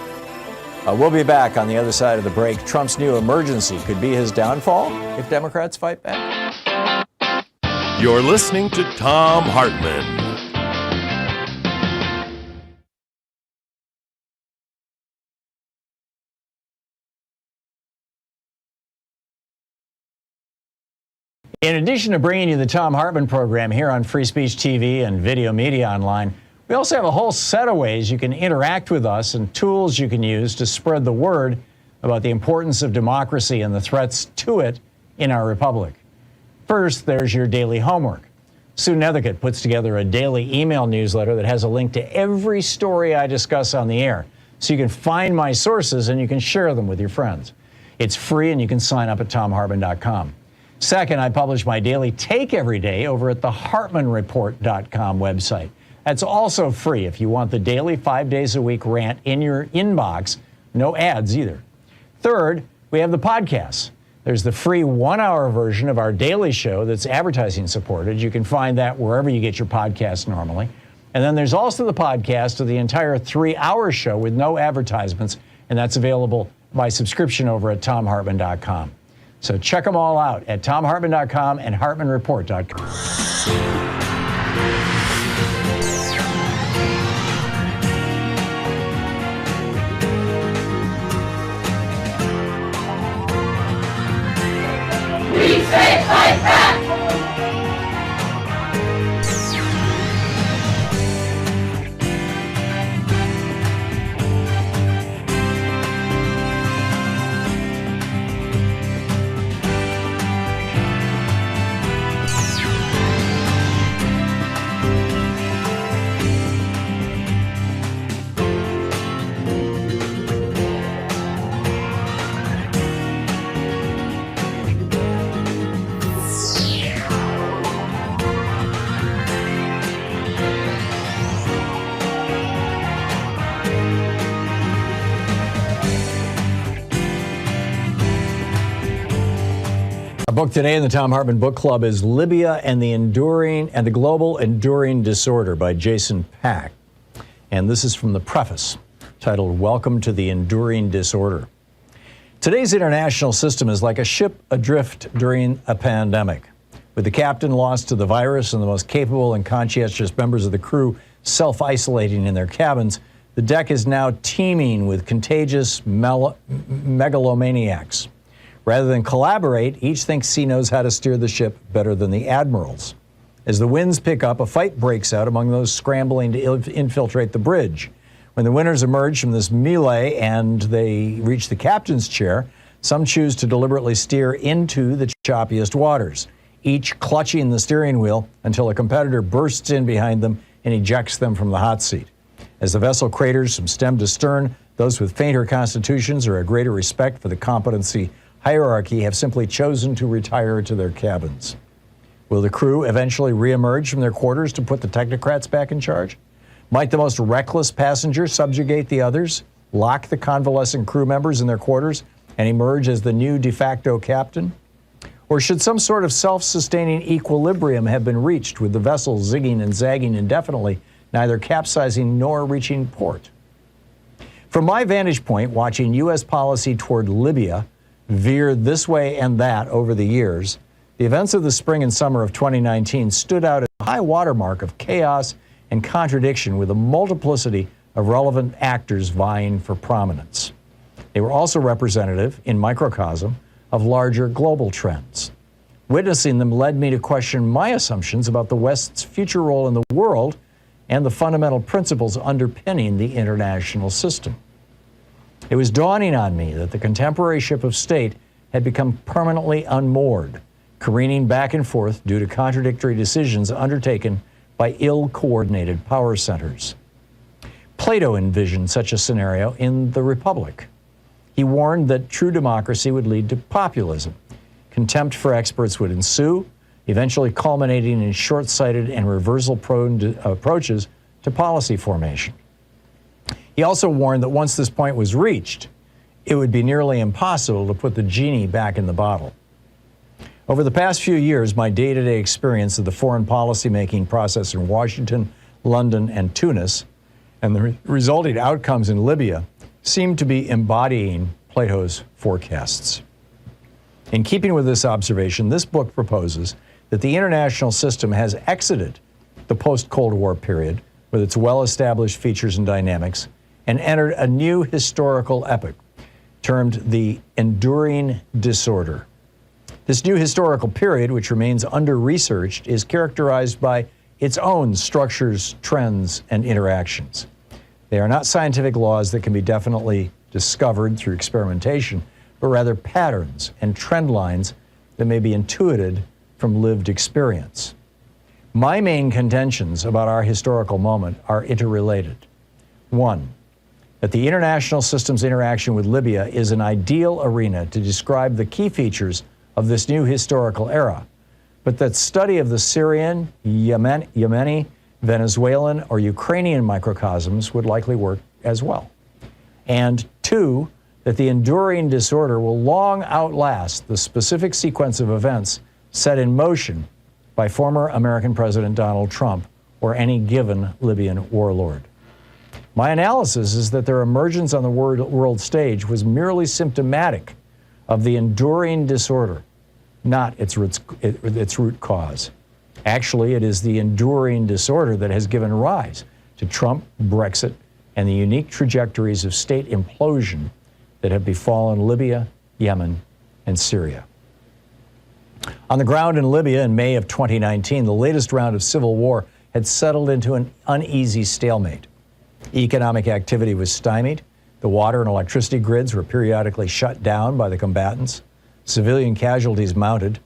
We'll be back on the other side of the break. Trump's new emergency could be his downfall if Democrats fight back. You're listening to Thom Hartmann. In addition to bringing you the Thom Hartmann Program here on Free Speech TV and Video Media Online, we also have a whole set of ways you can interact with us and tools you can use to spread the word about the importance of democracy and the threats to it in our republic. First, there's your daily homework. Sue Nethercutt puts together a daily email newsletter that has a link to every story I discuss on the air, so you can find my sources and you can share them with your friends. It's free and you can sign up at thomhartmann.com. Second, I publish my daily take every day over at the hartmannreport.com website. That's also free if you want the daily 5 days a week rant in your inbox. No ads either. Third, we have the podcasts. There's the free 1 hour version of our daily show that's advertising supported. You can find that wherever you get your podcasts normally. And then there's also the podcast of the entire 3 hour show with no advertisements, and that's available by subscription over at thomhartmann.com. So check them all out at thomhartmann.com and hartmannreport.com. We say fight back! Book today in the Thom Hartmann Book Club is Libya and the Global Enduring Disorder by Jason Pack. And this is from the preface titled Welcome to the Enduring Disorder. Today's international system is like a ship adrift during a pandemic. With the captain lost to the virus and the most capable and conscientious members of the crew self-isolating in their cabins, the deck is now teeming with contagious megalomaniacs. Rather than collaborate, each thinks he knows how to steer the ship better than the admirals. As the winds pick up, a fight breaks out among those scrambling to infiltrate the bridge. When the winners emerge from this melee and they reach the captain's chair, some choose to deliberately steer into the choppiest waters, each clutching the steering wheel until a competitor bursts in behind them and ejects them from the hot seat. As the vessel craters from stem to stern, those with fainter constitutions or a greater respect for the competency hierarchy have simply chosen to retire to their cabins. Will the crew eventually reemerge from their quarters to put the technocrats back in charge? Might the most reckless passenger subjugate the others, lock the convalescent crew members in their quarters, and emerge as the new de facto captain? Or should some sort of self-sustaining equilibrium have been reached with the vessel zigging and zagging indefinitely, neither capsizing nor reaching port? From my vantage point, watching U.S. policy toward Libya veered this way and that over the years, the events of the spring and summer of 2019 stood out as a high watermark of chaos and contradiction with a multiplicity of relevant actors vying for prominence. They were also representative, in microcosm, of larger global trends. Witnessing them led me to question my assumptions about the West's future role in the world and the fundamental principles underpinning the international system. It was dawning on me that the contemporary ship of state had become permanently unmoored, careening back and forth due to contradictory decisions undertaken by ill-coordinated power centers. Plato envisioned such a scenario in The Republic. He warned that true democracy would lead to populism. Contempt for experts would ensue, eventually culminating in short-sighted and reversal-prone approaches to policy formation. He also warned that once this point was reached, it would be nearly impossible to put the genie back in the bottle. Over the past few years, my day-to-day experience of the foreign policy-making process in Washington, London, and Tunis, and the resulting outcomes in Libya, seem to be embodying Plato's forecasts. In keeping with this observation, this book proposes that the international system has exited the post-Cold War period with its well-established features and dynamics and entered a new historical epoch termed the enduring disorder. This new historical period, which remains under-researched, is characterized by its own structures, trends, and interactions. They are not scientific laws that can be definitely discovered through experimentation, but rather patterns and trend lines that may be intuited from lived experience. My main contentions about our historical moment are interrelated. One, that the international system's interaction with Libya is an ideal arena to describe the key features of this new historical era, but that study of the Syrian, Yemeni, Venezuelan, or Ukrainian microcosms would likely work as well. And two, that the enduring disorder will long outlast the specific sequence of events set in motion by former American President Donald Trump or any given Libyan warlord. My analysis is that their emergence on the world stage was merely symptomatic of the enduring disorder, not its root cause. Actually, it is the enduring disorder that has given rise to Trump, Brexit, and the unique trajectories of state implosion that have befallen Libya, Yemen, and Syria. On the ground in Libya in May of 2019, the latest round of civil war had settled into an uneasy stalemate. Economic activity was stymied. The water and electricity grids were periodically shut down by the combatants. Civilian casualties mounted,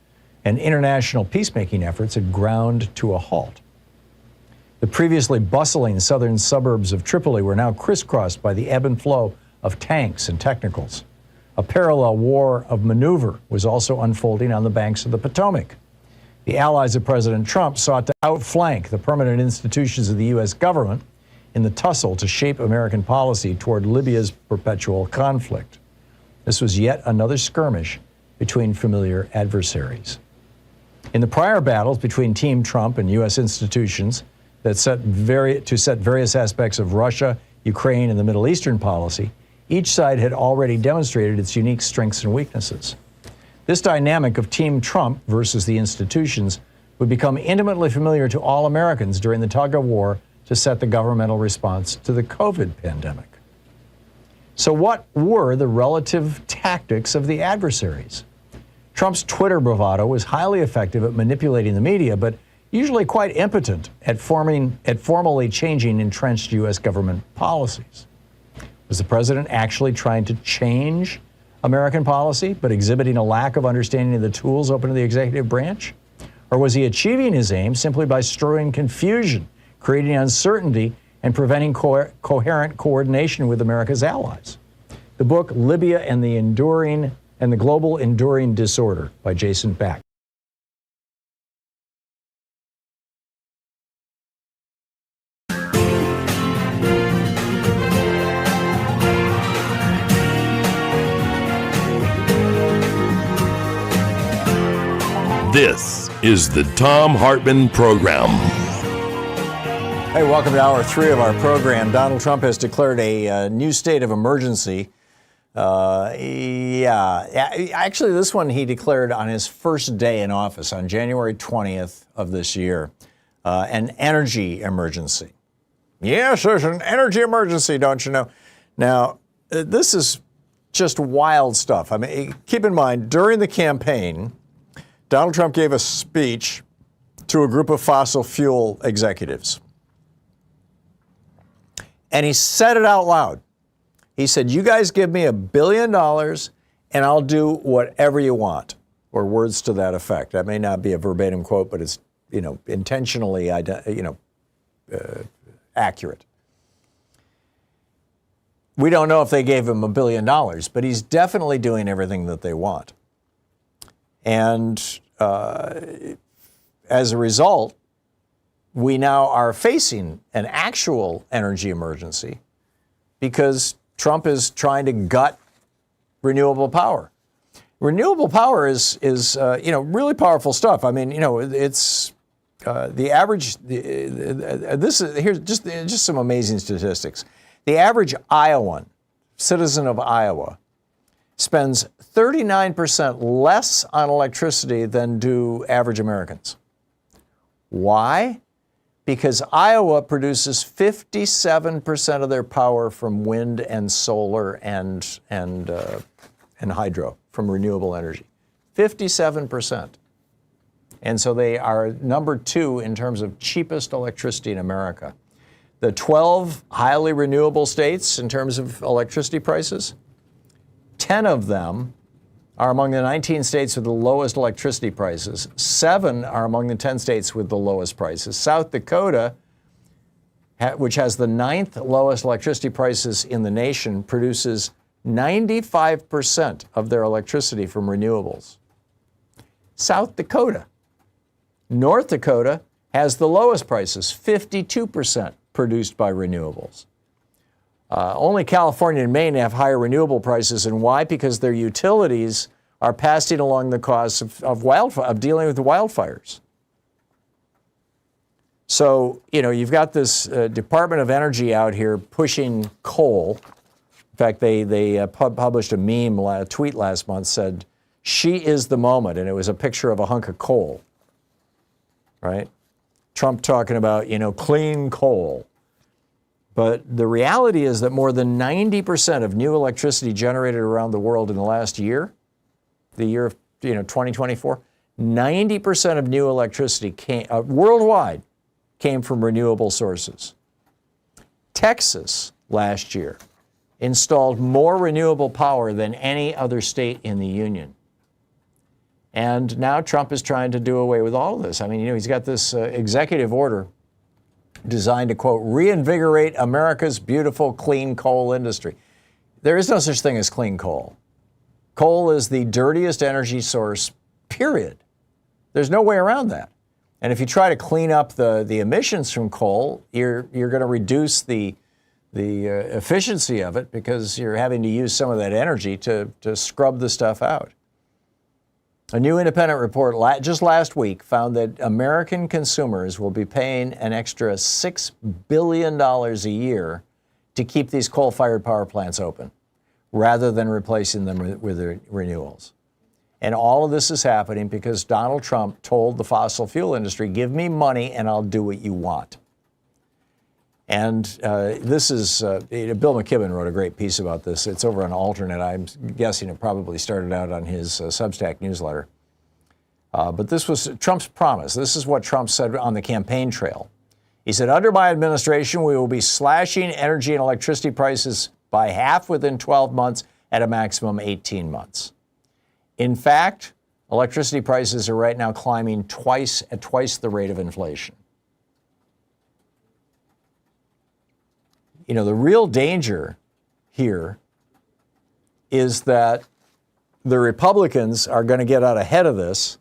and international peacemaking efforts had ground to a halt. The previously bustling southern suburbs of Tripoli were now crisscrossed by the ebb and flow of tanks and technicals. A parallel war of maneuver was also unfolding on the banks of the Potomac. The allies of President Trump sought to outflank the permanent institutions of the U.S. government in the tussle to shape American policy toward Libya's perpetual conflict. This was yet another skirmish between familiar adversaries. In the prior battles between Team Trump and U.S. institutions that set various aspects of Russia, Ukraine, and the Middle Eastern policy, each side had already demonstrated its unique strengths and weaknesses. This dynamic of Team Trump versus the institutions would become intimately familiar to all Americans during the tug of war to set the governmental response to the COVID pandemic. So what were the relative tactics of the adversaries? Trump's Twitter bravado was highly effective at manipulating the media, but usually quite impotent at formally changing entrenched U.S. government policies. Was the president actually trying to change American policy, but exhibiting a lack of understanding of the tools open to the executive branch? Or was he achieving his aim simply by stirring confusion, creating uncertainty, and preventing coherent coordination with America's allies? The book Libya and the Global Enduring Disorder by Jason Back. This is the Thom Hartmann Program. Hey, welcome to Hour 3 of our program. Donald Trump has declared a new state of emergency. Actually, this one he declared on his first day in office on January 20th of this year, an energy emergency. Yes, there's an energy emergency, don't you know? Now, this is just wild stuff. I mean, keep in mind, during the campaign, Donald Trump gave a speech to a group of fossil fuel executives. And he said it out loud. He said, you guys give me $1 billion and I'll do whatever you want, or words to that effect. That may not be a verbatim quote, but it's, intentionally, accurate. We don't know if they gave him $1 billion, but he's definitely doing everything that they want. And as a result, we now are facing an actual energy emergency because Trump is trying to gut renewable power. Renewable power is really powerful stuff. I mean, it's the average. This is here's just some amazing statistics. The average Iowan, citizen of Iowa, spends 39% less on electricity than do average Americans. Why? Because Iowa produces 57% of their power from wind and solar and hydro, from renewable energy. 57%. And so they are number 2 in terms of cheapest electricity in America. The 12 highly renewable states in terms of electricity prices, 10 of them are among the 19 states with the lowest electricity prices. 7 are among the 10 states with the lowest prices. South Dakota, which has the 9th lowest electricity prices in the nation, produces 95% of their electricity from renewables. South Dakota. North Dakota has the lowest prices, 52% produced by renewables. Only California and Maine have higher renewable prices, and why? Because their utilities are passing along the costs of dealing with the wildfires. So, you've got this Department of Energy out here pushing coal. In fact, they published a meme, a tweet last month said, "She is the moment," and it was a picture of a hunk of coal, right? Trump talking about, clean coal. But the reality is that more than 90% of new electricity generated around the world in the last year, the year of 2024, 90% of new electricity worldwide came from renewable sources. Texas last year installed more renewable power than any other state in the union. And now Trump is trying to do away with all of this. I mean, he's got this executive order designed to, quote, reinvigorate America's beautiful clean coal industry. There is no such thing as clean coal. Coal is the dirtiest energy source, period. There's no way around that. And if you try to clean up the emissions from coal, you're going to reduce the efficiency of it because you're having to use some of that energy to scrub the stuff out. A new independent report just last week found that American consumers will be paying an extra $6 billion a year to keep these coal-fired power plants open, rather than replacing them with renewals. And all of this is happening because Donald Trump told the fossil fuel industry, give me money and I'll do what you want. And this is, Bill McKibben wrote a great piece about this. It's over on Alternate. I'm guessing it probably started out on his Substack newsletter. But this was Trump's promise. This is what Trump said on the campaign trail. He said, under my administration, we will be slashing energy and electricity prices by half within 12 months at a maximum 18 months. In fact, electricity prices are right now climbing at twice the rate of inflation. The real danger here is that the Republicans are going to get out ahead of this,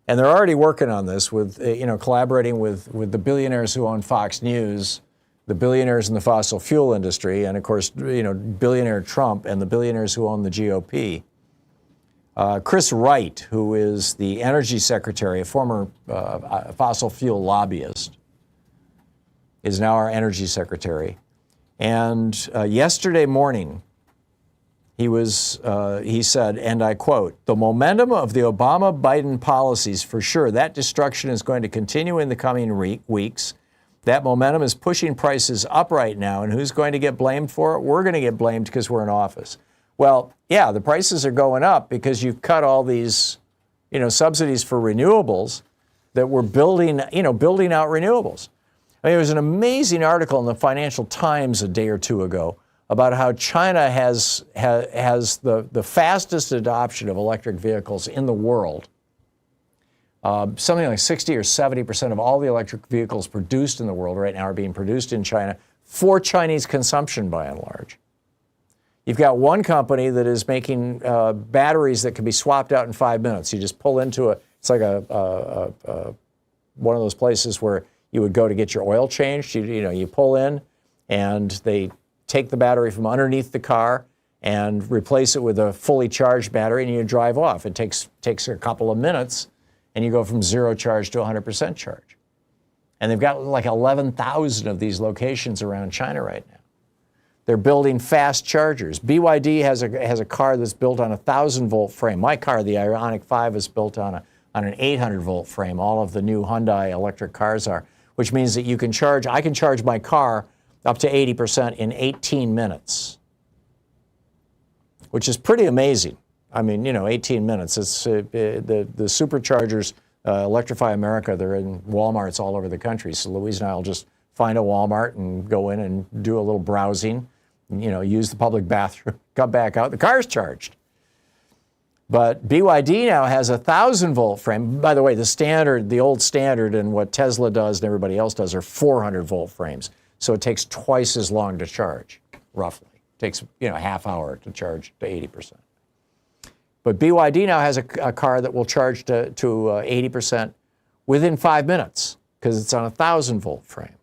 and they're already working on this with, collaborating with the billionaires who own Fox News, the billionaires in the fossil fuel industry, and of course, billionaire Trump and the billionaires who own the GOP. Chris Wright, who is the energy secretary, a former fossil fuel lobbyist, is now our energy secretary. And yesterday morning, he said, and I quote, the momentum of the Obama-Biden policies, for sure, that destruction is going to continue in the coming weeks. That momentum is pushing prices up right now, and who's going to get blamed for it? We're going to get blamed because we're in office. Well, yeah, the prices are going up because you've cut all these, subsidies for renewables that were building out renewables. I mean, there was an amazing article in the Financial Times a day or two ago about how China has the fastest adoption of electric vehicles in the world. Something like 60 or 70% of all the electric vehicles produced in the world right now are being produced in China for Chinese consumption by and large. You've got one company that is making batteries that can be swapped out in 5 minutes. You just pull into it's like one of those places where you would go to get your oil changed. You pull in, and they take the battery from underneath the car and replace it with a fully charged battery, and you drive off. It takes a couple of minutes, and you go from 0 charge to 100% charge. And they've got like 11,000 of these locations around China right now. They're building fast chargers. BYD has a car that's built on a 1,000-volt frame. My car, the Ioniq 5, is built on an 800-volt frame. All of the new Hyundai electric cars are, which means that I can charge my car up to 80% in 18 minutes, which is pretty amazing. I mean, 18 minutes. It's the superchargers electrify America. They're in Walmarts all over the country. So Louise and I will just find a Walmart and go in and do a little browsing, use the public bathroom, come back out, the car's charged. But BYD now has a 1,000-volt frame. By the way, the old standard and what Tesla does and everybody else does are 400-volt frames. So it takes twice as long to charge, roughly. It takes, a half hour to charge to 80%. But BYD now has a car that will charge to 80% within 5 minutes because it's on a 1,000-volt frame.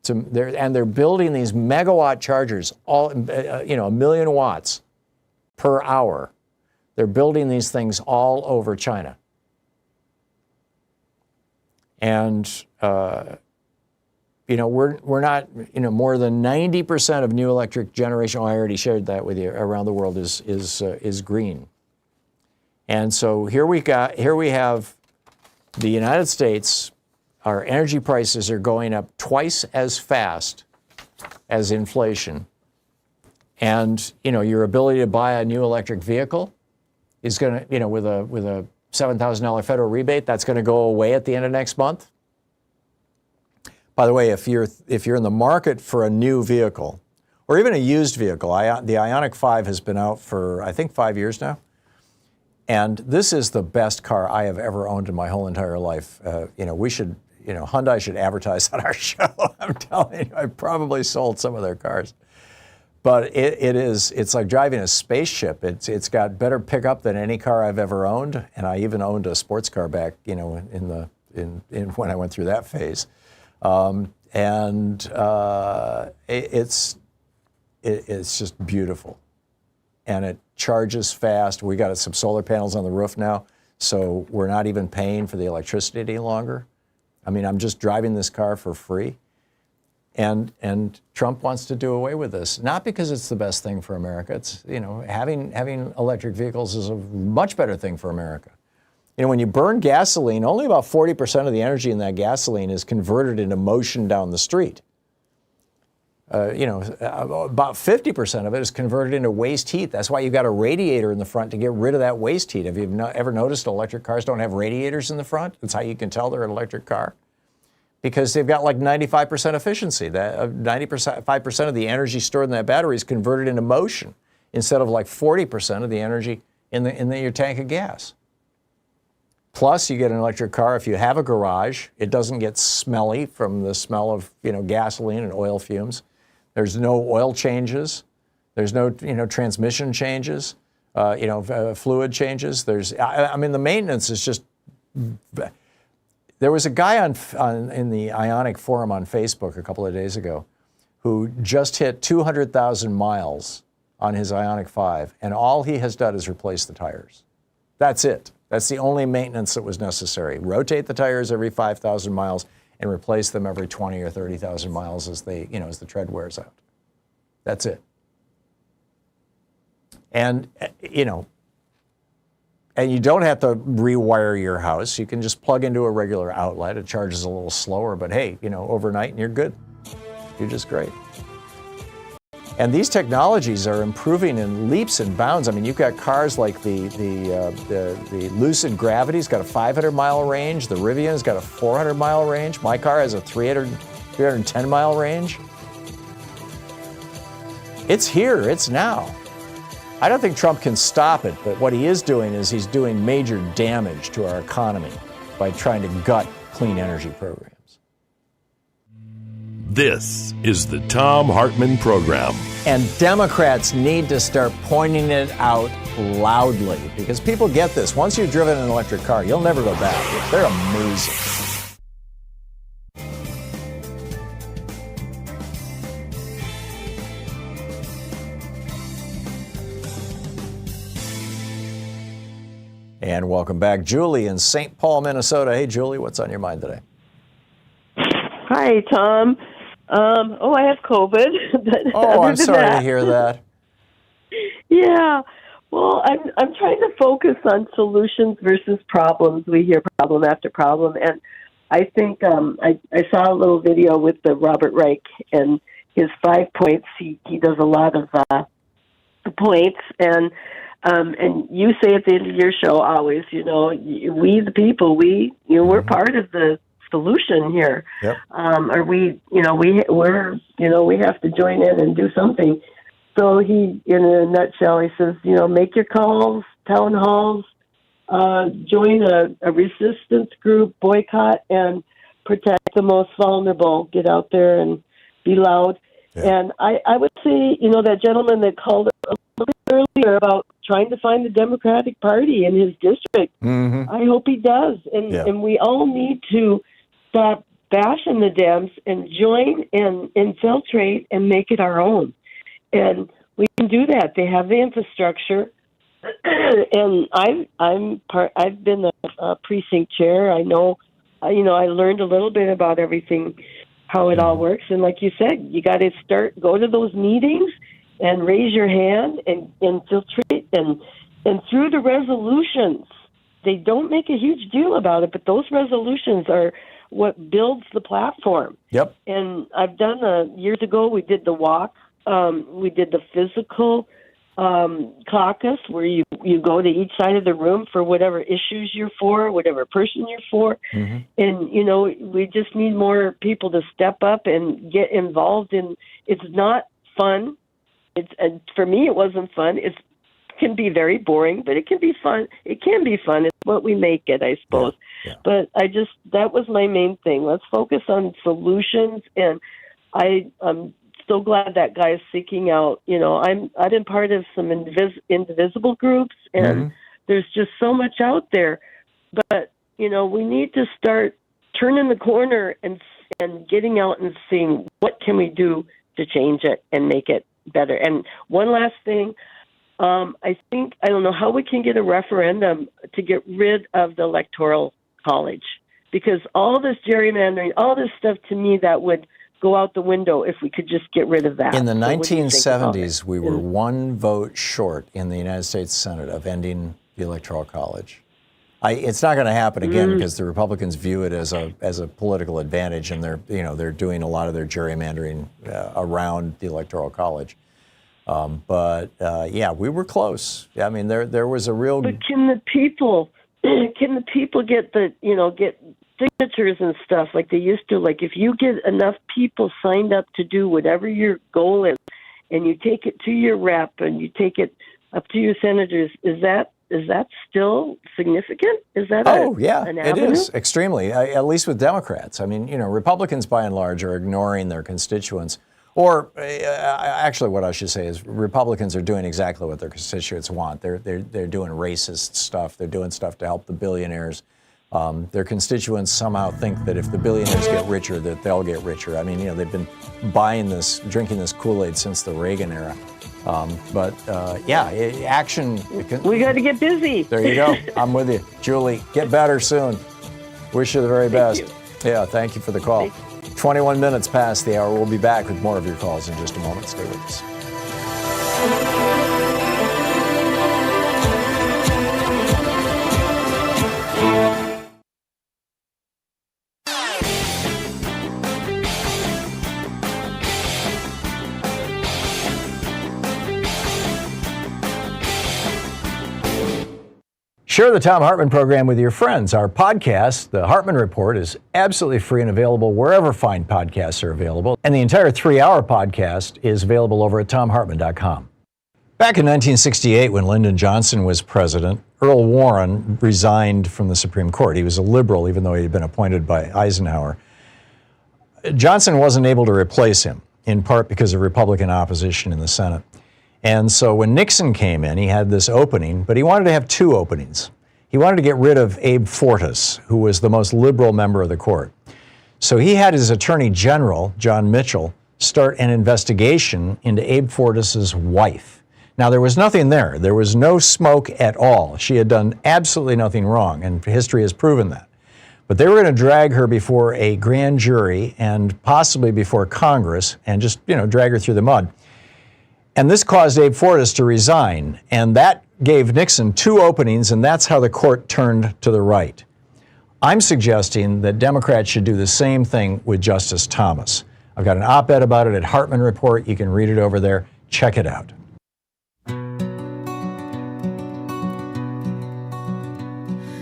They're building these megawatt chargers, all 1 million watts per hour. They're building these things all over China. And we're not, more than 90% of new electric generation. I already shared that with you. Around the world is green. And so here we have the United States. Our energy prices are going up twice as fast as inflation. And, your ability to buy a new electric vehicle is going to, with a $7,000 federal rebate, that's going to go away at the end of next month. By the way, if you're in the market for a new vehicle, or even a used vehicle, the Ioniq 5 has been out for, I think, 5 years now. And this is the best car I have ever owned in my whole entire life. Hyundai should advertise on our show. I'm telling you, I probably sold some of their cars. But it's like driving a spaceship. It's got better pickup than any car I've ever owned, and I even owned a sports car back, in when I went through that phase. It's just beautiful, and it charges fast. We got some solar panels on the roof now, so we're not even paying for the electricity any longer. I mean, I'm just driving this car for free. And Trump wants to do away with this, not because it's the best thing for America. It's, having electric vehicles is a much better thing for America. When you burn gasoline, only about 40% of the energy in that gasoline is converted into motion down the street. About 50% of it is converted into waste heat. That's why you've got a radiator in the front to get rid of that waste heat. Have you ever noticed electric cars don't have radiators in the front? That's how you can tell they're an electric car. Because they've got like 95% efficiency. That 95% of the energy stored in that battery is converted into motion instead of like 40% of the energy in your tank of gas. Plus, you get an electric car if you have a garage. It doesn't get smelly from the smell of gasoline and oil fumes. There's no oil changes. There's no transmission changes. Fluid changes. The maintenance is just. There was a guy in the Ioniq forum on Facebook a couple of days ago who just hit 200,000 miles on his Ioniq 5, and all he has done is replace the tires. That's it. That's the only maintenance that was necessary. Rotate the tires every 5,000 miles and replace them every 20 or 30,000 miles as the tread wears out. That's it. And, and you don't have to rewire your house. You can just plug into a regular outlet. It charges a little slower, but hey, overnight and you're good. You're just great. And these technologies are improving in leaps and bounds. I mean, you've got cars like the Lucid Gravity's got a 500-mile range. The Rivian's got a 400-mile range. My car has a 310-mile range. It's here. It's now. I don't think Trump can stop it, but what he is doing is he's doing major damage to our economy by trying to gut clean energy programs. This is the Thom Hartmann Program. And Democrats need to start pointing it out loudly because people get this. Once you've driven an electric car, you'll never go back. They're amazing. And welcome back, Julie in St. Paul, Minnesota. Hey, Julie, what's on your mind today? Hi, Tom. I have COVID. But oh, I'm sorry to hear that. Yeah. Well, I'm trying to focus on solutions versus problems. We hear problem after problem, and I think I saw a little video with the Robert Reich and his 5 points. He does a lot of points, and you say at the end of your show always, we the people, we're part of the solution here. Yep. Or we have to join in and do something. So he, in a nutshell, he says, make your calls, town halls, join a resistance group, boycott, and protect the most vulnerable. Get out there and be loud. Yeah. And I would say, that gentleman that called a little bit earlier about trying to find the Democratic Party in his district, I hope he does. And we all need to stop bashing the Dems and join and infiltrate and make it our own. And we can do that. They have the infrastructure. And I've been a precinct chair. I know, I learned a little bit about everything, how it all works. And like you said, you got to go to those meetings and raise your hand and infiltrate. And through the resolutions, they don't make a huge deal about it, but those resolutions are what builds the platform. Yep. And I've done years ago, we did the walk. We did the physical caucus where you go to each side of the room for whatever issues you're for, whatever person you're for. And, we just need more people to step up and get involved in. It's not fun. And for me, it wasn't fun. It can be very boring, but it can be fun. It can be fun. It's what we make it, I suppose. Yeah. But that was my main thing. Let's focus on solutions. And I'm so glad that guy's seeking out, I've been part of some indivisible groups, and there's just so much out there. But, we need to start turning the corner and getting out and seeing what can we do to change it and make it better. And one last thing, I don't know how we can get a referendum to get rid of the Electoral College, because all this gerrymandering, all this stuff, to me, that would go out the window if we could just get rid of that. In the 1970s, we were one vote short in the United States Senate of ending the Electoral College. It's not going to happen again because the Republicans view it as a political advantage, and they're doing a lot of their gerrymandering around the Electoral College. But we were close. I mean, there was a real. But can the people get get signatures and stuff like they used to? Like, if you get enough people signed up to do whatever your goal is, and you take it to your rep and you take it up to your senators, is that still significant? Is that an avenue? It is extremely. At least with Democrats. I mean, Republicans by and large are ignoring their constituents. Or actually, what I should say is Republicans are doing exactly what their constituents want. They're doing racist stuff. They're doing stuff to help the billionaires. Their constituents somehow think that if the billionaires get richer, that they'll get richer. I mean, they've been drinking this Kool-Aid since the Reagan era. Action. We got to get busy. There you go. I'm with you. Julie, get better soon. Wish you the very best. Thank you. Yeah, thank you for the call. 21 minutes past the hour. We'll be back with more of your calls in just a moment. Stay with us. Share the Thom Hartmann Program with your friends. Our podcast, The Hartmann Report, is absolutely free and available wherever fine podcasts are available. And the entire 3-hour podcast is available over at thomhartmann.com. Back in 1968, when Lyndon Johnson was president, Earl Warren resigned from the Supreme Court. He was a liberal, even though he had been appointed by Eisenhower. Johnson wasn't able to replace him, in part because of Republican opposition in the Senate. And so when Nixon came in, he had this opening, but he wanted to have two openings. He wanted to get rid of Abe Fortas, who was the most liberal member of the court. So he had his Attorney General, John Mitchell, start an investigation into Abe Fortas's wife. Now, there was nothing there. There was no smoke at all. She had done absolutely nothing wrong, and history has proven that. But they were going to drag her before a grand jury and possibly before Congress and just, drag her through the mud. And this caused Abe Fortas to resign, and that gave Nixon two openings, and that's how the court turned to the right. I'm suggesting that Democrats should do the same thing with Justice Thomas. I've got an op-ed about it at Hartmann Report. You can read it over there. Check it out.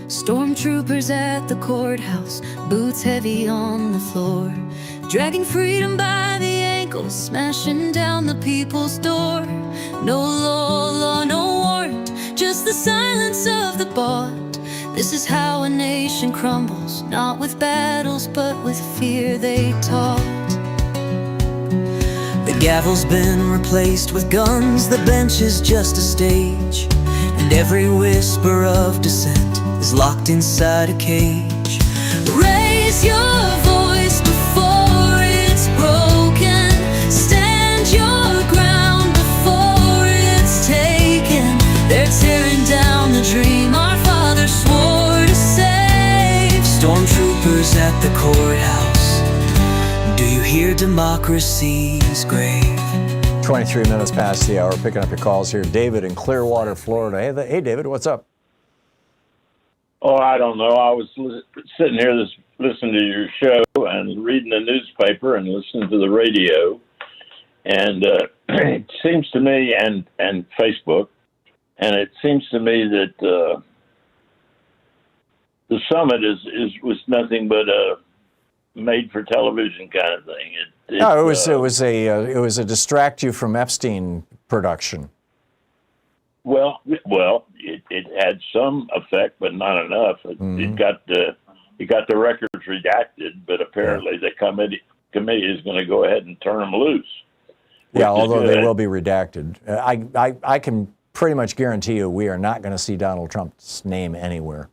Stormtroopers at the courthouse, boots heavy on the floor, dragging freedom by the ankles, smashing down the people's door. No law, no warrant, just the silence of the bought. This is how a nation crumbles, not with battles, but with fear they taught. The gavel's been replaced with guns, the bench is just a stage, and every whisper of dissent is locked inside a cage. Raise your voice before it's broken. Stand your ground before it's taken. They're tearing down the dream our father swore to save. Stormtroopers at the courthouse, do you hear democracy's grave? 23 minutes past the hour, picking up your calls here. David in Clearwater, Florida. Hey, David, what's up? Oh, I don't know. I was sitting here listening to your show and reading the newspaper and listening to the radio. And it seems to me, and Facebook, and it seems to me that the summit was nothing but a made-for-television kind of thing. It was a distract you from Epstein production. Well, it had some effect, but not enough. It got the records redacted, but apparently the committee is going to go ahead and turn them loose. Yeah, although they will be redacted. I can pretty much guarantee you we are not going to see Donald Trump's name anywhere.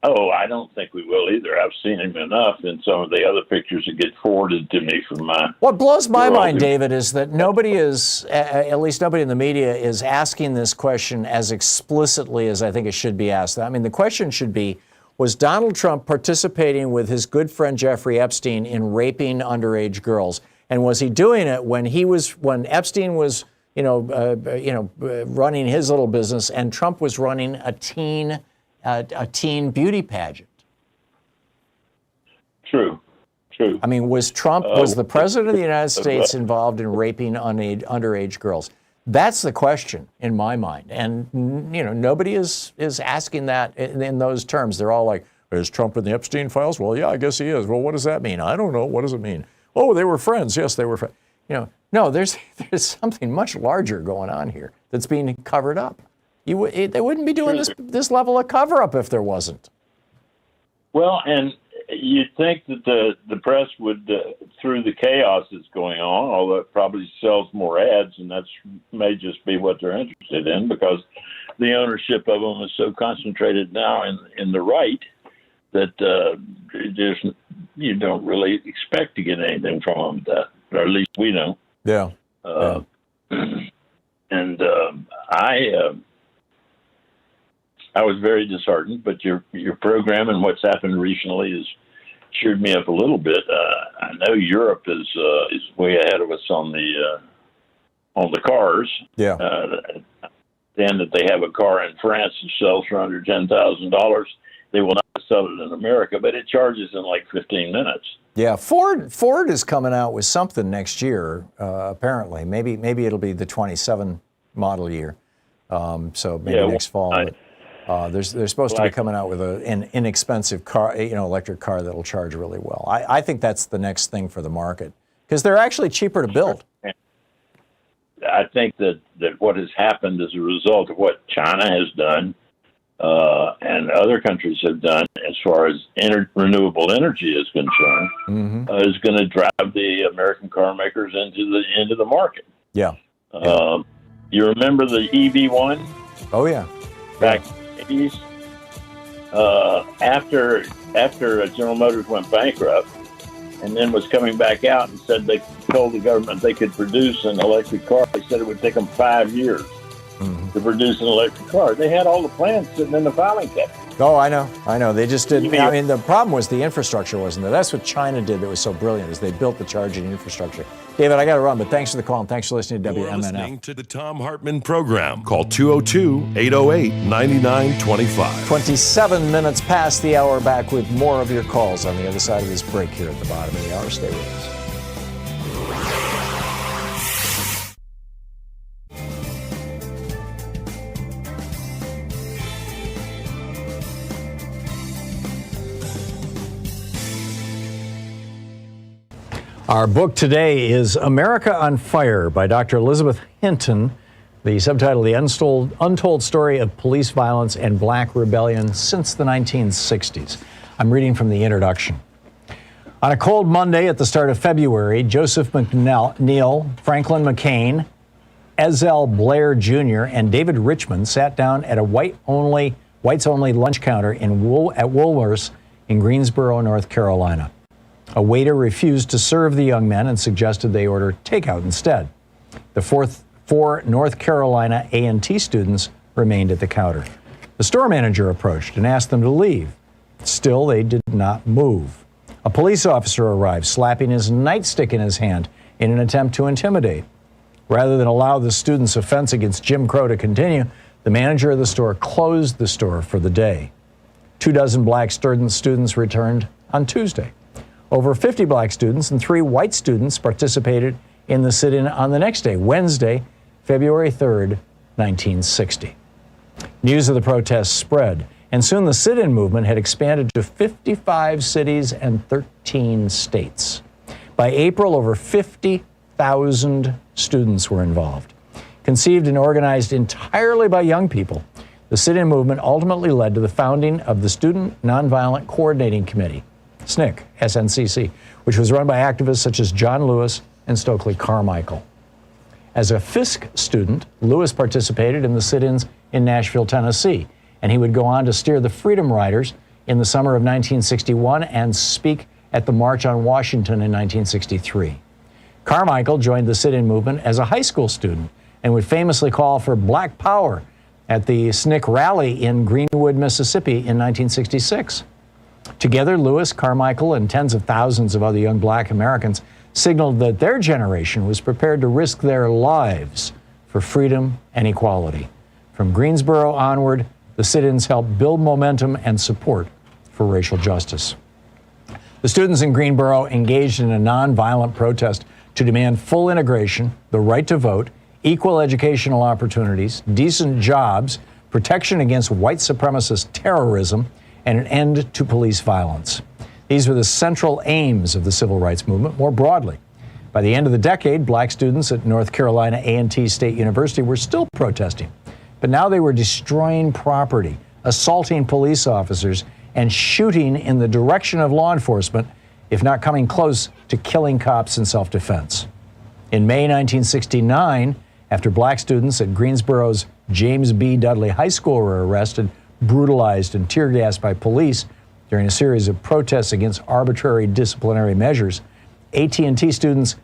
Oh, I don't think we will either. I've seen him enough in some of the other pictures that get forwarded to me from my... What blows my mind, David, is that nobody is, at least nobody in the media, is asking this question as explicitly as I think it should be asked. I mean, the question should be, was Donald Trump participating with his good friend Jeffrey Epstein in raping underage girls? And was he doing it when Epstein was, running his little business and Trump was running a teen beauty pageant? True. I mean, was the president of the United States involved in raping underage girls? That's the question in my mind. And, nobody is asking that in those terms. They're all like, is Trump in the Epstein files? Well, yeah, I guess he is. Well, what does that mean? I don't know. What does it mean? Oh, they were friends. Yes, they were friends. No, there's something much larger going on here that's being covered up. They wouldn't be doing this level of cover-up if there wasn't. Well, and you'd think that the press would, through the chaos that's going on, although it probably sells more ads, and that may just be what they're interested in, because the ownership of them is so concentrated now in the right that you don't really expect to get anything from them, or at least we don't. Yeah. And I was very disheartened, but your program and what's happened recently has cheered me up a little bit. I know Europe is way ahead of us on the cars. Yeah. Then that they have a car in France that sells for under $10,000, they will not sell it in America, but it charges in like 15 minutes. Yeah, Ford is coming out with something next year. Apparently, maybe it'll be the 27 model year. So maybe next fall. They're supposed to be coming out with an inexpensive car, electric car that'll charge really well. I think that's the next thing for the market because they're actually cheaper to build. I think that what has happened as a result of what China has done and other countries have done as far as renewable energy is concerned, is going to drive the American car makers into the market. Yeah. You remember the EV1? Oh, yeah. Back in the 80s? After General Motors went bankrupt and then was coming back out and said they told the government they could produce an electric car, they said it would take them 5 years to produce an electric car. They had all the plans sitting in the filing cabinet. Oh, I know. They just didn't. I mean, the problem was the infrastructure wasn't there. That's what China did that was so brilliant, is they built the charging infrastructure. David, I got to run, but thanks for the call, and thanks for listening to WMNF. You're listening to the Thom Hartmann Program. Call 202-808-9925. 27 minutes past the hour, back with more of your calls on the other side of this break here at the bottom of the hour. Stay with us. Our book today is America on Fire by Dr. Elizabeth Hinton. The subtitle, The Untold Story of Police Violence and Black Rebellion Since the 1960s. I'm reading from the introduction. On a cold Monday at the start of February, Joseph McNeil, Franklin McCain, Ezell Blair Jr., and David Richmond sat down at a whites-only lunch counter at Woolworth's in Greensboro, North Carolina. A waiter refused to serve the young men and suggested they order takeout instead. The four North Carolina A&T students remained at the counter. The store manager approached and asked them to leave. Still, they did not move. A police officer arrived, slapping his nightstick in his hand in an attempt to intimidate. Rather than allow the students' offense against Jim Crow to continue, the manager of the store closed the store for the day. 24 black students returned on Tuesday. Over 50 black students and 3 white students participated in the sit-in on the next day, Wednesday, February 3rd, 1960. News of the protests spread, and soon the sit-in movement had expanded to 55 cities and 13 states. By April, over 50,000 students were involved. Conceived and organized entirely by young people, the sit-in movement ultimately led to the founding of the Student Nonviolent Coordinating Committee, SNCC, which was run by activists such as John Lewis and Stokely Carmichael. As a Fisk student, Lewis participated in the sit-ins in Nashville, Tennessee, and he would go on to steer the Freedom Riders in the summer of 1961 and speak at the March on Washington in 1963. Carmichael joined the sit-in movement as a high school student and would famously call for Black Power at the SNCC rally in Greenwood, Mississippi in 1966. Together, Lewis, Carmichael, and tens of thousands of other young black Americans signaled that their generation was prepared to risk their lives for freedom and equality. From Greensboro onward, the sit-ins helped build momentum and support for racial justice. The students in Greensboro engaged in a nonviolent protest to demand full integration, the right to vote, equal educational opportunities, decent jobs, protection against white supremacist terrorism, and an end to police violence. These were the central aims of the civil rights movement more broadly. By the end of the decade, black students at North Carolina A&T State University were still protesting, but now they were destroying property, assaulting police officers, and shooting in the direction of law enforcement, if not coming close to killing cops in self-defense. In May 1969, after black students at Greensboro's James B. Dudley High School were arrested, brutalized, and tear gassed by police during a series of protests against arbitrary disciplinary measures, A&T students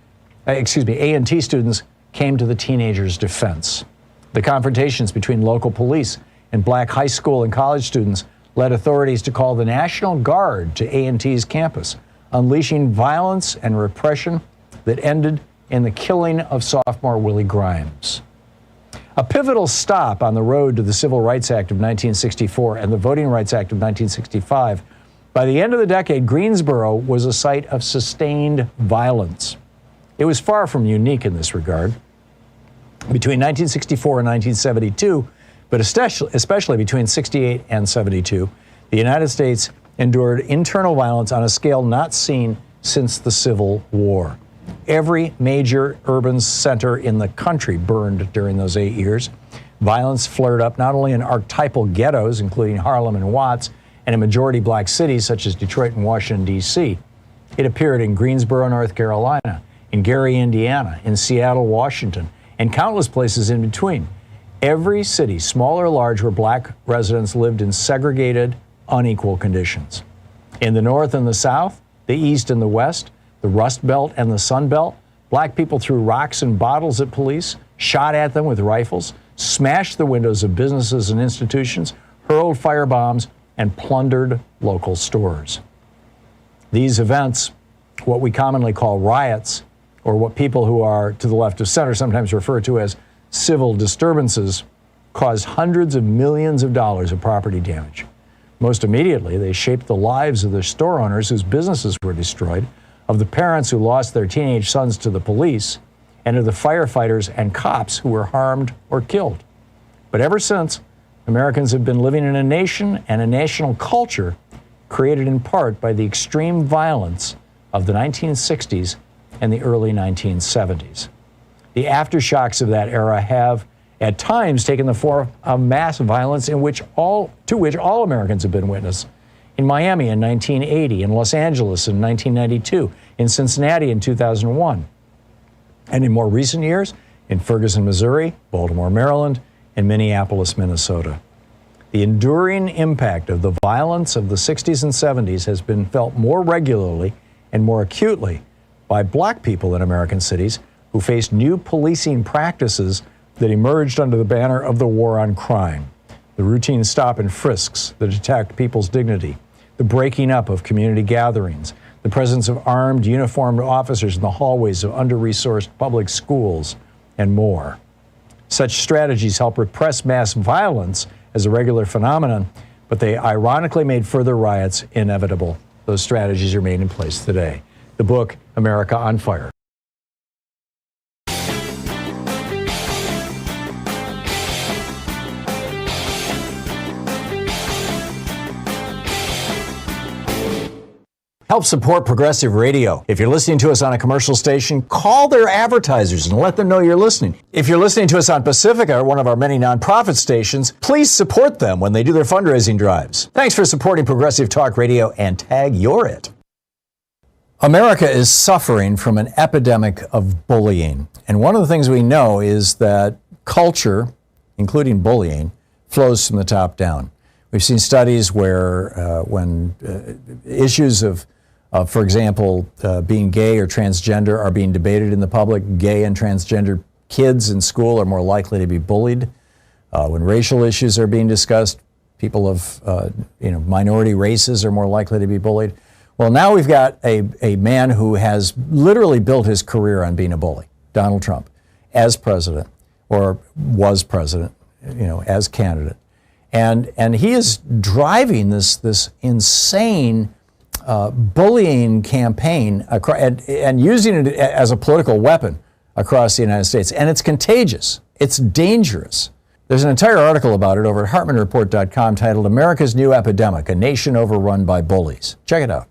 came to the teenagers' defense. The confrontations between local police and black high school and college students led authorities to call the National Guard to A&T's campus, unleashing violence and repression that ended in the killing of sophomore Willie Grimes. A pivotal stop on the road to the Civil Rights Act of 1964 and the Voting Rights Act of 1965, by the end of the decade, Greensboro was a site of sustained violence. It was far from unique in this regard. Between 1964 and 1972, but especially between 68 and 72, the United States endured internal violence on a scale not seen since the Civil War. Every major urban center in the country burned during those 8 years. Violence flared up not only in archetypal ghettos, including Harlem and Watts, and in majority black cities such as Detroit and Washington, D.C. It appeared in Greensboro, North Carolina, in Gary, Indiana, in Seattle, Washington, and countless places in between. Every city, small or large, where black residents lived in segregated, unequal conditions. In the North and the South, the East and the West, the Rust Belt and the Sun Belt, black people threw rocks and bottles at police, shot at them with rifles, smashed the windows of businesses and institutions, hurled firebombs, and plundered local stores. These events, what we commonly call riots, or what people who are to the left of center sometimes refer to as civil disturbances, caused hundreds of millions of dollars of property damage. Most immediately, they shaped the lives of the store owners whose businesses were destroyed, of the parents who lost their teenage sons to the police, and of the firefighters and cops who were harmed or killed. But ever since, Americans have been living in a nation and a national culture created in part by the extreme violence of the 1960s and the early 1970s. The aftershocks of that era have, at times, taken the form of mass violence to which all Americans have been witness. In Miami in 1980, in Los Angeles in 1992, in Cincinnati in 2001, and in more recent years, in Ferguson, Missouri, Baltimore, Maryland, and Minneapolis, Minnesota. The enduring impact of the violence of the 60s and 70s has been felt more regularly and more acutely by black people in American cities who faced new policing practices that emerged under the banner of the war on crime. The routine stop and frisks that attacked people's dignity, the breaking up of community gatherings, the presence of armed, uniformed officers in the hallways of under-resourced public schools, and more. Such strategies help repress mass violence as a regular phenomenon, but they ironically made further riots inevitable. Those strategies remain in place today. The book, America on Fire. Help support progressive radio. If you're listening to us on a commercial station, call their advertisers and let them know you're listening. If you're listening to us on Pacifica, one of our many nonprofit stations, please support them when they do their fundraising drives. Thanks for supporting Progressive Talk Radio and tag you're it. America is suffering from an epidemic of bullying. And one of the things we know is that culture, including bullying, flows from the top down. We've seen studies where when issues of for example, being gay or transgender are being debated in the public, gay and transgender kids in school are more likely to be bullied. When racial issues are being discussed, people of minority races are more likely to be bullied. Well, now we've got a man who has literally built his career on being a bully, Donald Trump, as president, or was president, as candidate. And he is driving this insane bullying campaign and using it as a political weapon across the United States. And it's contagious. It's dangerous. There's an entire article about it over at HartmannReport.com titled America's New Epidemic, A Nation Overrun by Bullies. Check it out.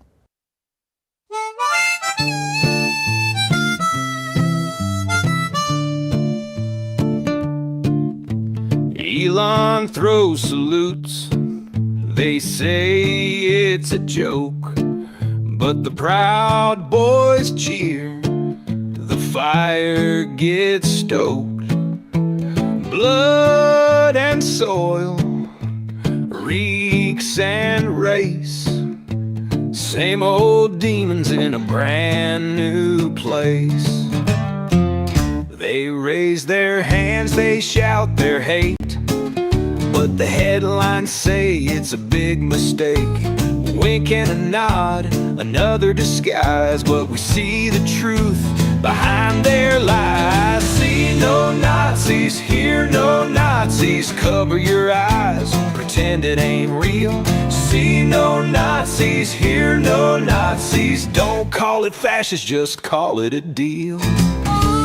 Elon throws salutes. They say it's a joke, but the Proud Boys cheer. The fire gets stoked. Blood and soil, reeks and race. Same old demons in a brand new place. They raise their hands, they shout their hate, but the headlines say it's a big mistake. Wink and a nod, another disguise, but we see the truth behind their lies. See no Nazis, hear no Nazis, cover your eyes, pretend it ain't real. See no Nazis, hear no Nazis, don't call it fascist, just call it a deal.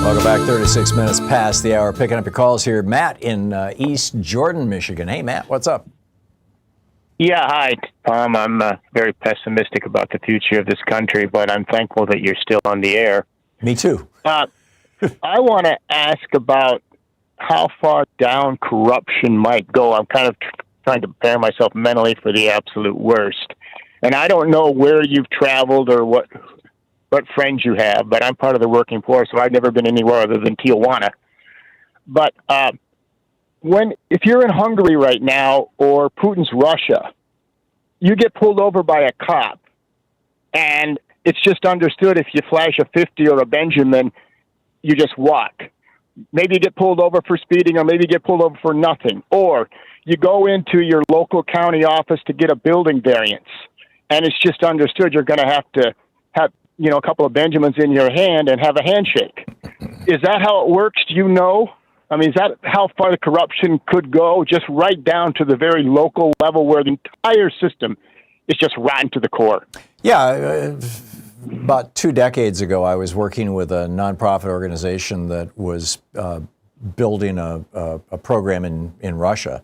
Welcome back, 36 minutes past the hour. Picking up your calls here. Matt in East Jordan, Michigan. Hey, Matt, what's up? Yeah, hi, Tom. I'm very pessimistic about the future of this country, but I'm thankful that you're still on the air. Me too. I want to ask about how far down corruption might go. I'm kind of trying to prepare myself mentally for the absolute worst. And I don't know where you've traveled or what friends you have, but I'm part of the working poor, so I've never been anywhere other than Tijuana. But if you're in Hungary right now or Putin's Russia, you get pulled over by a cop, and it's just understood if you flash a 50 or a Benjamin, you just walk. Maybe you get pulled over for speeding, or maybe you get pulled over for nothing. Or you go into your local county office to get a building variance, and it's just understood you're going to have a couple of Benjamins in your hand and have a handshake. Is that how it works? Do you know? I mean, is that how far the corruption could go, just right down to the very local level where the entire system is just rotten to the core? Yeah. About 2 decades ago, I was working with a nonprofit organization that was building a program in Russia.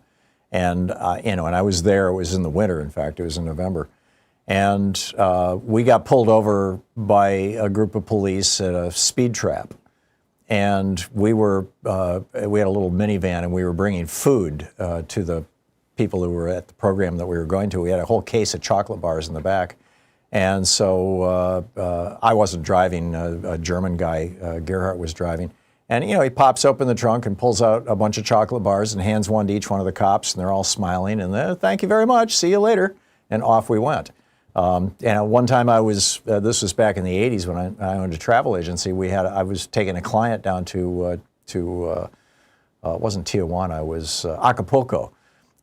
And, and I was there. It was in the winter, in fact. It was in November. And we got pulled over by a group of police at a speed trap. And we had a little minivan, and we were bringing food to the people who were at the program that we were going to. We had a whole case of chocolate bars in the back. And so I wasn't driving, a German guy, Gerhardt, was driving. And, he pops open the trunk and pulls out a bunch of chocolate bars and hands one to each one of the cops, and they're all smiling, and thank you very much, see you later. And off we went. And one time this was back in the 80s when I owned a travel agency. I was taking a client down to it wasn't Tijuana, it was Acapulco.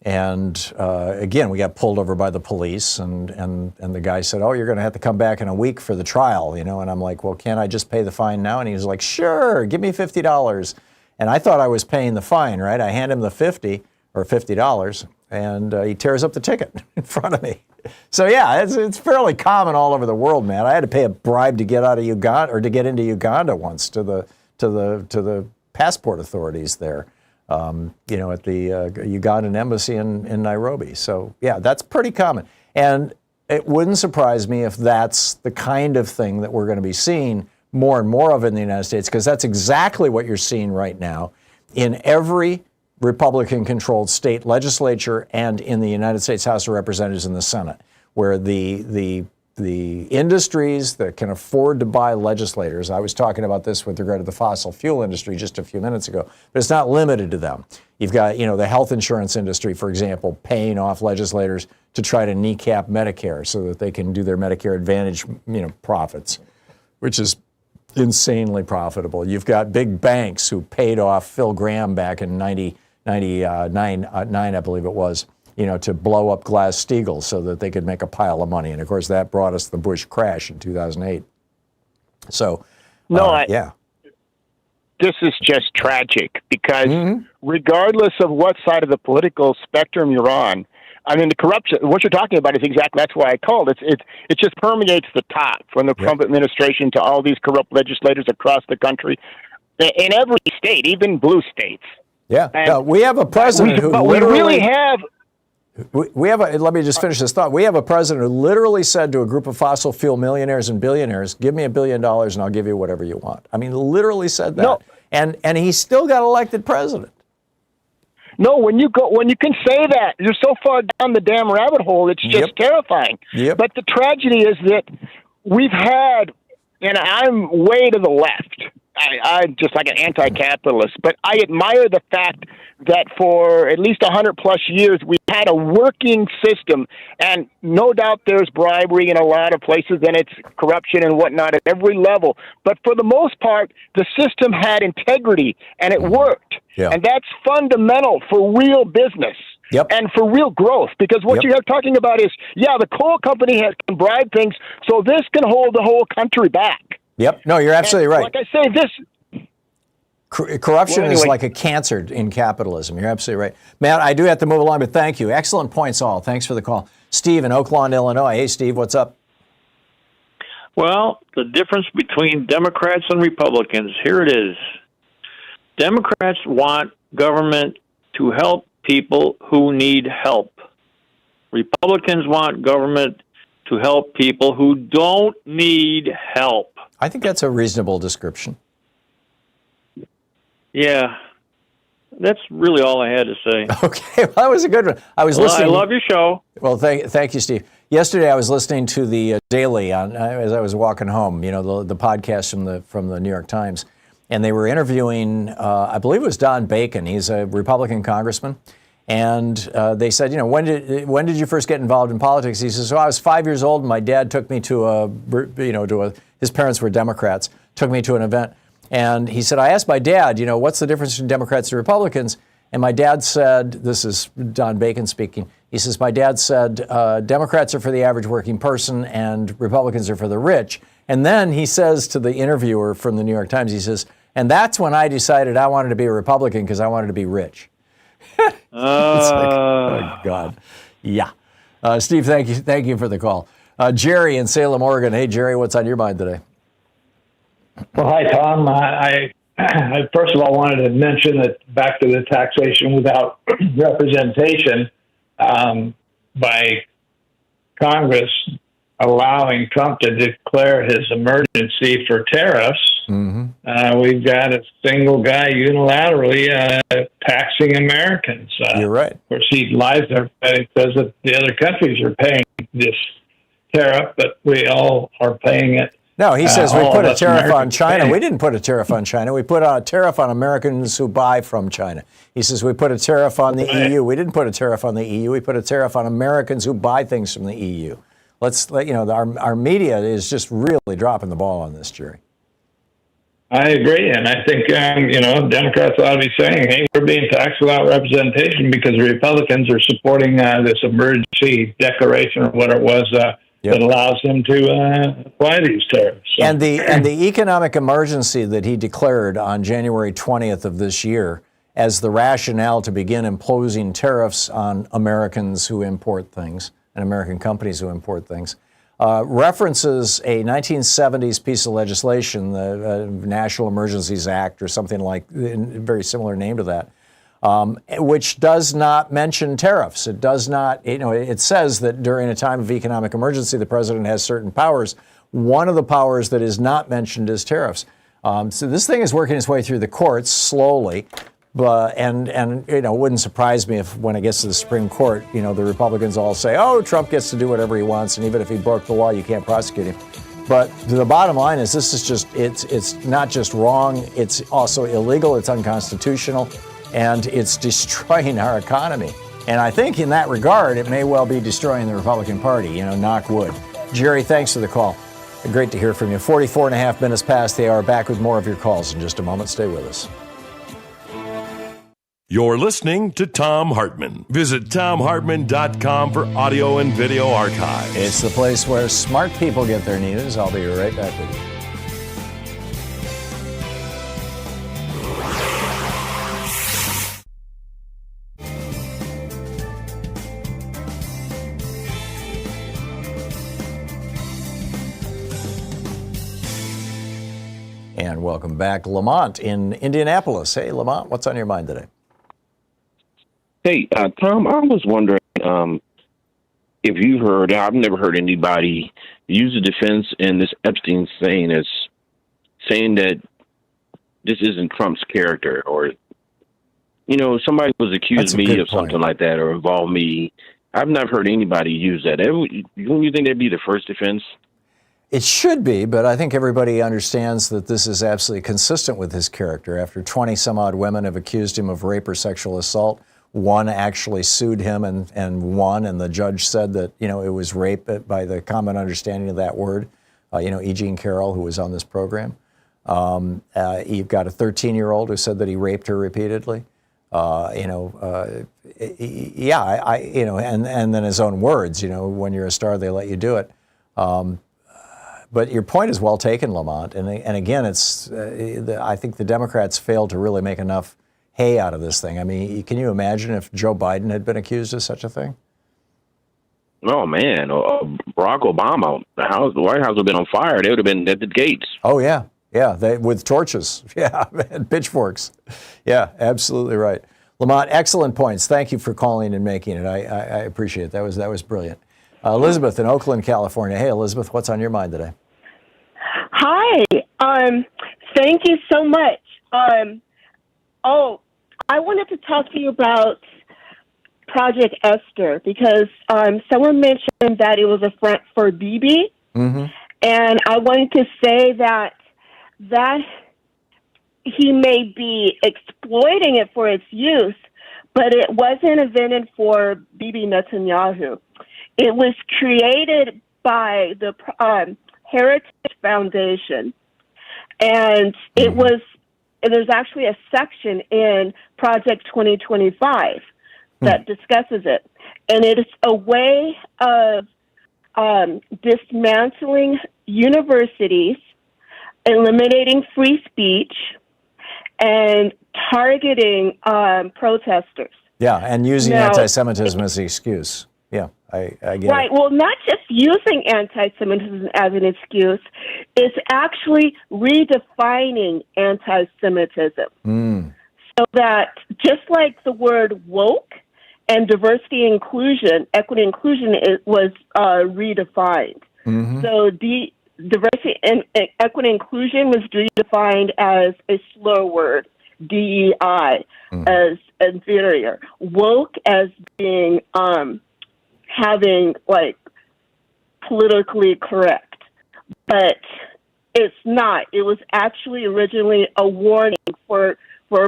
And again, we got pulled over by the police, and the guy said, "Oh, you're going to have to come back in a week for the trial," And I'm like, "Well, can't I just pay the fine now?" And he was like, "Sure, give me $50." And I thought I was paying the fine, right? I hand him the $50, and he tears up the ticket in front of me. So yeah, it's fairly common all over the world, man. I had to pay a bribe to get out of Uganda, or to get into Uganda once, to the passport authorities there. At the Ugandan embassy in Nairobi. So yeah, that's pretty common. And it wouldn't surprise me if that's the kind of thing that we're going to be seeing more and more of in the United States, because that's exactly what you're seeing right now in every Republican-controlled state legislature and in the United States House of Representatives and the Senate, where the industries that can afford to buy legislators, I was talking about this with regard to the fossil fuel industry just a few minutes ago, but it's not limited to them. You've got, the health insurance industry, for example, paying off legislators to try to kneecap Medicare so that they can do their Medicare Advantage, profits, which is insanely profitable. You've got big banks who paid off Phil Gramm back in 1999, I believe it was, to blow up Glass-Steagall so that they could make a pile of money. And of course, that brought us the Bush crash in 2008. So, yeah. This is just tragic because regardless of what side of the political spectrum you're on, I mean, the corruption, what you're talking about is exactly, that's why I called. It just permeates the top, from the Trump administration to all these corrupt legislators across the country, in every state, even blue states. Yeah. We have a president who let me just finish this thought. We have a president who literally said to a group of fossil fuel millionaires and billionaires, "Give me $1 billion and I'll give you whatever you want." I mean, literally said that. No. And he still got elected president. No, when you can say that, you're so far down the damn rabbit hole, it's just terrifying. But the tragedy is that we've had, and I'm way to the left, I'm just like an anti-capitalist, but I admire the fact that for at least 100 plus years, we had a working system, and no doubt there's bribery in a lot of places, and it's corruption and whatnot at every level. But for the most part, the system had integrity, and it worked. And that's fundamental for real business. And for real growth, because what you're talking about is, the coal company can bribe things, so this can hold the whole country back. No, you're absolutely right. Like I say, this corruption is like a cancer in capitalism. You're absolutely right. Matt, I do have to move along, but thank you. Excellent points, all. Thanks for the call. Steve in Oak Lawn, Illinois. Hey, Steve, what's up? Well, the difference between Democrats and Republicans, here it is. Democrats want government to help people who need help. Republicans want government to help people who don't need help. I think that's a reasonable description. Yeah. That's really all I had to say. Okay, well, that was a good one. I was listening. I love your show. Well, thank you, Steve. Yesterday, I was listening to the Daily as I was walking home. You know, the podcast from the New York Times, and they were interviewing. I believe it was Don Bacon. He's a Republican congressman, and they said, you know, when did you first get involved in politics? He says, "So I was 5 years old, and my dad took me to his parents were Democrats, took me to an event." And he said, I asked my dad, you know, what's the difference between Democrats and Republicans? And my dad said, this is Don Bacon speaking, he says, my dad said, Democrats are for the average working person and Republicans are for the rich. And then he says to the interviewer from the New York Times, he says, and that's when I decided I wanted to be a Republican because I wanted to be rich. It's like, oh, God. Yeah. Steve, thank you for the call. Jerry in Salem, Oregon. Hey, Jerry, what's on your mind today? Well, hi, Tom. I first of all wanted to mention that back to the taxation without representation by Congress allowing Trump to declare his emergency for tariffs. Mm-hmm. We've got a single guy unilaterally taxing Americans. You're right. Of course, he lies there and says that the other countries are paying this tariff, but we all are paying it. No, he says we put a tariff on China. We didn't put a tariff on China. We put a tariff on Americans who buy from China. He says we put a tariff on the EU. We didn't put a tariff on the EU. We put a tariff on Americans who buy things from the EU. Our media is just really dropping the ball on this, Jerry. I agree, and I think Democrats ought to be saying, "Hey, we're being taxed without representation because the Republicans are supporting this emergency declaration or what it was." That allows them to apply these tariffs. So. And the economic emergency that he declared on January 20th of this year as the rationale to begin imposing tariffs on Americans who import things and American companies who import things references a 1970s piece of legislation, the National Emergencies Act or something like a very similar name to that. Which does not mention tariffs. It does not, it says that during a time of economic emergency, the president has certain powers. One of the powers that is not mentioned is tariffs. So this thing is working its way through the courts slowly, but and it wouldn't surprise me if when it gets to the Supreme Court, the Republicans all say, oh, Trump gets to do whatever he wants, and even if he broke the law, you can't prosecute him. But the bottom line is this is just, it's not just wrong, it's also illegal, it's unconstitutional. And it's destroying our economy. And I think in that regard, it may well be destroying the Republican Party, knock wood. Jerry, thanks for the call. Great to hear from you. 44 and a half minutes past the hour. Back with more of your calls in just a moment. Stay with us. You're listening to Thom Hartmann. Visit thomhartmann.com for audio and video archives. It's the place where smart people get their news. I'll be right back with you. And welcome back, Lamont in Indianapolis. Hey, Lamont, what's on your mind today? Hey, Tom, I was wondering if you heard, I've never heard anybody use the defense in this Epstein saying that this isn't Trump's character or, somebody was accused me of something like that or involved me. I've never heard anybody use that. Don't you think that'd be the first defense? It should be, but I think everybody understands that this is absolutely consistent with his character. After 20 some odd women have accused him of rape or sexual assault, one actually sued him and won, and the judge said that, it was rape by the common understanding of that word. E. Jean Carroll, who was on this program. You've got a 13-year-old who said that he raped her repeatedly. And then his own words, when you're a star, they let you do it. But your point is well taken, Lamont. And again, I think the Democrats failed to really make enough hay out of this thing. I mean, can you imagine if Joe Biden had been accused of such a thing? Oh, man. Barack Obama, the White House would have been on fire. They would have been at the gates. Oh, yeah. Yeah, with torches. Yeah, and pitchforks. Yeah, absolutely right. Lamont, excellent points. Thank you for calling and making it. I appreciate it. That was brilliant. Elizabeth in Oakland, California. Hey, Elizabeth, what's on your mind today? Hi. Thank you so much. I wanted to talk to you about Project Esther because someone mentioned that it was a front for Bibi, and I wanted to say that he may be exploiting it for its use, but it wasn't invented for Bibi Netanyahu. It was created by the Heritage Foundation, and it was. There's actually a section in Project 2025 that discusses it, and it is a way of dismantling universities, eliminating free speech, and targeting protesters. Yeah, and using Now, anti-Semitism as the excuse. Yeah, I get right. it. Well, not just using anti-Semitism as an excuse, it's actually redefining anti-Semitism. So that just like the word woke and diversity inclusion, equity inclusion, it was redefined. So diversity and equity inclusion was redefined as a slur word, DEI, as inferior. Woke as being having like politically correct, but it's not. It was actually originally a warning for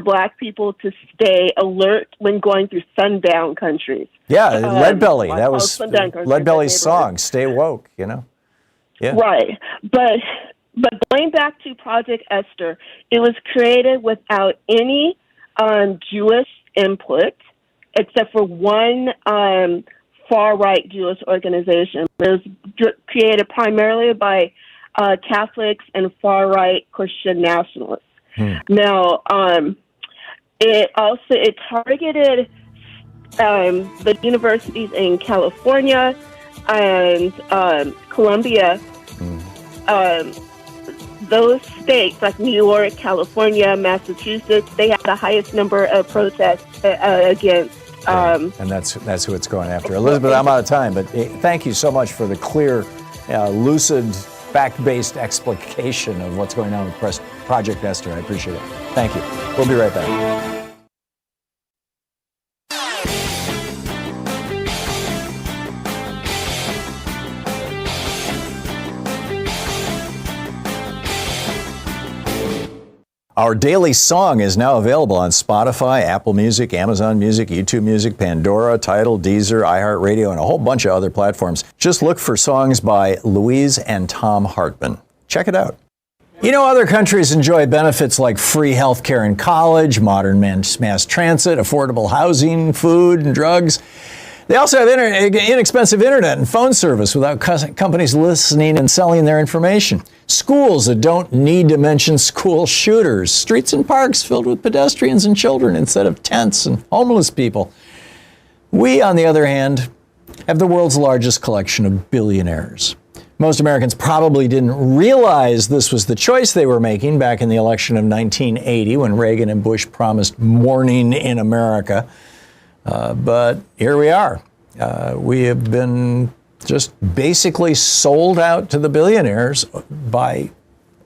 Black people to stay alert when going through sundown countries. Yeah, Lead Belly. That was sundown countries, Lead Belly's neighborhoods. song, "Stay Woke." You know. Yeah. Right, but going back to Project Esther, it was created without any Jewish input, except for one far-right Jewish organization. It was created primarily by Catholics and far-right Christian nationalists. Now, it targeted the universities in California and Columbia. Those states, like New York, California, Massachusetts, they have the highest number of protests against. And that's who it's going after. Elizabeth, I'm out of time, but thank you so much for the clear, lucid, fact-based explication of what's going on with Project Esther. I appreciate it. Thank you. We'll be right back. Our daily song is now available on Spotify, Apple Music, Amazon Music, YouTube Music, Pandora, Tidal, Deezer, iHeartRadio, and a whole bunch of other platforms. Just look for songs by Louise and Thom Hartmann. Check it out. You know, other countries enjoy benefits like free health care in college, modern mass transit, affordable housing, food, and drugs. They also have inexpensive internet and phone service without companies listening and selling their information. Schools that don't need to mention school shooters. Streets and parks filled with pedestrians and children instead of tents and homeless people. We, on the other hand, have the world's largest collection of billionaires. Most Americans probably didn't realize this was the choice they were making back in the election of 1980 when Reagan and Bush promised morning in America. But here we are. We have been just basically sold out to the billionaires by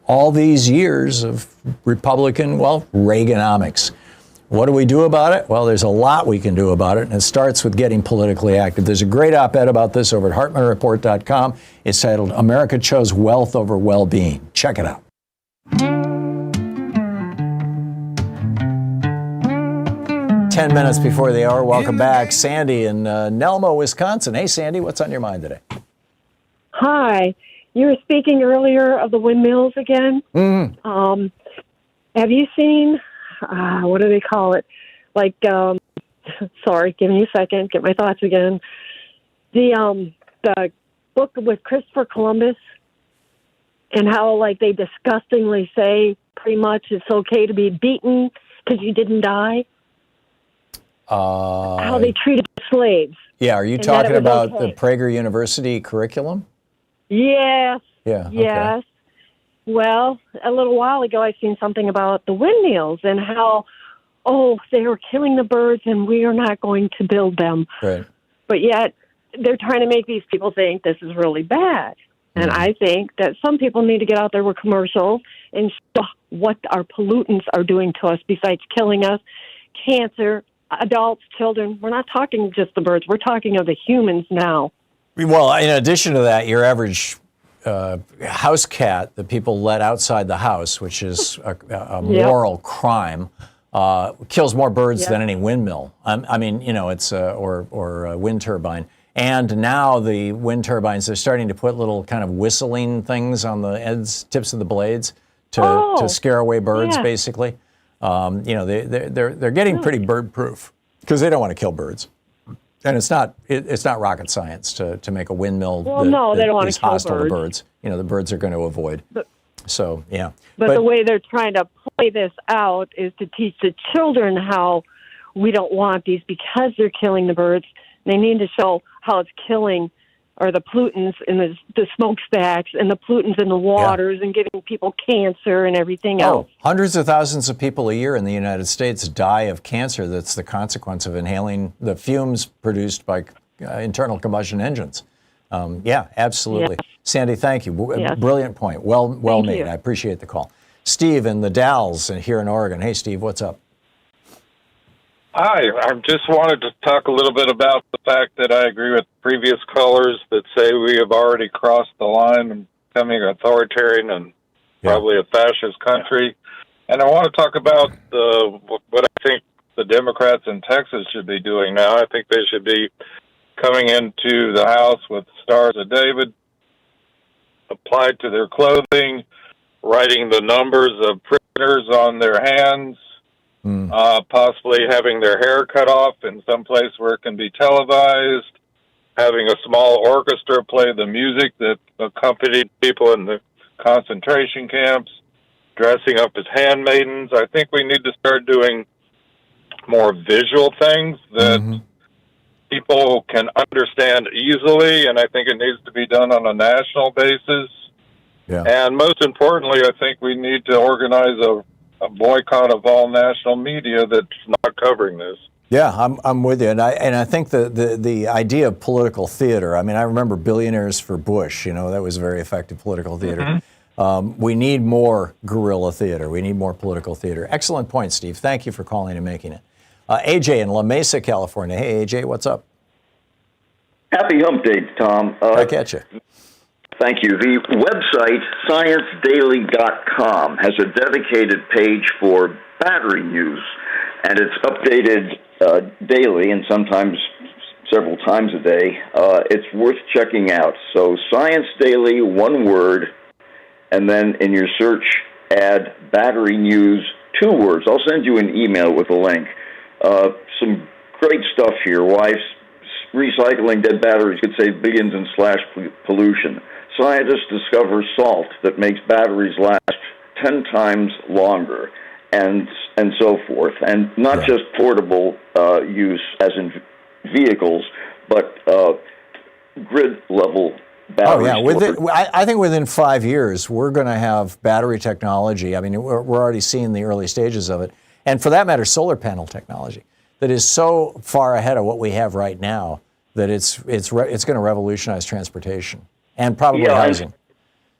all these years of Republican, Reaganomics. What do we do about it? Well, there's a lot we can do about it, and it starts with getting politically active. There's a great op-ed about this over at HartmannReport.com. It's titled, "America Chose Wealth Over Well-Being." Check it out. 10 minutes before the hour. Welcome back. Sandy in Nelmo, Wisconsin. Hey, Sandy, what's on your mind today? Hi. You were speaking earlier of the windmills again. Have you seen, what do they call it? Like, sorry, give me a second, get my thoughts again. The book with Christopher Columbus and how, like, they disgustingly say pretty much it's okay to be beaten because you didn't die. How they treated slaves. Yeah, are you talking about the Prager University curriculum? Yes. Yeah. Yes. Okay. Well, a little while ago, I seen something about the windmills and how, they were killing the birds and we are not going to build them. Right. But yet, they're trying to make these people think this is really bad. And I think that some people need to get out there with commercials and show what our pollutants are doing to us besides killing us. cancer, adults, children. We're not talking just the birds. We're talking of the humans now. Well, in addition to that, your average house cat that people let outside the house, which is a moral crime, kills more birds than any windmill. I mean, it's or a wind turbine. And now the wind turbines, they're starting to put little kind of whistling things on the tips of the blades to scare away birds, basically. They're getting pretty bird-proof because they don't want to kill birds. And it's not rocket science to make a windmill they don't want is to kill hostile birds. to birds. The birds are going to avoid. But the way they're trying to play this out is to teach the children how we don't want these because they're killing the birds. They need to show how it's killing or the pollutants in the smokestacks and the pollutants in the waters and giving people cancer and everything else. Hundreds of thousands of people a year in the United States die of cancer that's the consequence of inhaling the fumes produced by internal combustion engines. Absolutely. Yes. Sandy, thank you. Yes. Brilliant point. Well Thank made. you. I appreciate the call. Steve in the Dalles here in Oregon. Hey, Steve, what's up? Hi, I just wanted to talk a little bit about the fact that I agree with previous callers that say we have already crossed the line and becoming authoritarian and probably a fascist country. And I want to talk about what I think the Democrats in Texas should be doing now. I think they should be coming into the House with Stars of David applied to their clothing, writing the numbers of prisoners on their hands, possibly having their hair cut off in some place where it can be televised, having a small orchestra play the music that accompanied people in the concentration camps, dressing up as handmaidens. I think we need to start doing more visual things that people can understand easily, and I think it needs to be done on a national basis. Yeah. And most importantly, I think we need to organize a boycott of all national media that's not covering this. Yeah, I'm with you, and I think the idea of political theater. I mean, I remember Billionaires for Bush. That was very effective political theater. We need more guerrilla theater. We need more political theater. Excellent point, Steve. Thank you for calling and making it. AJ in La Mesa, California. Hey, AJ, what's up? Happy Hump Day, Tom. Back at you. Thank you. The website, ScienceDaily.com, has a dedicated page for battery news, and it's updated daily and sometimes several times a day. It's worth checking out. So Science Daily, one word, and then in your search, add battery news, 2 words. I'll send you an email with a link. Some great stuff here. Why recycling dead batteries could save billions and slash pollution. Scientists discover salt that makes batteries last 10 times longer, and so forth. And not just portable use, as in vehicles, but grid-level batteries. I think within 5 years, we're going to have battery technology. I mean, we're already seeing the early stages of it. And for that matter, solar panel technology that is so far ahead of what we have right now that it's going to revolutionize transportation and probably housing.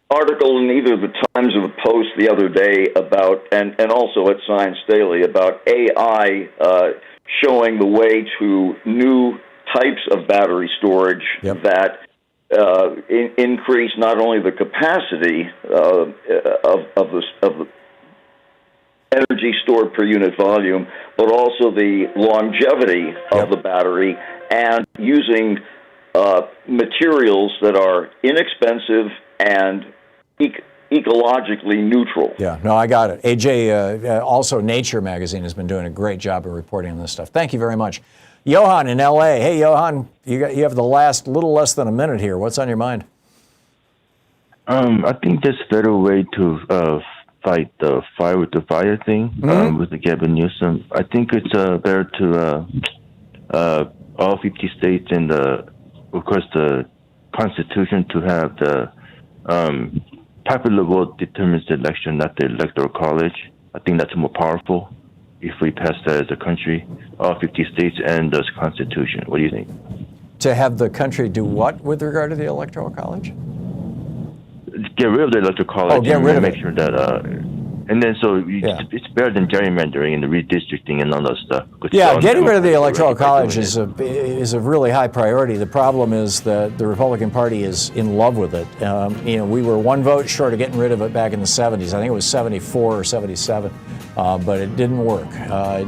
Article in either the Times or the Post the other day about, and also at Science Daily, about AI showing the way to new types of battery storage that increase not only the capacity of the energy stored per unit volume, but also the longevity of the battery, and using materials that are inexpensive and ecologically neutral. Yeah, no, I got it. AJ, also Nature magazine has been doing a great job of reporting on this stuff. Thank you very much. Johan in L.A. Hey, Johan, you have the last little less than a minute here. What's on your mind? I think there's a better way to fight the fire with the fire thing with the Gavin Newsom. I think it's better to all 50 states and of course the Constitution to have the popular vote determines the election, not the electoral college. I think that's more powerful if we pass that as a country, all 50 states and the Constitution. What do you think? To have the country do what with regard to the electoral college? Get rid of the electoral college. Oh, get rid of make it. sure that And then it's better than gerrymandering and the redistricting and all that stuff. Yeah, getting rid of the Electoral College is a really high priority. The problem is that the Republican Party is in love with it. We were one vote short of getting rid of it back in the 70s. I think it was 74 or 77, but it didn't work.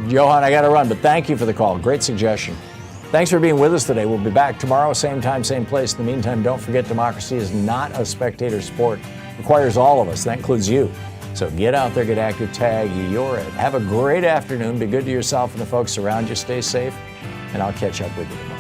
Johan, I got to run, but thank you for the call. Great suggestion. Thanks for being with us today. We'll be back tomorrow, same time, same place. In the meantime, don't forget democracy is not a spectator sport. It requires all of us. That includes you. So get out there, get active, tag, you're it. Have a great afternoon. Be good to yourself and the folks around you. Stay safe, and I'll catch up with you tomorrow.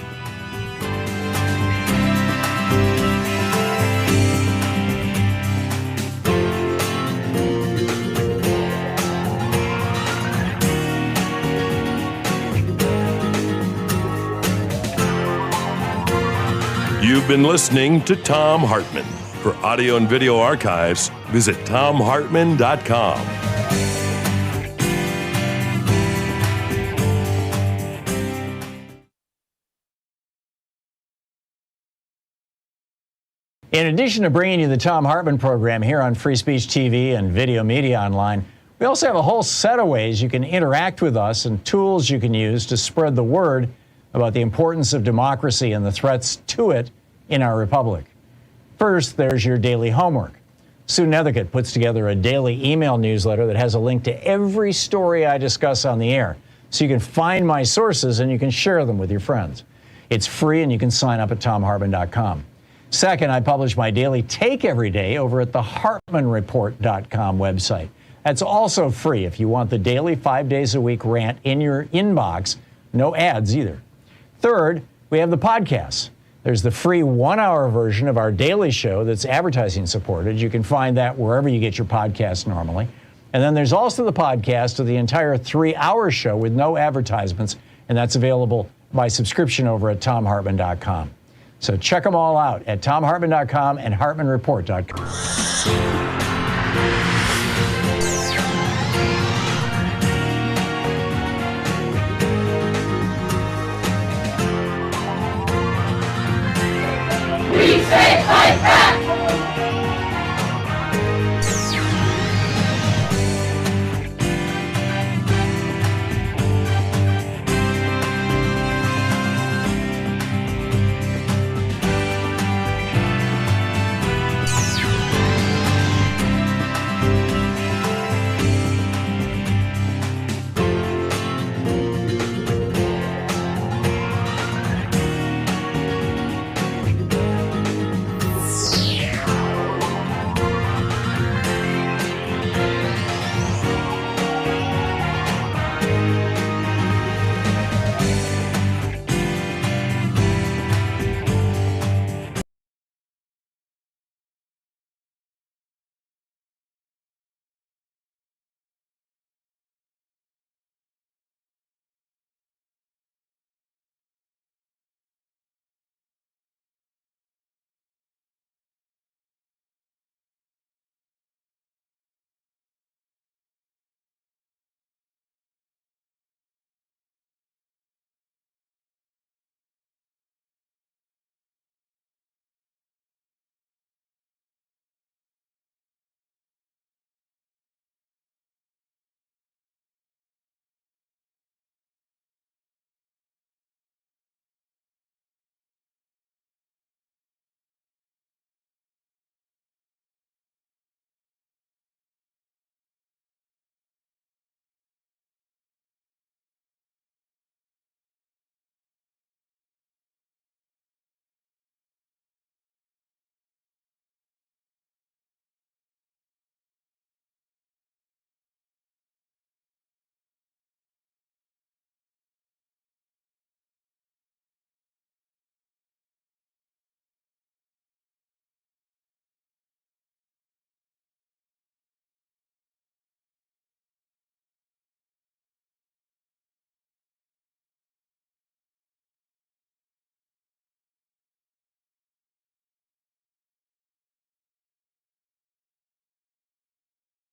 You've been listening to Thom Hartmann. For audio and video archives, visit thomhartmann.com. In addition to bringing you the Thom Hartmann Program here on Free Speech TV and Video Media Online, we also have a whole set of ways you can interact with us and tools you can use to spread the word about the importance of democracy and the threats to it in our republic. First, there's your daily homework. Sue Nethercutt puts together a daily email newsletter that has a link to every story I discuss on the air, so you can find my sources and you can share them with your friends. It's free and you can sign up at thomhartmann.com. Second, I publish my daily take every day over at the hartmannreport.com website. That's also free if you want the daily 5 days a week rant in your inbox. No ads either. Third, we have the podcasts. There's the free 1-hour version of our daily show that's advertising supported. You can find that wherever you get your podcasts normally. And then there's also the podcast of the entire 3-hour show with no advertisements, and that's available by subscription over at thomhartmann.com. So check them all out at thomhartmann.com and hartmannreport.com.